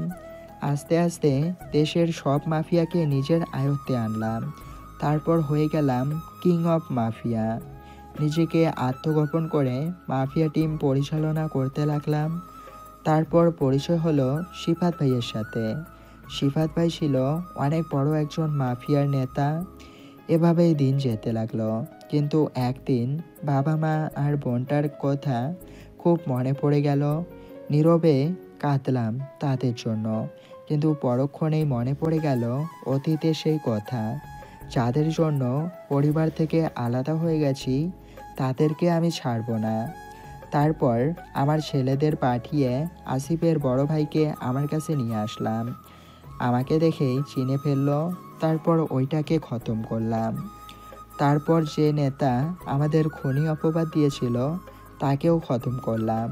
আস্তে আস্তে দেশের সব মাফিয়াকে নিজের আয়ত্তে আনলাম। তারপর হয়ে গেলাম কিং অফ মাফিয়া। নিজেকে আত্মগোপন করে মাফিয়া টিম পরিচালনা করতে লাগলাম। তারপর পরিচয় হলো সিফাত ভাইয়ের সাথে। সিফাত ভাই ছিল অনেক বড় একজন মাফিয়ার নেতা। এভাবেই দিন যেতে লাগলো। কিন্তু একদিন বাবা মা আর বোনটার কথা খুব মনে পড়ে গেল। নীরবে কাঁদলাম তাদের জন্য, কিন্তু পরক্ষণেই মনে পড়ে গেল অতীতে সেই কথা। যাদের জন্য পরিবার থেকে আলাদা হয়ে গেছি, তাদেরকে আমি ছাড়ব না। তারপর আমার ছেলেদের পাঠিয়ে আসিফের বড় ভাইকে আমার কাছে নিয়ে আসলাম। আমাকে দেখেই চিনে ফেললো। তারপর ওইটাকে খতম করলাম। তারপর যে নেতা আমাদের খুনি অপবাদ দিয়েছিল, তাকেও খতম করলাম।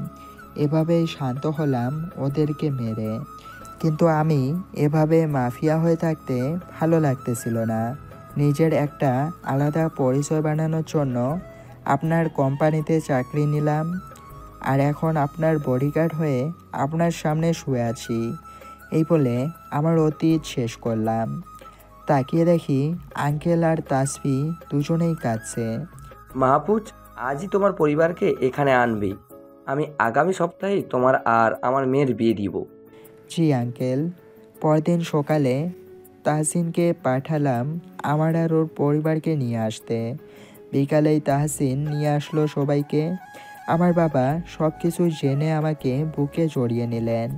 এভাবেই শান্ত হলাম ওদেরকে মেরে। কিন্তু আমি এভাবে মাফিয়া হয়ে থাকতে ভালো লাগতেছিল না। নিজের একটা আলাদা পরিচয় বানানোর জন্য আপনার কোম্পানিতে চাকরি নিলাম, আর এখন আপনার বডিগার্ড হয়ে আপনার সামনে শুয়ে আছি। এই বলে আমার অতীত শেষ করলাম। তাকিয়ে দেখি আঙ্কেল আর তাসফি দুজনেই কাঁদছে। মাহফুজ, আজই তোমার পরিবারকে এখানে আনবে। আমি আগামী সপ্তাহে তোমার আর আমার মেয়ের বিয়ে দিব। জি আঙ্কেল। পরদিন সকালে তাহসিনকে পাঠালাম আমার আর ওর পরিবারকে নিয়ে আসতে। বিকালেই তাহসিন নিয়ে আসলো সবাইকে। আমার বাবা সব কিছু জেনে আমাকে বুকে জড়িয়ে নিলেন।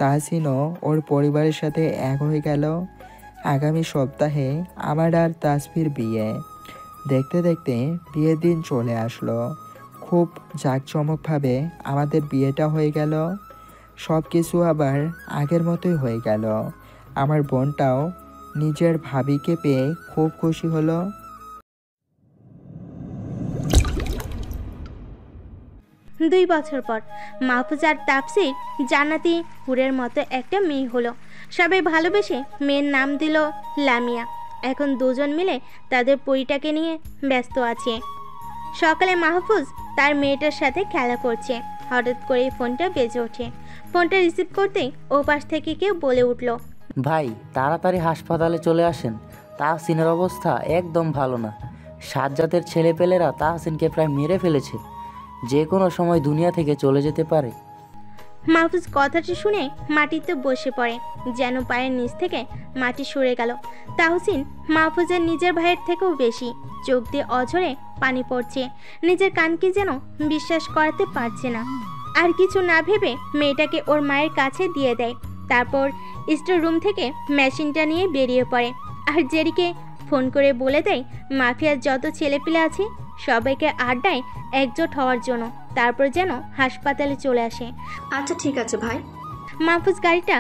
তাহসিনও ওর পরিবারের সাথে এক হয়ে গেল। আগামী সপ্তাহে আমার আর তাসফির বিয়ে। দেখতে দেখতে বিয়ের দিন চলে আসলো। খুব জাঁকজমকভাবে আমাদের বিয়েটা হয়ে গেল। সব কিছু আবার আগের মতোই হয়ে গেল। আমার বোনটাও নিজের ভাবিকে পেয়ে খুব খুশি হলো। দুই বছর পর মাহফুজ আর তাপসির জান্নাতি হুরের মতো একটা মেয়ে হলো। সবাই ভালোবেসে মেয়ের নাম দিল লামিয়া। এখন দুজন মিলে তাদের পরিটাকে নিয়ে ব্যস্ত আছে। সকালে মাহফুজ তার মেয়েটার সাথে খেলা করছে। হঠাৎ করে ফোনটা বেজে ওঠে। ফোনটা রিসিভ করতেই ওপাশ থেকে কেউ বলে উঠল, ভাই তাড়াতাড়ি হাসপাতালে চলে আসেন, তাহসিনের অবস্থা একদম ভালো না। সাজ্জাদের ছেলেপেলেরা তাহসিনকে প্রায় মেরে ফেলেছে, যে কোনো সময় দুনিয়া থেকে চলে যেতে পারে। মাহফুজ কথাটি শুনে মাটিতে বসে পড়ে, যেন পায়ের নিচ থেকে মাটি সরে গেল। তাহসিন মাহফুজের নিজের ভাইয়ের থেকেও বেশি। চোখ দিয়ে অঝরে পানি পড়ছে। নিজের কানকে যেন বিশ্বাস করাতে পারছে না। আর কিছু না ভেবে মেয়েটাকে ওর মায়ের কাছে দিয়ে দেয়। তারপর স্টোর রুম থেকে মেশিনটা নিয়ে বেরিয়ে পড়ে আর জেরিকে ফোন করে বলে দেয় মাফিয়ার যত ছেলেপিলে আছে সবাইকে আড্ডায় একজোট হওয়ার জন্য, তারপর যেন হাসপাতালে চলে আসে। আচ্ছা ঠিক আছে ভাই। মাহফুজ গাড়িটা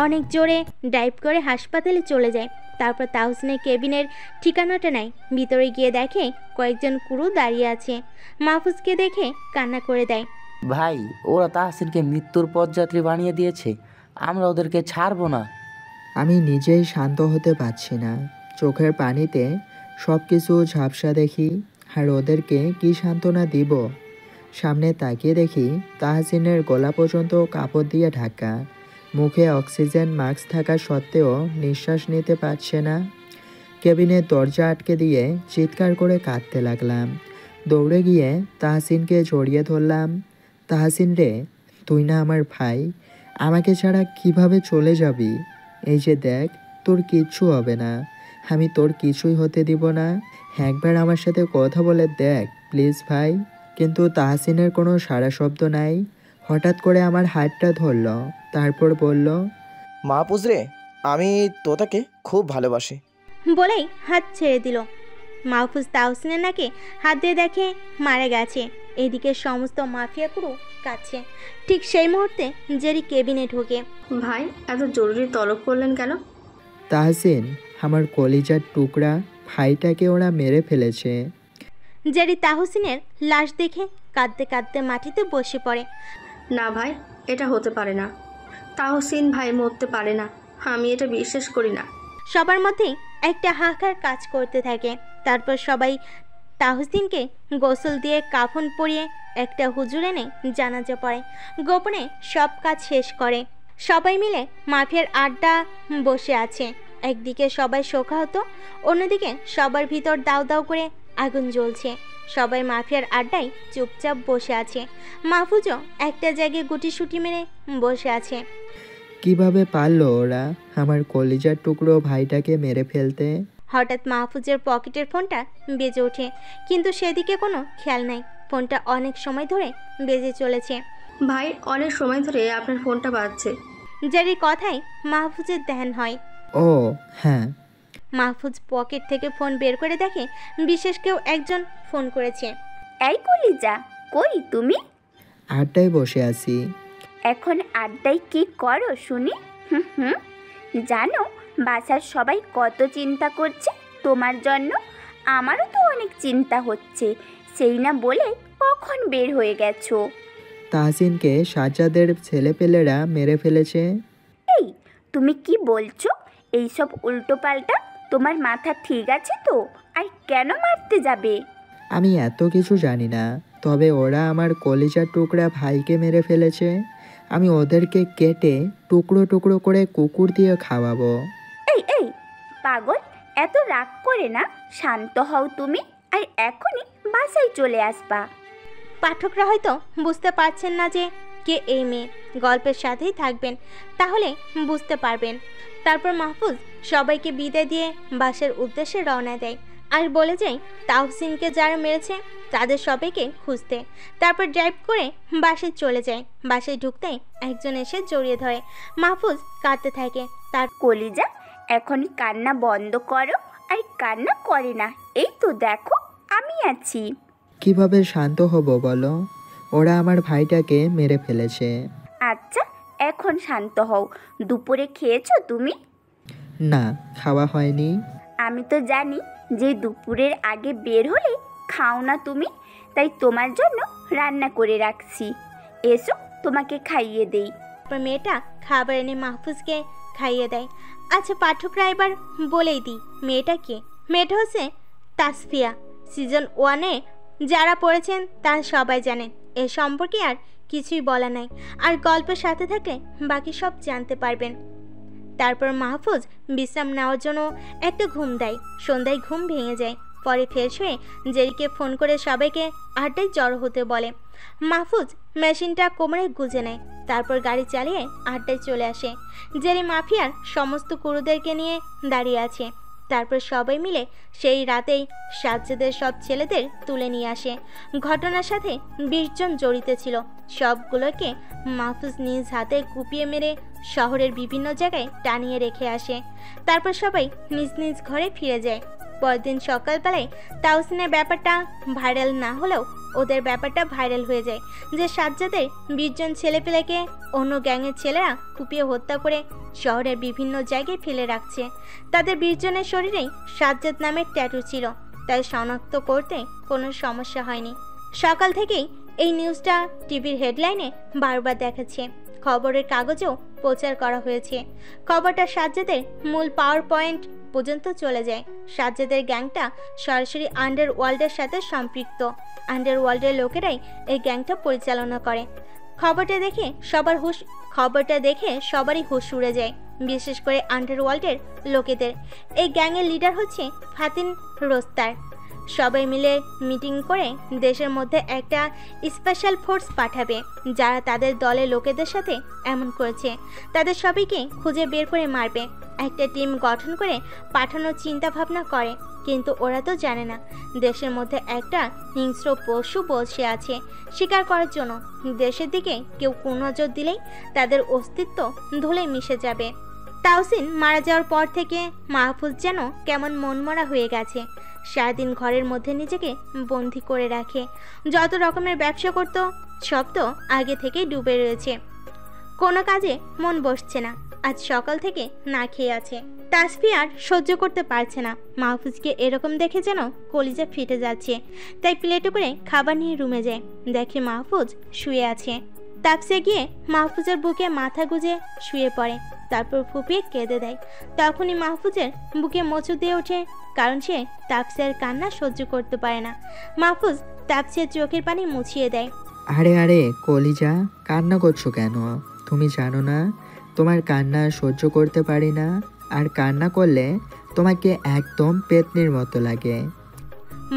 অনেক জোরে ড্রাইভ করে হাসপাতালে চলে যায়। তারপর তাহসিনের কেবিনের ঠিকানাটা নেয়। ভিতরে গিয়ে দেখে কয়েকজন কুরু দাঁড়িয়ে আছে। মাহফুজকে দেখে কান্না করে দেয়, ভাই ওরা তাহসিনকে মৃত্যুর পথযাত্রী বানিয়ে দিয়েছে, আমরা ওদেরকে ছাড়বো না। আমি নিজেই শান্ত হতে পারছি না। চোখের পানিতে সব কিছু ঝাপসা দেখি। আর ওদেরকে কি সান্ত্বনা দিব? সামনে তাকিয়ে দেখি তাহসিনের গলা পর্যন্ত কাপড় দিয়ে ঢাকা। মুখে অক্সিজেন মাস্ক থাকা সত্ত্বেও নিঃশ্বাস নিতে পারছে না। কেবিনের দরজা আটকে দিয়ে চিৎকার করে কাঁদতে লাগলাম। দৌড়ে গিয়ে তাহসিনকে জড়িয়ে ধরলাম। তাহসিন রে, তুই না আমার ভাই, আমাকে ছাড়া কিভাবে চলে যাবি? এই যে দেখ, তোর কিচ্ছু হবে না, আমি তোর কিছুই হতে দিব না। একবার আমার সাথে কথা বলে দেখ প্লিজ ভাই। কিন্তু তাহসিনের কোনো সাড়া শব্দ নাই। হঠাৎ করে আমার হাতটা ধরল, তারপর বলল, মাহফুজ রে, আমি তোতাকে খুব ভালোবাসি বলেই হাত ছেড়ে দিল। মাহফুজ তাহসিনের নাকে হাত দিয়ে দেখে মারা গেছে। এদিকে সমস্ত মাফিয়া কুরু কাছে। ঠিক সেই মুহূর্তে জেরি কেবিনে ঢোকে। ভাই এত জরুরি তলব করলেন কেন? তাহসিন আমার কলিজার টুকরা ভাইটাকে ওরা মেরে ফেলেছে। জেরি তাহসিনের লাশ দেখে কাঁদতে কাঁদতে মাটিতে বসে পড়ে। না ভাই, এটা হতে পারে না। তাহসিন ভাই মরতে পারে না, আমি এটা বিশ্বাস করি না। সবার মধ্যেই একটা হাহাকার কাজ করতে থাকে। তারপর সবাই তাহসিনকে গোসল দিয়ে কাফন পরিয়ে একটা হুজুর এনে জানাজা পড়ে। গোপনে সব কাজ শেষ করে। সবাই মিলে মাফিয়ার আড্ডা বসে আছে। একদিকে সবাই শোকাহত, অন্যদিকে সবার ভিতর দাউ দাউ করে আগুন জ্বলছে। সবাই মাফিয়ার আড্ডায় চুপচাপ বসে আছে। মাহফুজও একটা জায়গায় গুটিসুটি মেরে বসে আছে। কিভাবে পারলো ওরা আমার কলিজার টুকরো ভাইটাকে মেরে ফেলতে? হঠাৎ মাহফুজের পকেটের ফোনটা বেজে ওঠে, কিন্তু সেদিকে কোনো খেয়াল নাই। ফোনটা অনেক সময় ধরে বেজে চলেছে। ভাই অনেক সময় ধরে আপনার ফোনটা বাজছে। যার কথায় মাহফুজের ধ্যান হয়। ও হ্যাঁ। মাহফুজ পকেট থেকে ফোন বের করে দেখে বিশেষ কেউ একজন ফোন করেছে। এই কলিজা, কই তুমি? আড্ডায় বসে আছি। এখন আড্ডায় কি করো শুনি? জানো বাসার সবাই কত চিন্তা করছে তোমার জন্য। আমারও তো অনেক চিন্তা হচ্ছে, সেই না বলে কখন বের হয়ে গেছো? তাহসিনকে সাজ্জাদের ছেলেপেলেরা মেরে ফেলেছে। এই তুমি কি বলছো? এইসব উল্টো পাল্টা? তোমার মাথা ঠিক আছে তো? আর কেন মারতে যাবে? আমি এত কিছু জানি না, তবে ওরা আমার কলিজার টুকরা ভাইকে মেরে ফেলেছে। আমি ওদেরকে কেটে টুকরো টুকরো করে কুকুর দিয়ে খাওয়াবো। এই এই পাগল, এত রাগ করে না, শান্ত হও তুমি, আর এখনই বাসায় চলে আসবা। পাঠকরা হয়তো বুঝতে পারছেন না যে কে এই মেয়ে। গল্পের সাথেই থাকবেন, তাহলে বুঝতে পারবেন। তারপর মাহফুজ সবাইকে বিদায় দিয়ে বাসার উদ্দেশ্যে রওনা দেয়। আর বলে যায় তাহসিনকে যারা মেরেছে তাদের সবাইকে খুঁজতে। তারপর ড্রাইভ করে বাসায় চলে যায়। বাসায় ঢুকতেই একজন এসে জড়িয়ে ধরে। মাহফুজ কাঁদতে থাকে। তার কলিজা, এখন কান্না বন্ধ করো। আর কান্না করে না, এই তো দেখো আমি আছি। কিভাবে শান্ত হব বলো? ওরা আমার ভাইটাকে মেরে ফেলেছে। আচ্ছা, এখন শান্ত হও। দুপুরে খেয়েছো তুমি? না, খাওয়া হয়নি। আমি তো জানি যে দুপুরের আগে বের হলে খাও না তুমি, তাই তোমার জন্য রান্না করে রাখছি। এসো, তোমাকে খাইয়ে দেই। মেয়েটা খাবার এনে মাহফুজকে খাইয়ে দেয়। আচ্ছা পাঠকরা এবার বলেই দিই মেয়েটা কে। মেয়েটা হচ্ছে তাসফিয়া। সিজন 1-এ যারা পড়েছেন তারা সবাই জানেন। এ সম্পর্কে আর কিছুই বলা নাই, আর গল্পের সাথে থাকলে বাকি সব জানতে পারবেন। তারপর মাহফুজ বিশ্রাম নেওয়ার জন্য একটা ঘুম দেয়। সন্ধ্যায় ঘুম ভেঙে যায়। পরে ফ্রেশ হয়ে জেরিকে ফোন করে সবাইকে আড্ডায় জড়ো হতে বলে। মাহফুজ মেশিনটা কোমরে গুজে নেয়। তারপর গাড়ি চালিয়ে আড্ডায় চলে আসে। জেরি মাফিয়ার সমস্ত কুরুদেরকে নিয়ে দাঁড়িয়ে আছে। তারপর সবাই মিলে সেই রাতেই সাজ্জাদের সব ছেলেদের তুলে নিয়ে আসে। ঘটনার সাথে 20 জন জড়িত ছিল। সবগুলোকে মাহফুজ নিজ হাতে কুপিয়ে মেরে শহরের বিভিন্ন জায়গায় টানিয়ে রেখে আসে। তারপর সবাই নিজ নিজ ঘরে ফিরে যায়। পরদিন সকালবেলায় তাহসিনের ব্যাপারটা ভাইরাল না হলেও ওদের ব্যাপারটা ভাইরাল হয়ে যায় যে সাজ্জাদের 20 জন ছেলেপেলেকে অন্য গ্যাংয়ের ছেলেরা কুপিয়ে হত্যা করে শহরের বিভিন্ন জায়গায় ফেলে রাখছে। তাদের 20 জনের শরীরেই সাজ্জাদ নামের ট্যাটু ছিল, তাই শনাক্ত করতে কোনো সমস্যা হয়নি। সকাল থেকেই এই নিউজটা টিভির হেডলাইনে বারবার দেখাচ্ছে। খবরের কাগজেও প্রচার করা হয়েছে। খবরটা সাজ্জাদের মূল পাওয়ার পয়েন্ট পর্যন্ত চলে যায়। সাজ্জাদের গ্যাংটা সরাসরি আন্ডারওয়ার্ল্ডের সাথে সম্পৃক্ত। আন্ডারওয়ার্ল্ডের লোকেরাই এই গ্যাংটা পরিচালনা করে। খবরটা দেখে সবারই হুঁশ উড়ে যায়, বিশেষ করে আন্ডারওয়ার্ল্ডের লোকেদের। এই গ্যাংয়ের লিডার হচ্ছে ফাতিন রোস্তার। সবাই মিলে মিটিং করে দেশের মধ্যে একটা স্পেশাল ফোর্স পাঠাবে যারা তাদের দলের লোকেদের সাথে এমন করেছে। তাদের সবাইকে খুঁজে বের করে মারবে। একটা টিম গঠন করে পাঠানোর চিন্তা ভাবনা করে, কিন্তু ওরা তো জানে না দেশের মধ্যে একটা হিংস্র পশু বসে আছে শিকার করার জন্য। দেশের দিকে কেউ কুনজর দিলেই তাদের অস্তিত্ব ধুলে মিশে যাবে। তাহসিন মারা যাওয়ার পর থেকে মাহফুজ যেন কেমন মনমরা হয়ে গেছে। সারাদিন ঘরের মধ্যে নিজেকে বন্দি করে রাখে। যত রকমের ব্যবসা করত সব তো আগে থেকেই ডুবে রয়েছে। কোনো কাজে মন বসছে না। আজ সকাল থেকে না খেয়ে আছে। তাসফিয়া আর সহ্য করতে পারছে না। মাহফুজকে এরকম দেখে যেন কলিজা ফেটে যাচ্ছে। তাই প্লেটে করে খাবার নিয়ে রুমে যায়। দেখে মাহফুজ শুয়ে আছে। তাপসিয়া গিয়ে মাহফুজের বুকে মাথা গুজে শুয়ে পড়ে। তারপর ফুপিয়ে কেঁদে দেয়। তখনই মাহফুজের বুকে মোচড় দিয়ে ওঠে, কারণ সে তাপসিয়ার কান্না সহ্য করতে পারে না। মাহফুজ তাপসিয়ার চোখের পানি মুছিয়ে দেয়। আরে আরে কলিজা, কান্না করছো কেন? তুমি জানো না তোমার কান্না সহ্য করতে পারি না, আর কান্না করলে তোমাকে একদম পেতনির মতো লাগে।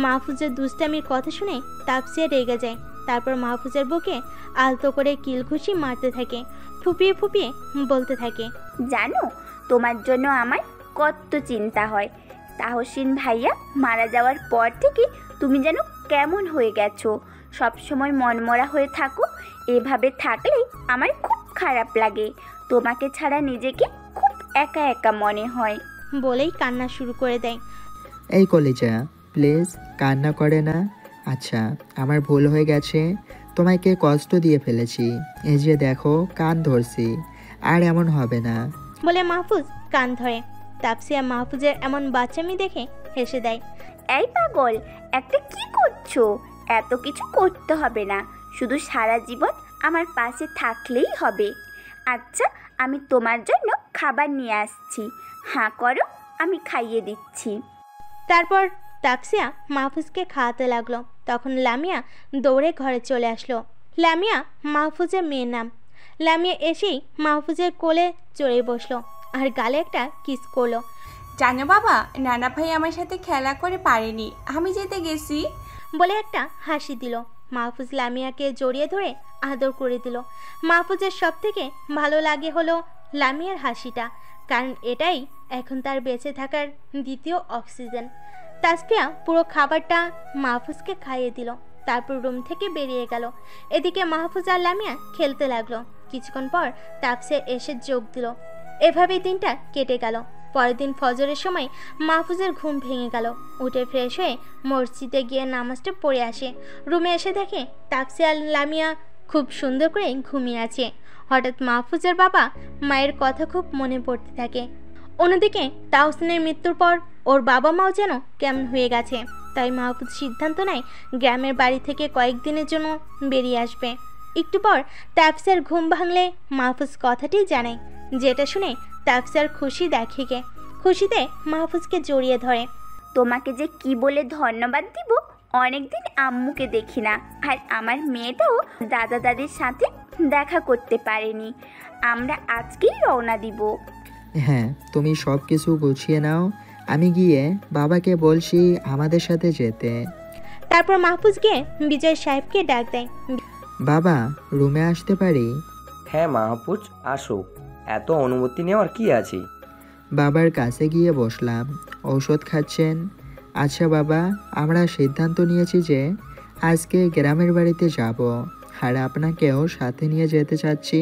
মাহফুজের দুষ্টামির কথা শুনে তাপসিয়া রেগে যায়। তারপর মাহফুজের বুকে আলতো করে কিলঘুষি মারতে থাকে। ফুপিয়ে ফুপিয়ে বলতে থাকে, জানো তোমার জন্য আমার কত চিন্তা হয়। তাহসিন ভাইয়া মারা যাওয়ার পর থেকে তুমি যেন কেমন হয়ে গেছো, সবসময় মনমরা হয়ে থাকো। এভাবে থাকলে আমার খুব খারাপ লাগে। তোমাকে ছাড়া নিজেকে খুব একা একা মনে হয়। বলেই কান্না শুরু করে দেয়। এই কলিজা, প্লিজ কান্না করে না। আচ্ছা, আমার ভুল হয়ে গেছে, তোমাকে কষ্ট দিয়ে ফেলেছি। এই যে দেখো কান ধরছি, আর এমন হবে না। বলে মাহফুজ কান ধরে। তাপসিয়া মাহফুজের এমন বাচ্চামি দেখে হেসে দেয়। এই পাগল, একটা কি করছো? এত কিছু করতে হবে না, শুধু সারা জীবন আমার পাশে থাকলেই হবে। আচ্ছা, আমি তোমার জন্য খাবার নিয়ে আসছি। হাঁ করো, আমি খাইয়ে দিচ্ছি। তারপর তাপসিয়া মাহফুজকে খাওয়াতে লাগলো। তখন লামিয়া দৌড়ে ঘরে চলে আসলো। লামিয়া মাহফুজের মেয়ের নাম। লামিয়া এসেই মাহফুজের কোলে চড়ে বসলো আর গালে একটা কিস করলো। জানো বাবা, নানা ভাই আমার সাথে খেলা করে পারেনি, আমি যেতে গেছি বলে একটা হাসি দিল। মাহফুজ লামিয়াকে জড়িয়ে ধরে আদর করে দিল। মাহফুজের সব থেকে ভালো লাগে হলো লামিয়ার হাসিটা, কারণ এটাই এখন তার বেঁচে থাকার দ্বিতীয় অক্সিজেন। তাসফিয়া পুরো খাবারটা মাহফুজকে খাইয়ে দিল, তারপর রুম থেকে বেরিয়ে গেল। এদিকে মাহফুজ আর লামিয়া খেলতে লাগলো। কিছুক্ষণ পর তাপসিয়া এসে যোগ দিল। এভাবেই দিনটা কেটে গেল। পরের দিন ফজরের সময় মাহফুজের ঘুম ভেঙে গেল। উঠে ফ্রেশ হয়ে মসজিদে গিয়ে নামাজটা পড়ে আসে। রুমে এসে দেখে তাপসিয়া আর লামিয়া খুব সুন্দর করে ঘুমিয়ে আছে। হঠাৎ মাহফুজের বাবা মায়ের কথা খুব মনে পড়তে থাকে। অন্যদিকে তাহসিনের মৃত্যুর পর ওর বাবা মাও যেন কেমন হয়ে গেছে। তাই মাহফুজ সিদ্ধান্ত নেয় গ্রামের বাড়ি থেকে কয়েকদিনের জন্য বেরিয়ে আসবে। একটু পর তাপসিয়ার ঘুম ভাঙলে মাহফুজ কথাটি জানায়, যেটা শুনে তাপসিয়ার খুশি দেখে গে। খুশিতে মাহফুজকে জড়িয়ে ধরে। তোমাকে যে কি বলে ধন্যবাদ দিব, অনেকদিন আম্মুকে দেখি না, আর আমার মেয়েটাও দাদা দাদির সাথে দেখা করতে পারেনি। আমরা আজকেই রওনা দিব। হ্যাঁ, তুমি সব কিছু গুছিয়ে নাও, আমি গিয়ে বাবাকে বলছি আমাদের সাথে যেতে। তারপর মাহফুজ গিয়ে বিজয় সাহেবকে ডাক দেয়। বাবা, রুমে আসতে পারি? হ্যাঁ মাহফুজ, আসো, এত অনুমতি নেওয়ার কি আছে। বাবার কাছে গিয়ে বসলাম। ঔষধ খাচ্ছেন? আচ্ছা বাবা, আমরা সিদ্ধান্ত নিয়েছি যে আজকে গ্রামের বাড়িতে যাব, আর আপনাকেও সাথে নিয়ে যেতে চাচ্ছি।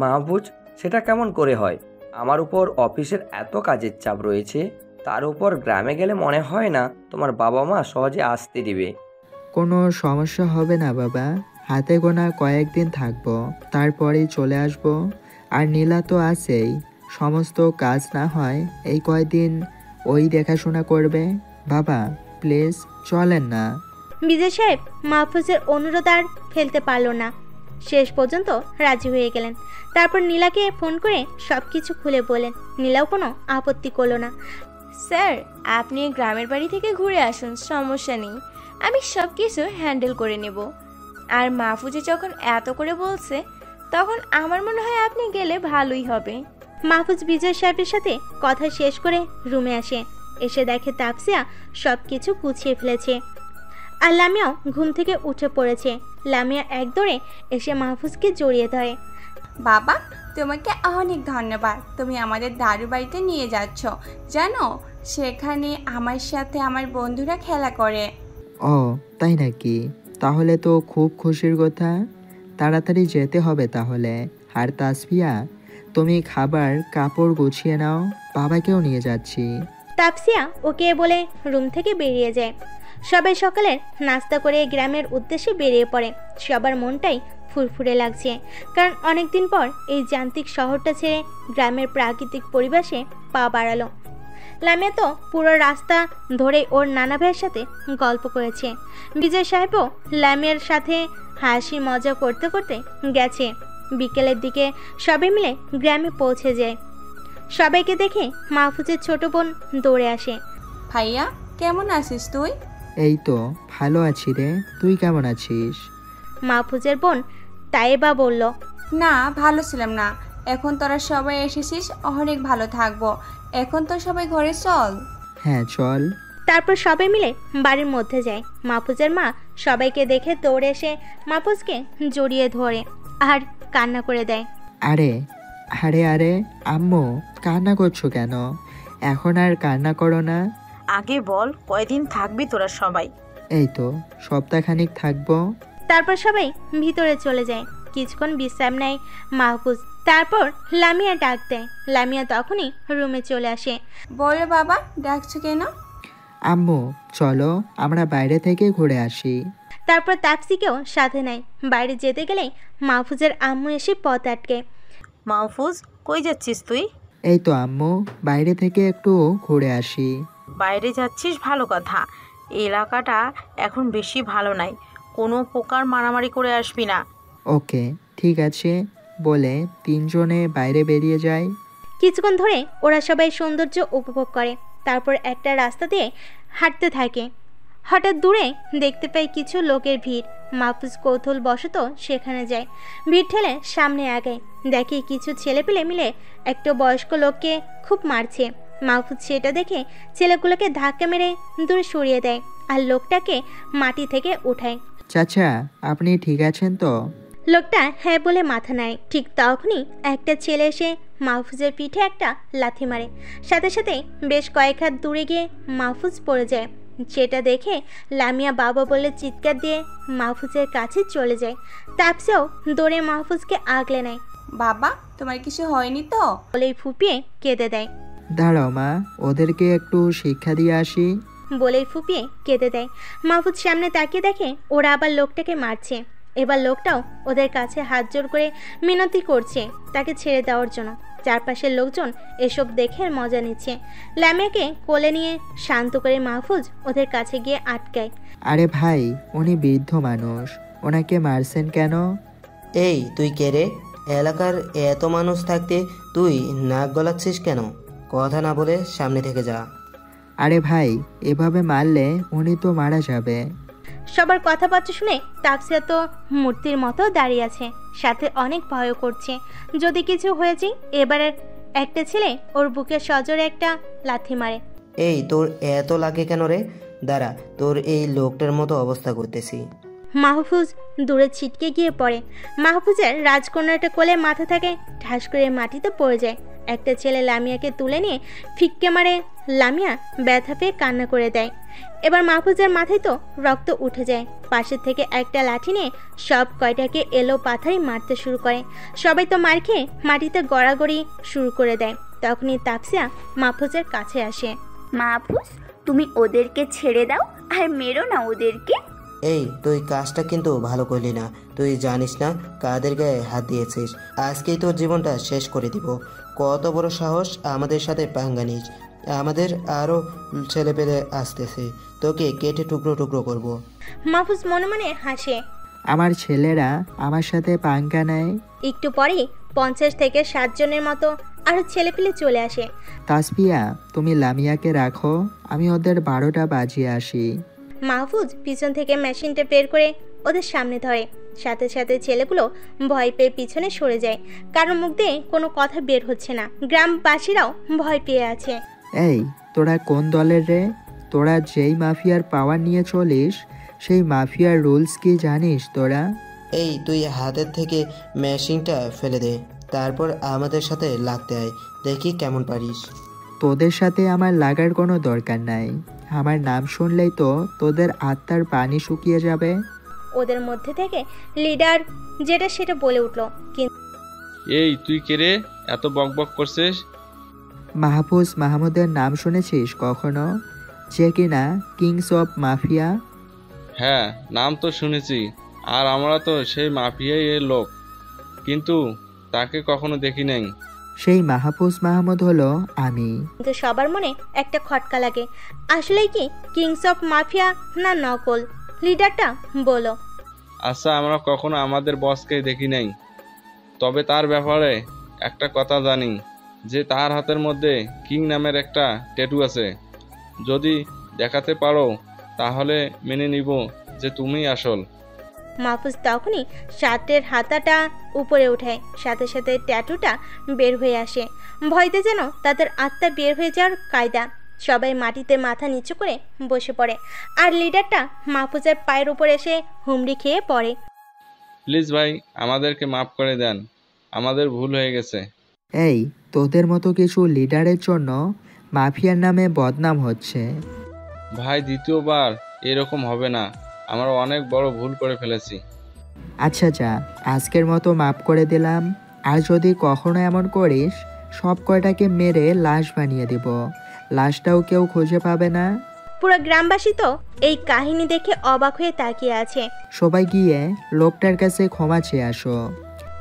মাহফুজ, সেটা কেমন করে হয়? আমার উপর অফিসের এত কাজের চাপ রয়েছে, তার উপর গ্রামে গেলে মনে হয় না তোমার বাবা মা সহজে আসতে দিবে। কোনো সমস্যা হবে না বাবা, হাতে গোনা কয়েকদিন থাকবো, তারপরেই চলে আসব। আর নীলা তো আছেই, সমস্ত কাজ না হয় এই কয়দিন ওই দেখাশোনা করবে। বাবা প্লিজ চলেন না। বিজয় সাহেব মাহফুজের অনুরোধ আর ফেলতে পারল না, শেষ পর্যন্ত রাজি হয়ে গেলেন। তারপর নীলাকে ফোন করে সব কিছু খুলে বলেন। নীলাও কোনো আপত্তি করলো না। স্যার, আপনি গ্রামের বাড়ি থেকে ঘুরে আসুন, সমস্যা নেই, আমি সব কিছু হ্যান্ডেল করে নেব। আর মাহফুজে যখন এত করে বলছে, তখন আমার মনে হয় আপনি গেলে ভালোই হবে। মাহফুজ বিজয় সাহেবের সাথে কথা শেষ করে রুমে আসে। এসে দেখে তাপসিয়া সব কিছু গুছিয়ে ফেলেছে, আর লামিয়াও ঘুম থেকে উঠে পড়েছে। লামিয়া এক দৌড়ে এসে মাহফুজকে জড়িয়ে ধরে। বাবা, তোমাকে অনেক ধন্যবাদ, তুমি আমাদের দাদুর বাড়িতে নিয়ে যাচ্ছ। জানো, সেখানে আমার সাথে আমার বন্ধুরা খেলা করে। ও তাই নাকি? তাহলে তো খুব খুশির কথা, তাড়াতাড়ি যেতে হবে তাহলে। আর তাসফিয়া, তুমি খাবার কাপড় গুছিয়ে নাও, বাবাকেও নিয়ে যাচ্ছি। তাপসিয়া ওকে বলে রুম থেকে বেরিয়ে যায়। সবাই সকালে নাস্তা করে গ্রামের উদ্দেশ্যে বেরিয়ে পড়ে। সবার মনটাই ফুরফুরে লাগছে, কারণ অনেকদিন পর এই যান্ত্রিক শহরটা ছেড়ে গ্রামের প্রাকৃতিক পরিবেশে পা বাড়ালো। লামিয়া তো পুরো রাস্তা ধরে ওর নানা ভাইয়ের সাথে গল্প করেছে। বিজয় সাহেবও লামিয়ার সাথে হাসি মজা করতে করতে গেছে। বিকেলের দিকে সবাই মিলে গ্রামে পৌঁছে যায়। সবাইকে দেখে মাহফুজের ছোট বোন দৌড়ে আসে। ভাইয়া, কেমন আছিস তুই? এই তো ভালো আছি রে, তুই কেমন আছিস? মাহফুজের বোন তাইবা বলল, না, ভালো ছিলাম না, এখন তোরা সবাই এসেছিস, অনেক ভালো থাকবো। এখন তো সবাই ঘরে চল। হ্যাঁ চল। তারপর সবাই মিলে বাড়ির মধ্যে যায়। মাহফুজের মা সবাইকে দেখে দৌড়ে এসে মাহফুজকে জড়িয়ে ধরে আর কান্না করে দেয়। আরে আরে আরে আম্মু, কান্না করছো কেন? এখন আর কান্না করো না। আগে বল, কয়দিন থাকবি তোরা সবাই? এই তো সপ্তাহখানিক থাকবো। তারপর সবাই ভিতরে চলে যায়। কিছুক্ষণ বিশ্রাম নেয় মাহফুজ। তারপর লামিয়া ডাক দেয়। লামিয়া তখনই রুমে চলে আসে। বলো বাবা, ডাকছো কেন? আম্মু চলো আমরা বাইরে থেকে ঘুরে আসি। তারপর তাপসিকেও সাথে নেয়। বাইরে যেতে গেলেই মাহফুজের আম্মু এসে পথ আটকে। মাহফুজ, কই যাচ্ছিস তুই? এই তো আম্মু, বাইরে থেকে একটু ঘুরে আসি। বাইরে যাচ্ছিস, ভালো কথা। এলাকাটা এখন বেশি ভালো নাই, কোনো প্রকার মারামারি করে আসবি না। ওকে ঠিক আছে বলে তিনজনে বাইরে বেরিয়ে যায়। কিছুক্ষণ ধরে ওরা সবাই সৌন্দর্য উপভোগ করে। তারপর একটা রাস্তা দিয়ে হাঁটতে থাকে। হঠাৎ দূরে দেখতে পাই কিছু লোকের ভিড়। মাহফুজ কৌতূহলবশত সেখানে যায়। ভিড় ঠেলে সামনে আগায়। দেখে কিছু ছেলেপেলে মিলে একটা বয়স্ক লোককে খুব মারছে। মাহফুজ সেটা দেখে ছেলেগুলোকে ধাক্কা মেরে দূরে সরিয়ে দেয় আর লোকটাকে মাটি থেকে উঠায়। চাচা আপনি ঠিক আছেন তো? লোকটা হ্যাঁ বলে মাথা নাড়ে। ঠিক তখনই একটা ছেলে এসে মাহফুজের পিঠে একটা লাথি মারে। সাথে সাথে বেশ কয়েক হাত দূরে গিয়ে মাহফুজ পড়ে যায়। সেটা দেখে লামিয়া বাবা বলে চিৎকার দিয়ে মাহফুজের কাছে চলে যায়। তাপসেও দৌড়ে মাহফুজকে আগলে নেয়। বাবা, তোমার কিছু হয়নি তো? বলেই ফুপিয়ে কেঁদে দেয়। দাঁড়াও মা, ওদেরকে একটু শিক্ষা দিয়ে আসি। বলেই ফুপিয়ে কেঁদে দেয়। মাহফুজ সামনে তাকিয়ে দেখে ওরা আবার লোকটাকে মারছে। এবার লোকটাও ওদের কাছে হাত জোর করে মিনতি করছে তাকে ছেড়ে দেওয়ার জন্য। চারপাশের লোকজন এসব দেখে মজা নিচ্ছে। লামিয়াকে কোলে নিয়ে শান্ত করে মাহফুজ ওদের কাছে গিয়ে আটকায়। আরে ভাই, উনি বৃদ্ধ মানুষ, ওনাকে মারছেন কেন? এই তুই কে রে? এলাকার এত মানুষ থাকতে তুই নাক গলাচ্ছিস কেন? কথা না বলে সামনে থেকে যা। আরে ভাই, এভাবে মারলে উনি তো মারা যাবে। সবার কথাবার্তা শুনে তাপসিয়া তো মূর্তির মতো দাঁড়িয়ে আছে, সাথে অনেক ভয় করছে যদি কিছু হয়ে যায়। এবারে একটা ছেলে ওর বুকে সজোরে একটা লাথি মারে। এই তোর এত লাগে কেন রে? দাঁড়া, তোর এই লোকটার মতো অবস্থা করতেছি। মাহফুজ দূরে ছিটকে গিয়ে পড়ে। মাহফুজের রাজকন্যাটা কোলে মাথা থাকে ঠাস করে মাটিতে পড়ে যায়। একটা ছেলে লামিয়াকে তুলে নিয়ে ফিক্কে মারে। লামিয়া ব্যথা পেয়ে কান্না করে দেয়। এবার মাহফুজের মাথায় তো রক্ত উঠে যায়। পাশে থেকে একটা লাঠি নিয়ে সব কয়টাকে এলো পাথারি মারতে শুরু করে। সবাই তো মার খেয়ে মাটিতে গড়াগড়ি শুরু করে দেয়। তখনই তাপসিয়া মাহফুজের কাছে আসে। মাহফুজ, তুমি ওদেরকে ছেড়ে দাও আর মেরো না ওদেরকে। এই তুই কাজটা কিন্তু ভালো করলি না। তুই জানিস না কাদের গায়ে হাত দিয়েছিস। আজকেই তোর জীবনটা শেষ করে দিব। কত বড় সাহস আমাদের সাথে পাঙ্গা নিস। আমাদের আরো ছেলে পেলে আসতেছে, তোকে কেটে টুকরো টুকরো করব। মাহফুজ মনে মনে হাসে। আমার ছেলেরা আমার সাথে পাঙ্গা নেয়। একটু পরেই 50 থেকে 60 জনের মতো আরো ছেলে পেলে চলে আসে। তাসফিয়া, তুমি লামিয়াকে রাখো, আমি ওদের 12টা বাজিয়ে আসি। মাহফুজ পিছন থেকে মেশিনটা বের করে ওদের সামনে ধরে। সাথে সাথে ছেলেগুলো ভয় পেয়ে পিছনে সরে যায়, কারণ মুখ দিয়ে কোনো কথা বের হচ্ছে না। গ্রামবাসীরাও ভয় পেয়ে আছে। এই তোরা কোন দলের রে? তোরা যেই মাফিয়ার পাওয়ার নিয়ে চলিস, সেই মাফিয়ার রুলস কি জানিস তোরা? এই তুই হাতের থেকে মেশিনটা ফেলে দে, তারপর আমাদের সাথে লাগতে আয়, দেখি কেমন পারিস। তোদের সাথে আমার লাগার কোনো দরকার নাই। আমার নাম শুনলেই তো তোদের আত্মার পানি শুকিয়ে যাবে। ওদের মধ্যে থেকে লিডার যেটা সেটা বলে উঠল। এই তুই কে রে, এত বকবক করছিস? মাহফুজ মাহমুদের নাম শুনেছিস কখনো? যে কিনা কিংস অফ মাফিয়া। হ্যাঁ, নাম তো শুনেছি, আর আমরা তো সেই মাফিয়াই এর লোক, কিন্তু তাকে কখনো দেখি নাই। সেই মাহফুজ মাহমুদ হলো আমি। কিন্তু সবার মনে একটা খটকা লাগে, আসলে কি কিংস অফ মাফিয়া না নকল? লিডারটা বলো। আচ্ছা, আমরা কখনো আমাদের বসকে দেখি নাই, তবে তার ব্যাপারে একটা কথা জানি যে তার হাতের মধ্যে কিং নামের একটা ট্যাটু আছে। যদি দেখাতে পারো তাহলে মেনে নিব যে তুমিই আসল। মাহফুজ তখনই শার্টের হাতাটা উপরে উঠায়, সাথে সাথে ট্যাটুটা বের হয়ে আসে। ভয়তে যেন তাদের আত্মা বের হয়ে যাওয়ার কায়দা। সবাই মাটিতে মাথা নিচু করে বসে পড়ে, আর লিডারটা মাহফুজের পায়ের উপর এসে হুমড়ি খেয়ে পড়ে। প্লিজ ভাই, আমাদেরকে মাফ করে দেন, আমাদের ভুল হয়ে গেছে। এই তোদের মতো কিছু লিডারের জন্য মাফিয়ার নামে বদনাম হচ্ছে। ভাই, দ্বিতীয়বার এরকম হবে না, আমরা অনেক বড় ভুল করে ফেলেছি। আচ্ছা যা, আজকের মতো মাফ করে দিলাম। আর যদি কখনো এমন করিস, সব কয়টাকে মেরে লাশ বানিয়ে দিব। লাশটাও কেউ খুঁজে পাবে না। পুরো গ্রামবাসী তো এই কাহিনী দেখে অবাক হয়ে তাকিয়ে আছে। সবাই গিয়ে লোকটার কাছে ক্ষমা চেয়ে আসো।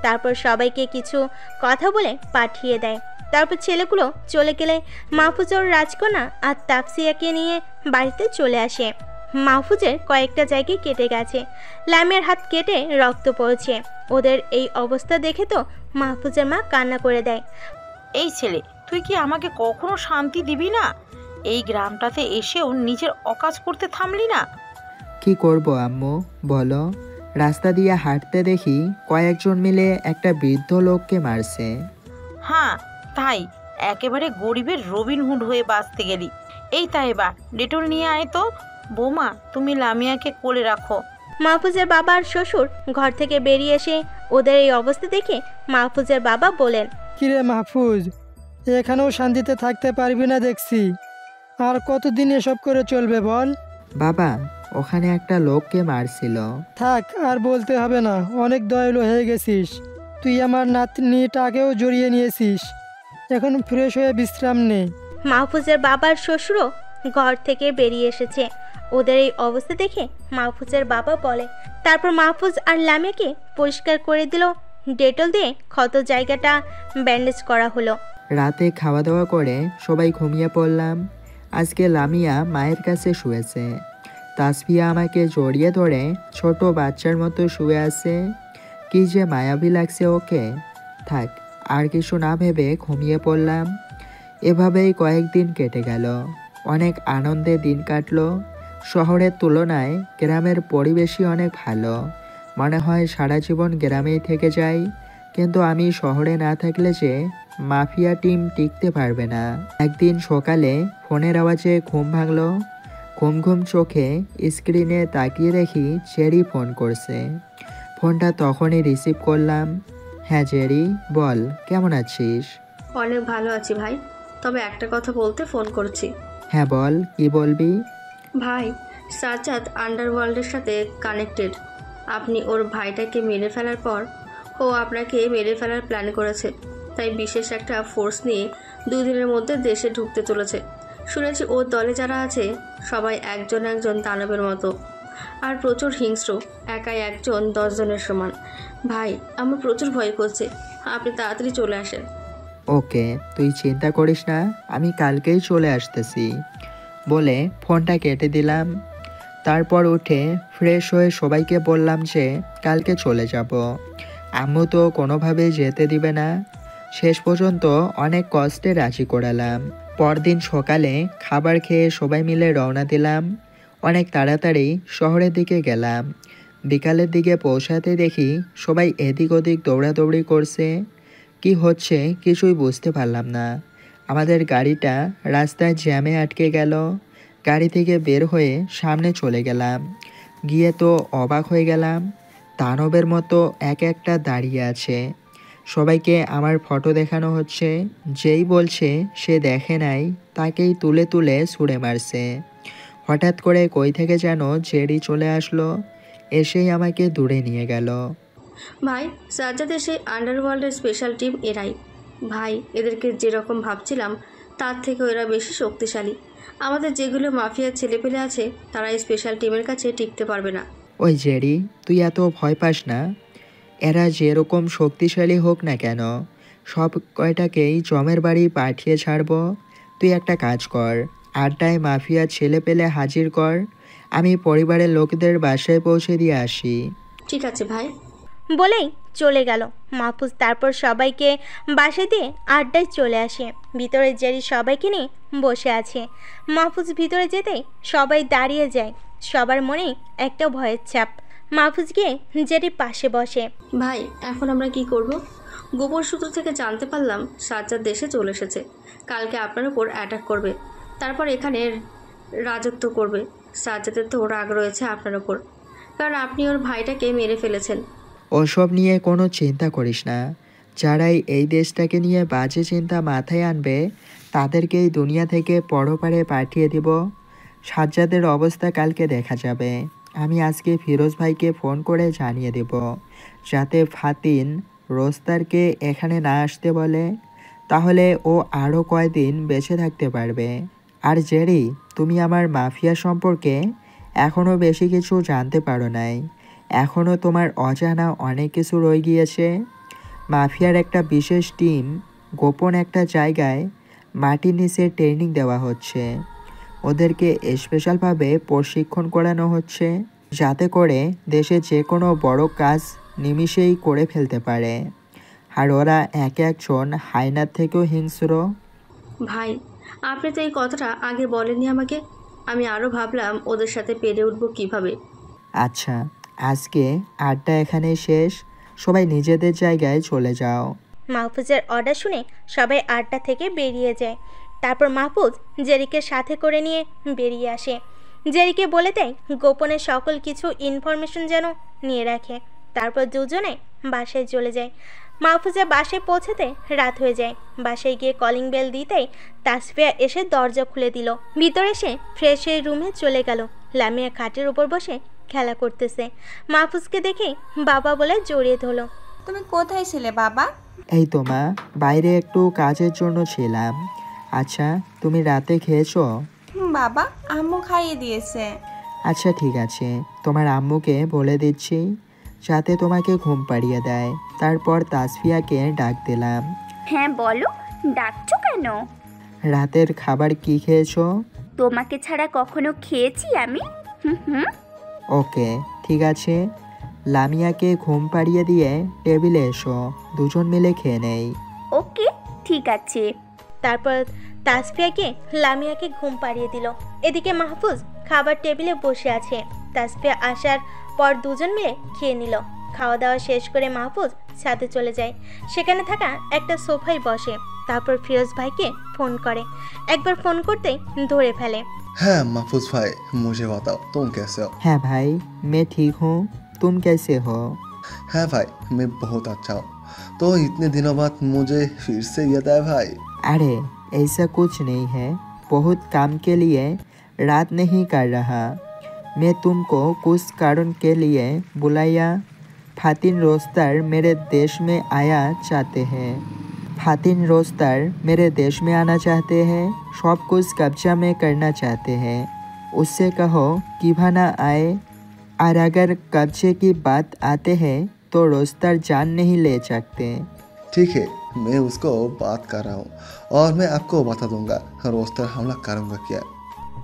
তারপর সবাইকে কিছু কথা বলে পাঠিয়ে দেয়। তারপর ছেলেগুলো চলে গেলে মাহফুজের রাজকন্যা আর তাপসিয়াকে নিয়ে বাড়িতে চলে আসে। মাহফুজের কয়েকটা জায়গায় কেটে গেছে, লামিয়ার হাত কেটে রক্ত পড়ছে। ওদের এই অবস্থা দেখে তো মাহফুজের মা কান্না করে দেয়। এই ছেলে, তুই কি আমাকে কখনো শান্তি দিবি না? এই গ্রামটাতে এসেও নিজের অকাজ করতে থামলি না। কি করব আম্মু বলো? রাস্তা দিয়ে হাঁটতে দেখি কয়েকজন মিলে একটা বৃদ্ধ লোককে মারছে। হ্যাঁ তাই, একেবারে গরিবের রবিনহুড হয়ে বাঁচতে গেলি। এই তাই বা ডেটল নিয়ে আয় তো। বৌমা, তুমি লামিয়াকে কোলে রাখো। মাহফুজের বাবা আর শ্বশুর ঘর থেকে বেরিয়ে এসে ওদের এই অবস্থা দেখে মাহফুজের বাবা বলেন, কিরে মাহফুজ, এখানেও শান্তিতে থাকতে পারবি না দেখছি। আর কতদিন এসব করে চলবে বল? বাবা, ওখানে একটা লোককে মারছিল। থাক, আর বলতে হবে না, অনেক দয়ালু হয়ে গেছিস। তুই আমার নাতনিটাকেও জড়িয়ে নিয়েছিস। এখন ফ্রেশ হয়ে বিশ্রাম নে। মাহফুজের বাবার শ্বশুরও ঘর থেকে বেরিয়ে এসেছে ওদের এই অবস্থা দেখে। মাহফুজের বাবা বলে, তারপর মাহফুজ আর লামিয়াকে পরিষ্কার করে দিল, ডেটল দিয়ে ক্ষত জায়গাটা ব্যান্ডেজ করা হলো। রাতে খাওয়া দাওয়া করে সবাই ঘুমিয়ে পড়লাম। আজকে লামিয়া মায়ের কাছে শুয়েছে। তাসফিয়া আমাকে জড়িয়ে ধরে ছোট বাচ্চার মতো শুয়ে আছে। কি যে মায়াবী লাগছে ওকে। থাক, আর কিছু না ভেবে ঘুমিয়ে পড়লাম। এভাবেই কয়েকদিন কেটে গেল। অনেক আনন্দে দিন কাটলো। শহরের তুলনায় গ্রামের পরিবেশই অনেক ভালো। মনে হয় সারা জীবন গ্রামেই থেকে যাই। কিন্তু আমি শহরে না থাকলে যে মাফিয়া টিম টিকতে পারবে না। একদিন সকালে ফোনের আওয়াজে ঘুম ভাঙলো। ঘুম ঘুম চোখে স্ক্রিনে তাকিয়ে দেখি জেরি ফোন করছে। ফোনটা তখনই রিসিভ করলাম। হ্যাঁ জেরি, বল, কেমন আছিস? অনেক ভালো আছি ভাই, তবে একটা কথা বলতে ফোন করছি। হ্যাঁ বল, কি বলবি? ভাই, সাজ্জাদ আন্ডারওয়ার্ল্ডের সাথে কানেক্টেড। আপনি ওর ভাইটাকে মেরে ফেলার পর ও আপনাকে মেরে ফেলার প্ল্যান করেছে। তাই বিশেষ একটা ফোর্স নিয়ে 2 দিনের মধ্যে দেশে ঢুকতে চলেছে। শুনেছি ওর দলে যারা আছে সবাই একজন একজন দানবের মতো, আর প্রচুর হিংস্র। একাই একজন 10 জনের সমান। ভাই, আমার প্রচুর ভয় করছে, আপনি তাড়াতাড়ি চলে আসেন। ওকে, তুই চিন্তা করিস না, আমি কালকেই চলে আসতেছি বলে ফোনটা কেটে দিলাম। তারপর উঠে ফ্রেশ হয়ে সবাইকে বললাম যে কালকে চলে যাব। আম্মু তো কোনোভাবেই যেতে দিবে না। শেষ পর্যন্ত অনেক কষ্টে রাজি করালাম। পরদিন সকালে খাবার খেয়ে সবাই মিলে রওনা দিলাম। অনেক তাড়াতাড়ি শহরের দিকে গেলাম। বিকালের দিকে পৌঁছাতে দেখি সবাই এদিক ওদিক দৌড়াদৌড়ি করছে। কি হচ্ছে কিছুই বুঝতে পারলাম না। আমাদের গাড়িটা রাস্তায় জ্যামে আটকে গেল। গাড়ি থেকে বের হয়ে সামনে চলে গেলাম। গিয়ে তো অবাক হয়ে গেলাম, দানবের মতো এক একটা দাঁড়িয়ে আছে। সবাইকে আমার ফটো দেখানো হচ্ছে। যেই বলছে সে দেখে নাই, তাকেই তুলে তুলে ছুঁড়ে মারছে। হঠাৎ করে কই থেকে যেন জেরি চলে আসলো, এসেই আমাকে দূরে নিয়ে গেল। ভাই, সাজ্জাদের সেই আন্ডারওয়ার্ল্ডের স্পেশাল টিম এরাই। ভাই, এদেরকে যেরকম ভাবছিলাম তার থেকেও এরা বেশি শক্তিশালী। আমাদের যেগুলো মাফিয়ার ছেলেপেলে আছে তারা এই স্পেশাল টিমের কাছে টিকতে পারবে না। ওই জেরি, তুই এত ভয় পাস না। এরা যেরকম শক্তিশালী হোক না কেন, সব কয়টাকেই জমের বাড়ি পাঠিয়ে ছাড়বো। তুই একটা কাজ কর, আড্ডায় মাফিয়া ছেলে পেলে হাজির কর। আমি পরিবারের লোকদের বাসায় পৌঁছে দিয়ে আসি। ঠিক আছে ভাই। বলেই চলে গেল মাহফুজ। তারপর সবাইকে বাসায় দিয়ে আড্ডায় চলে আসে। ভিতরে জেরি সবাইকে নিয়ে বসে আছে। মাহফুজ ভিতরে যেতেই সবাই দাঁড়িয়ে যায়। সবার মনে একটা ভয়ের ছাপ। মাহফুজ গিয়ে জেরির পাশে বসে। ভাই, এখন আমরা কি করব? গোপন সূত্র থেকে জানতে পারলাম সাজ্জাদ দেশে চলে এসেছে। কালকে আপনার উপর অ্যাটাক করবে, তারপর এখানে রাজত্ব করবে। সাজ্জাদের তো রাগ রয়েছে আপনার উপর, কারণ আপনি ওর ভাইটাকে মেরে ফেলেছেন। ওসব নিয়ে কোনো চিন্তা করিস না। যারাই এই দেশটাকে নিয়ে বাজে চিন্তা মাথায় আনবে তাদেরকেই দুনিয়া থেকে পরপারে পাঠিয়ে দিব। সাজ্জাদের অবস্থা কালকে দেখা যাবে। আমি আজকে ফিরোজ ভাইকে ফোন করে জানিয়ে দেব, যাতে ফাতিন রোস্তারকে এখানে না আসতে বলে। তাহলে ও আরও কয়দিন বেঁচে থাকতে পারবে। আর জেরি, তুমি আমার মাফিয়া সম্পর্কে এখনও বেশি কিছু জানতে পারো নাই। এখনও তোমার অজানা অনেক কিছু রয়ে গিয়েছে। মাফিয়ার একটা বিশেষ টিম গোপন একটা জায়গায় মাটির নিচে ট্রেনিং দেওয়া হচ্ছে। ওদেরকে স্পেশালভাবে প্রশিক্ষণ করানো হচ্ছে, যাতে করে দেশে যে কোনো বড় কাজ নিমিষেই করে ফেলতে পারে। আর ওরা এক একজন হায়নার থেকেও হিংস্র। ভাই, আপনি তো এই কথাটা আগে বলেননি আমাকে। আমি আরও ভাবলাম ওদের সাথে পেরে উঠবো কিভাবে। আচ্ছা, আজকে আড্ডা এখানেই শেষ। সবাই নিজেদের জায়গায় চলে যাও। মাহফুজের অর্ডার শুনে সবাই আড্ডা থেকে বেরিয়ে যায়। তারপর মাহফুজ জেরিকে সাথে করে নিয়ে বেরিয়ে আসে। জেরিকে বলে দেয় গোপনে সকল কিছু ইনফরমেশন যেন নিয়ে রাখে। তারপর দুজনে বাসায় চলে যায়। মাহফুজা বাসায় পৌঁছাতে রাত হয়ে যায়। বাসায় গিয়ে কলিং বেল দিতেই তাসফিয়া এসে দরজা খুলে দিল। ভিতরে এসে ফ্রেশ হয়ে রুমে চলে গেল। লামিয়া খাটের উপর বসে খেলা করতেছে। মাহফুজকে দেখে বাবা বলে জড়িয়ে ধরল। তুমি কোথায় ছিলে বাবা? এই তো মা, বাইরে একটু কাজের জন্য ছিলাম। আচ্ছা, তুমি রাতে খেয়েছো? বাবা, আম্মু খাইয়ে দিয়েছে। আচ্ছা ঠিক আছে, তোমার আম্মুকে বলে দিচ্ছি যাতে তোমাকে ঘুম পাড়িয়ে দেয়। তারপর তাসফিয়াকে ডাক দিলাম। হ্যাঁ বলো, ডাকছো কেন? রাতের খাবার কি খেয়েছো? তোমাকে ছাড়া কখনো খেয়েছি আমি? হুম। ওকে ঠিক আছে, লামিয়াকে ঘুম পাড়িয়ে দিয়ে টেবিলে এসো, দুজন মিলে খেয়ে নেই। ওকে ঠিক আছে। তারপর তাসফিয়াকে লামিয়াকে ঘুম পাড়িয়ে দিল। এদিকে মাহফুজ খাবার টেবিলে বসে আছে। তাসফিয়া আসার পর দুজন মিলে খেয়ে নিল। খাওয়া দাওয়া শেষ করে মাহফুজ ছাদে চলে যায়। সেখানে থাকা একটা সোফায় বসে। তারপর ফিরোজ ভাইকে ফোন করে। একবার ফোন করতেই ধরে ফেলে। हाँ महफूज भाई, मुझे बताओ तुम कैसे हो? हाँ भाई, मैं ठीक हूँ, तुम कैसे हो? हाँ भाई, मैं बहुत अच्छा हूँ। तो इतने दिनों बाद मुझे फिर से याद आया भाई। अरे ऐसा कुछ नहीं है, बहुत काम के लिए रात नहीं कर रहा। मैं तुमको कुछ कारण के लिए बुलाया। फातिन रोस्तर मेरे देश में आया चाहते हैं। फातिन रोस्तर मेरे देश में आना चाहते हैं, सब कुछ कब्जा में करना चाहते हैं। उससे कहो कि भाना आए, और अगर कब्जे की बात आते हैं तो रोस्तर जान नहीं ले सकते। ठीक है, मैं उसको बात कर रहा हूँ और मैं आपको बता दूंगा रोस्तर हमला करूँगा क्या।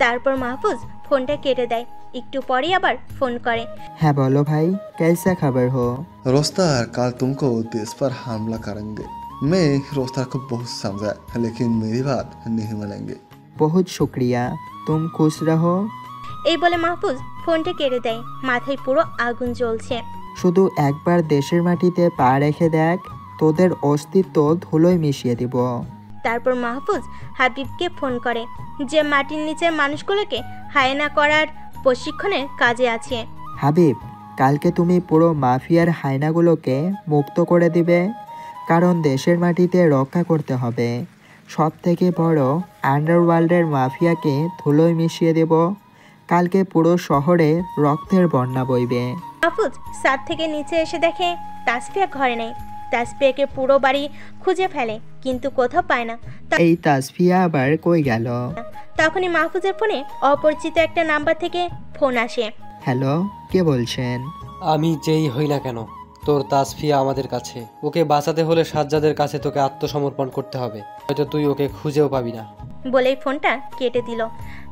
তারপর মাহফুজ ফোনটা কেটে দেয়। একটু পরে আবার ফোন করে। हाँ बोलो भाई, कैसा खबर हो? रोस्तर कल तुमको देश पर हमला करेंगे। मैं रोस्तर को बहुत समझा, लेकिन मेरी बात नहीं मानेंगे। बहुत शुक्रिया, तुम खुश रहो। এই বলে মাহফুজ ফোনটা কেটে দেয়। মাথায় পুরো আগুন জ্বলছে। শুধু একবার দেশের মাটিতে পা রেখে দেখ, তোদের অস্তিত্ব ধুলোয় মিশিয়ে দিব। তারপর মাহফুজ হাবিবকে ফোন করে, যে মাটির নিচের মানুষগুলোকে হায়না করার প্রশিক্ষণের কাজে আছে। হাবিব, কালকে তুমি পুরো মাফিয়ার হায়নাগুলোকে মুক্ত করে দিবে, কারণ দেশের মাটিতে রক্ষা করতে হবে। সব থেকে বড় আন্ডারওয়ার্ল্ডের মাফিয়াকে ধুলোয় মিশিয়ে দেব। কালকে পুরো শহরে রক্তের বন্যা বইবে। মাহফুজ ছাদ থেকে নিচে এসে দেখে তাসফিয়া ঘরে নেই। তাসফিয়াকে পুরো বাড়ি খুঁজে ফেলে, কিন্তু কোথাও পায় না। এই তাসফিয়া আবার কই গেল? তখনই মাহফুজের ফোনে অপরিচিত একটা নাম্বার থেকে ফোন আসে। হ্যালো, কে বলছেন? আমি যেই হই না কেন, তোর তাসফিয়া আমাদের কাছে। ওকে বাঁচাতে হলে সাজ্জাদের কাছে তোকে আত্মসমর্পণ করতে হবে, হয়তো তুই ওকে খুঁজেও পাবি না। বলেই ফোনটা কেটে দিল।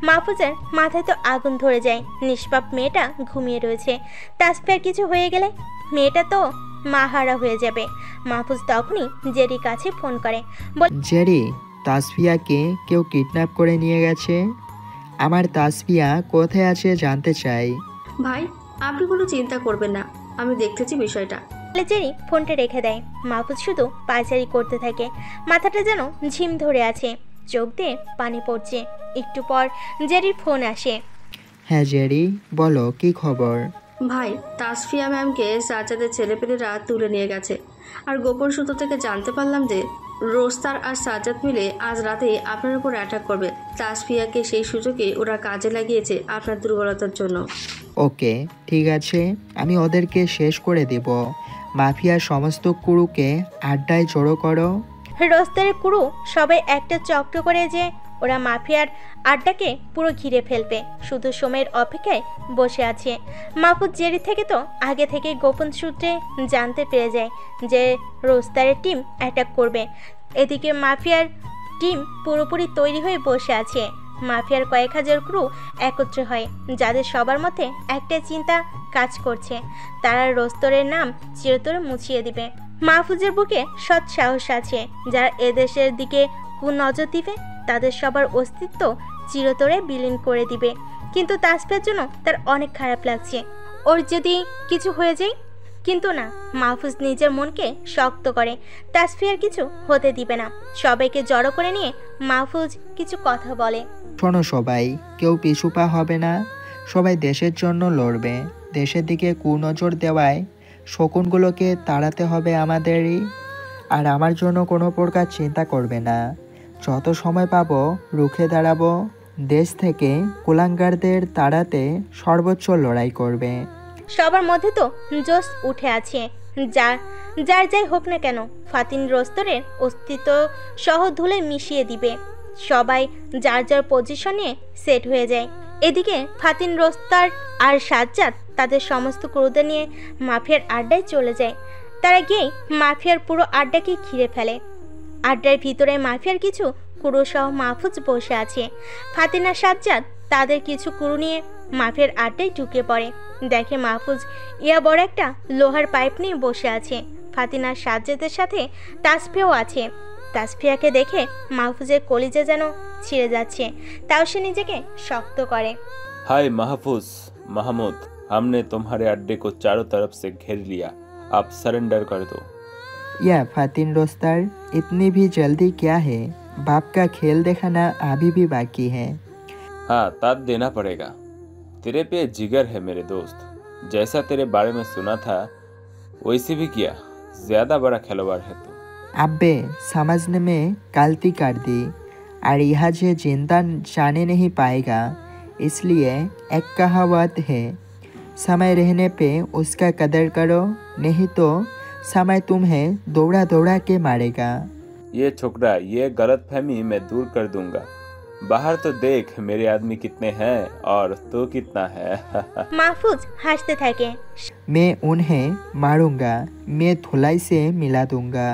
মাহফুজের মাথায় তো আগুন ধরে যায়। নিষ্পাপ মেয়েটা ঘুমিয়ে রয়েছে। তাসফিয়ার কিছু হয়ে গেলে মেয়েটা তো মাহারা হয়ে যাবে। মাহফুজ তখনই জেরির কাছে ফোন করে। জেরি, তাসফিয়াকে কেউ কিডন্যাপ করে নিয়ে গেছে। আমার তাসফিয়া কোথায় আছে জানতে চাই। ভাই, আপনি কোনো চিন্তা করবেন না, আমি দেখতেছি বিষয়টা। জেরি ফোনটা রেখে দেয়। মাহফুজ শুধু পায়চারি করতে থাকে। মাথাটা যেন ঝিম ধরে আছে, চোখ দিয়ে পানি পড়ছে। একটু পর জেরির ফোন আসে। হ্যাঁ জেরি, বলো কি খবর? ভাই, তাসফিয়া ম্যামকে সাজ্জাদের ছেলেপেলেরা তুলে নিয়ে গেছে। আর গোপন সূত্র থেকে জানতে পারলাম যে রোস্তার আর সাজ্জাদ মিলে আজ রাতেই আপনার উপর অ্যাটাক করবে। তাসফিয়াকে সেই সুযোগে ওরা কাজে লাগিয়েছে আপনার দুর্বলতার জন্য। ওকে ঠিক আছে, আমি ওদেরকে শেষ করে দেব। মাফিয়ার সমস্ত কুরুকে আড্ডায় জড়ো করো। রোস্তারের কুরু সবাই একটা চক্র করে যে ওরা মাফিয়ার আড্ডাকে পুরো ঘিরে ফেলবে, শুধু সময়ের অপেক্ষায় বসে আছে। মাহফুজ জেরি থেকে তো আগে থেকে গোপন সূত্রে জানতে পেরে যায় যে রোস্তারের টিম অ্যাটাক করবে। এদিকে মাফিয়ার টিম পুরোপুরি তৈরি হয়ে বসে আছে। মাফিয়ার কয়েক হাজার ক্রু একত্র হয়, যাদের সবার মধ্যে একটা চিন্তা কাজ করছে, তারা রোস্তরের নাম চিরতরে মুছিয়ে দিবে। মাহফুজের বুকে সৎ সাহস আছে, যারা এদেশের দিকে কুনজর দিবে তাদের সবার অস্তিত্ব চিরতরে বিলীন করে দিবে। কিন্তু তাসফিয়ার জন্য তার অনেক খারাপ লাগছে। ওর যদি কিছু হয়ে যায়, কিন্তু না, মাহফুজ নিজের মনকে শক্ত করে তাসফিয়ার কিছু হতে দিবে না। সবাইকে জড়ো করে নিয়ে মাহফুজ কিছু কথা বলে। শোনো সবাই, কেউ পিছু পা হবে না, সবাই দেশের জন্য লড়বে। দেশের দিকে কুনজর দেওয়ায় শকুনগুলোকে তাড়াতে হবে আমাদেরই। আর আমার জন্য কোনো প্রকার চিন্তা করবে না, যত সময় পাবো রুখে দাঁড়াবো। দেশ থেকে কুলাঙ্গারদের তাড়াতে সর্বোচ্চ লড়াই করবে। সবার মধ্যে তো জোশ উঠে আছে। যার যাই হোক না কেন, ফাতিন রোস্তরের অস্তিত্ব সহ ধুলে মিশিয়ে দিবে। সবাই যার যার পজিশনে সেট হয়ে যায়। এদিকে ফাতিন রোস্তার আর সাজ্জাদ তাদের সমস্ত ক্রুদের নিয়ে মাফিয়ার আড্ডায় চলে যায়। তারা গিয়ে মাফিয়ার পুরো আড্ডাকে ঘিরে ফেলে। আড্ডার ভিতরে মাফিয়ার কিছু কুরু সহ মাহফুজ বসে আছে। ফাতিন আর সাজ্জাদ তাদের কিছু কুরু নিয়ে মাফিয়ার আড্ডায় ঢুকে পড়ে। দেখে মাহফুজ ইয়া বড় একটা লোহার পাইপ নিয়ে বসে আছে। ফাতিন আর সাজ্জাদের সাথে তাসফিয়াও আছে। তাসফিয়াকে দেখে মাহফুজের কলিজা যেন ছিঁড়ে যাচ্ছে, তাও সে নিজেকে শক্ত করে। हाय महफूज महमूद, हमने तुम्हारे अड्डे को चारों तरफ से घेर लिया, आप सरेंडर कर दो। या फातिन रोस्तर, इतनी भी जल्दी क्या है? बाप का खेल दिखाना अभी भी बाकी है। हाँ, ताद देना पड़ेगा। तेरे पे जिगर है मेरे दोस्त, जैसा तेरे बारे में सुना था वैसे भी किया। ज्यादा बड़ा खिलवाड़ है तू। अब्बे समझने में गलती कर दी, और यह जो जिंदा जाने नहीं पाएगा, इसलिए एक कहावत है, समय रहने पे उसका कदर करो, नहीं तो समय तुम्हें दौड़ा दौड़ा के मारेगा। ये छोकरा, ये गलतफहमी मैं दूर कर दूंगा। बाहर तो देख मेरे आदमी कितने हैं और तू कितना है। মাহফুজ হাসতে থাকে। मैं उन्हें मारूंगा, मैं धुलाई से मिला दूंगा,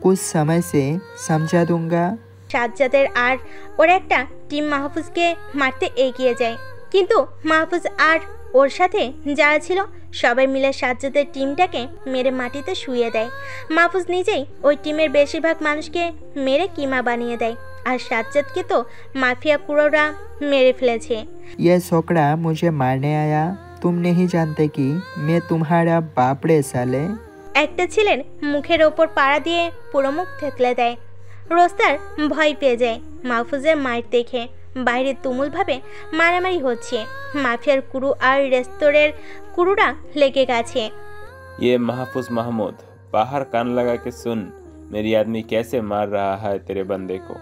कुछ समय से समझा दूंगा। সাজ্জাদের আর ওর একটা টিম মাহফুজকে মারতে এগিয়ে যায়, কিন্তু মাহফুজ আর ওর সাথে যারা ছিল সবাই মিলে সাজ্জাদের টিমটাকে মেরে মাটিতে শুইয়ে দেয়। মাহফুজ নিজেই ওই টিমের বেশিরভাগ মানুষকে মেরে কিমা বানিয়ে দেয়, আর সাজ্জাদকে তো মাফিয়া কুরোরা মেরে ফেলেছে। ये छोकरा मुझे मारने आया, तुम नहीं जानते कि मैं तुम्हारा बाप रे साले। একটা ছেলের মুখের ওপর পাড়া দিয়ে পুরো মুখ থেতলে দেয়। রোস্তার ভয় পেয়ে যায় মাহফুজের মায়ের দেখে। বাইরে তুমুলভাবে মারামারি হচ্ছে। মাফিয়ার কুরু আর রেস্তোরের কুরুরা লেগে গেছে। ये महफूज महमूद, बाहर कान लगा के सुन, मेरी आदमी कैसे मार रहा है तेरे बंदे को।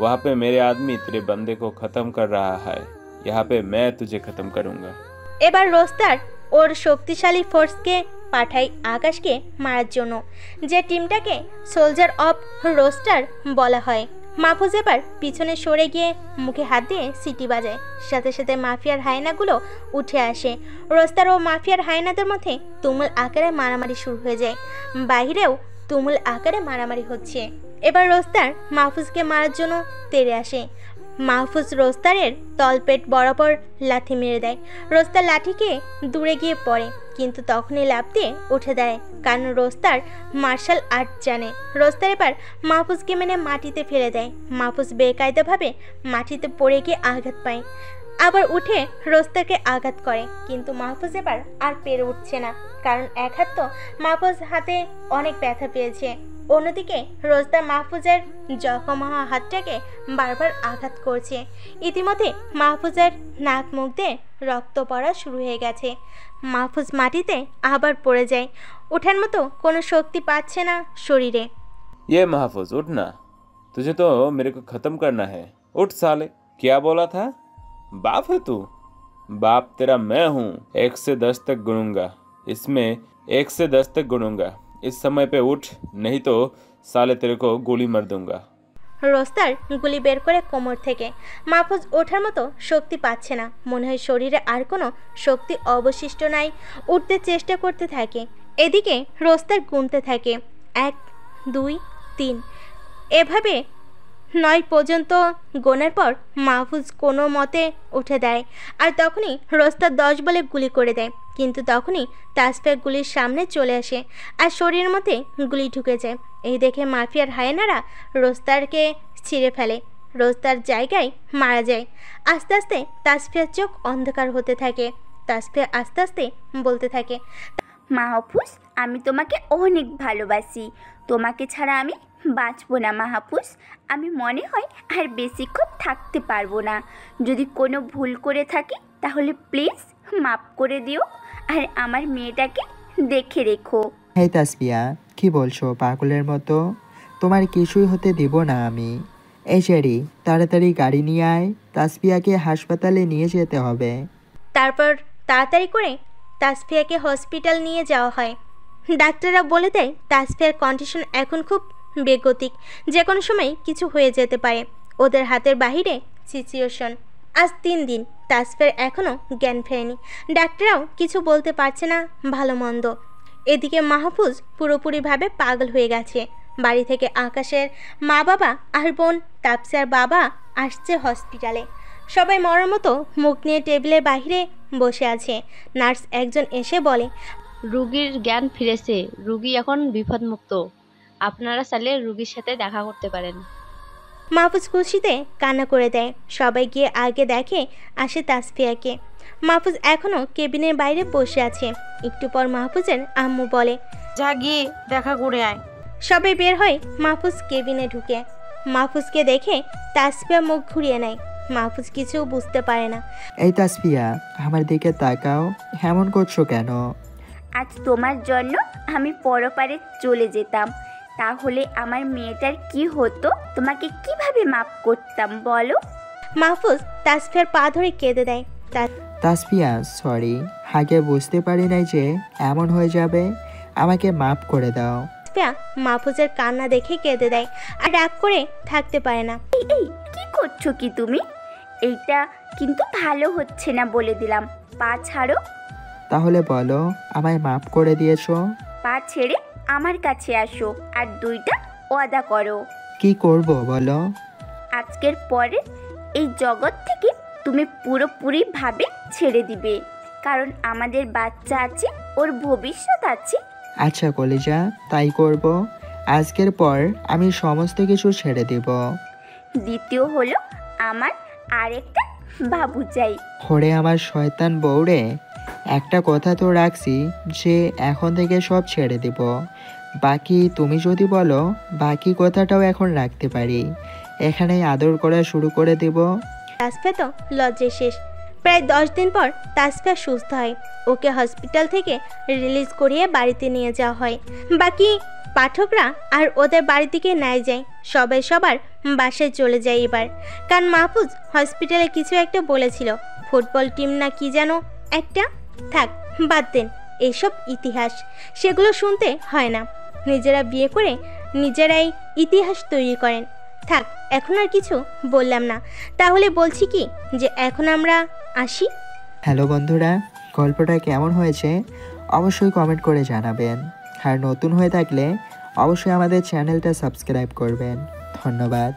वहाँ पे मेरे आदमी तेरे बंदे को खत्म कर रहा है, यहाँ पे मैं तुझे खत्म करूँगा। এবার রোস্তার ওর শক্তিশালী ফোর্সকে পাঠায় আকাশকে মারার জন্য, যে টিমটাকে সোলজার অফ রোস্টার বলা হয়। মাহফুজ এবার পিছনে সরে গিয়ে মুখে হাত দিয়ে সিটি বাজায়। সাথে সাথে মাফিয়ার হায়নাগুলো উঠে আসে। রোস্টার ও মাফিয়ার হায়নাদের মধ্যে তুমুল আকারে মারামারি শুরু হয়ে যায়। বাইরেও তুমুল আকারে মারামারি হচ্ছে। এবার রোস্টার মাহফুজকে মারার জন্য তেড়ে আসে। মাহফুজ রোস্তারের তলপেট বরাবর লাথি মেরে দেয়। রোস্তার লাঠিকে দূরে গিয়ে পড়ে, কিন্তু তখনই লাফ দিয়ে উঠে দেয়, কারণ রোস্তার মার্শাল আর্ট জানে। রোস্তার এবার মাহফুজকে মেনে মাটিতে ফেলে দেয়। মাহফুজ বেকায়দাভাবে মাটিতে পড়ে গিয়ে আঘাত পায়, আবার উঠে রোস্তারকে আঘাত করে, কিন্তু মাহফুজ এবার আর পেরে উঠছে না, কারণ এক হাত তো মাহফুজ হাতে অনেক ব্যথা পেয়েছে। অন্যদিকে রোস্তার মাহফুজের জখম হওয়া হাতটাকে বারবার আঘাত করছে। ইতিমধ্যে মাহফুজের নাক মুখ দিয়ে রক্ত পড়া শুরু হয়ে গেছে। মাহফুজ মাটিতে আবার পড়ে যায়। ওঠার মতো কোনো শক্তি পাচ্ছে না শরীরে। ये महफूज उठ ना, तुझे तो मेरे को खत्म करना है। उठ साले, क्या बोला था? बाप है तू? बाप तेरा मैं हूँ। 1 से 10 तक गिनूंगा, इसमें 1 से 10 तक गिनूंगा। इस समय पे उठ, नहीं तो साले तेरे को गोली मार दूंगा। রোস্তার গুলি বের করে কোমর থেকে। মাহফুজ ওঠার মতো শক্তি পাচ্ছে না, মনে হয় শরীরে আর কোনো শক্তি অবশিষ্ট নাই। উঠতে চেষ্টা করতে থাকে। এদিকে রোস্তার গুনতে থাকে 1 2 3, এভাবে 9 পর্যন্ত গোনার পর মাহফুজ কোনো মতে উঠে দেয়। আর তখনই রোস্তার 10 বলে গুলি করে দেয়, কিন্তু তখনই তাসফিয়া গুলির সামনে চলে আসে আর শরীরের মধ্যে গুলি ঢুকে যায়। এই দেখে মাফিয়ার হায়নারা রোস্তারকে ছিঁড়ে ফেলে। রোস্তার জায়গায় মারা যায়। আস্তে আস্তে তাসফিয়ার চোখ অন্ধকার হতে থাকে। তাসফিয়া আস্তে আস্তে বলতে থাকে, মাহফুজ, আমি তোমাকে অনেক ভালোবাসি। তোমাকে ছাড়া আমি বাঁচবো না মাহফুজ। আমি মনে হয় আর বেশিক্ষণ থাকতে পারবো না। যদি কোনো ভুল করে থাকি তাহলে প্লিজ মাফ করে দিও, আর আমার মেয়েটাকে দেখে রেখো। এই তাসফিয়া, কি বলছো পাগলের মতো? তোমার কিছুই হতে দিব না আমি। এই চেরি, তাড়াতাড়ি গাড়ি নিয়ে আয়, তাসফিয়াকে হাসপাতালে নিয়ে যেতে হবে। তারপর তাড়াতাড়ি করে তাসফিয়াকে হসপিটাল নিয়ে যাওয়া হয়। ডাক্তাররা বলে দেয় তাসফিয়ার কন্ডিশন এখন খুব বেগতিক, যে কোনো সময় কিছু হয়ে যেতে পারে। ওদের হাতের বাহিরে সিচুয়েশন। আজ 3 দিন তাসফিয়ার এখনও জ্ঞান ফেরেনি। ডাক্তাররাও কিছু বলতে পারছে না ভালো মন্দ। এদিকে মাহফুজ পুরোপুরিভাবে পাগল হয়ে গেছে। বাড়ি থেকে আকাশের মা বাবা আর বোন তাপসিয়ার বাবা আসছে হসপিটালে। সবাই মরার মতো মুখ নিয়ে টেবিলের বাইরে বসে আছে। নার্স একজন এসে বলে, রুগীর জ্ঞান ফিরেছে, রুগী এখন বিপদমুক্ত। আপনারা চাইলে রুগীর সাথে দেখা করতে পারেন। মাহফুজ খুশিতে কান্না করে দেয়। সবাই গিয়ে আগে দেখে আসে তাসফিয়াকে। মাহফুজ এখনও কেবিনের বাইরে বসে আছে। একটু পর মাহফুজের আম্মু বলে, যা গিয়ে দেখা করে আয়। সবাই বের হয়। মাহফুজ কেবিনে ঢুকে মাহফুজকে দেখে তাসফিয়া মুখ ঘুরিয়ে নেয়। মাহফুজ কিছু বুঝতে পারে না। এই তাসফিয়া, আমার দিকে তাকাও, এমন করছো কেন? আজ তোমার জন্য আমি পরপারে চলে যেতাম, তাহলে আমার মেয়েটার কি হতো? তোমাকে কিভাবে মাফ করতাম বলো? মাহফুজ তাসফিয়ার পা ধরে কেঁদে দেয়। তাসফিয়া, সরি, আগে বুঝতে পারি নাই যে এমন হয়ে যাবে। আমাকে মাফ করে দাও। তাসফিয়া মাহফুজের কান্না দেখে কেঁদে দেয় আর রাগ করে থাকতে পারে না। এই কি করছো কি তুমি? এইটা কিন্তু ভালো হচ্ছে না, বলে দিলাম। পা ছাড়ো। তাহলে বলো, আমায় মাফ করে দিয়েছো? পা ছেড়ে আমার কাছে আসো আর 2টা ওয়াদা করো। কি করব বলো? আজকের পরে এই জগৎ থেকে তুমি পুরোপুরিভাবে ছেড়ে দিবে, কারণ আমাদের বাচ্চা আছে, ওর ভবিষ্যৎ আছে। আচ্ছা কলিজা, তাই করব। আজকের পর আমি সমস্ত কিছু ছেড়ে দিব। দ্বিতীয় হলো, আমার আরেকটা বাবু চাই। ওরে আমার শয়তান বউরে, একটা কথা তো রাখছি যে এখন থেকে সব ছেড়ে দিব। বাকি তুমি যদি বলো, বাকি কথাটাও এখন রাখতে পারি। এখানেই আদর করা শুরু করে দেব। তাসফিয়া তো লজ্জে শেষ। প্রায় 10 দিন পর তাসফিয়া সুস্থ হয়। ওকে হসপিটাল থেকে রিলিজ করিয়ে বাড়িতে নিয়ে যাওয়া হয়। বাকি পাঠকরা আর ওদের বাড়ি থেকে নাই যায়। সবাই সবার বাসায় চলে যায় এবার, কারণ মাহফুজ হসপিটালে কিছু একটা বলেছিল। ফুটবল টিম না কি যেন একটা। থাক, বাদ দেন এইসব ইতিহাস, সেগুলো শুনতে হয় না। নিজেরা বিয়ে করে নিজেরাই ইতিহাস তৈরি করেন। থাক, এখন আর কিছু বললাম না। তাহলে বলছি কি যে এখন আমরা আসি। হ্যালো বন্ধুরা, গল্পটা কেমন হয়েছে অবশ্যই কমেন্ট করে জানাবেন। আর নতুন হয়ে থাকলে অবশ্যই আমাদের চ্যানেলটা সাবস্ক্রাইব করবেন। ধন্যবাদ।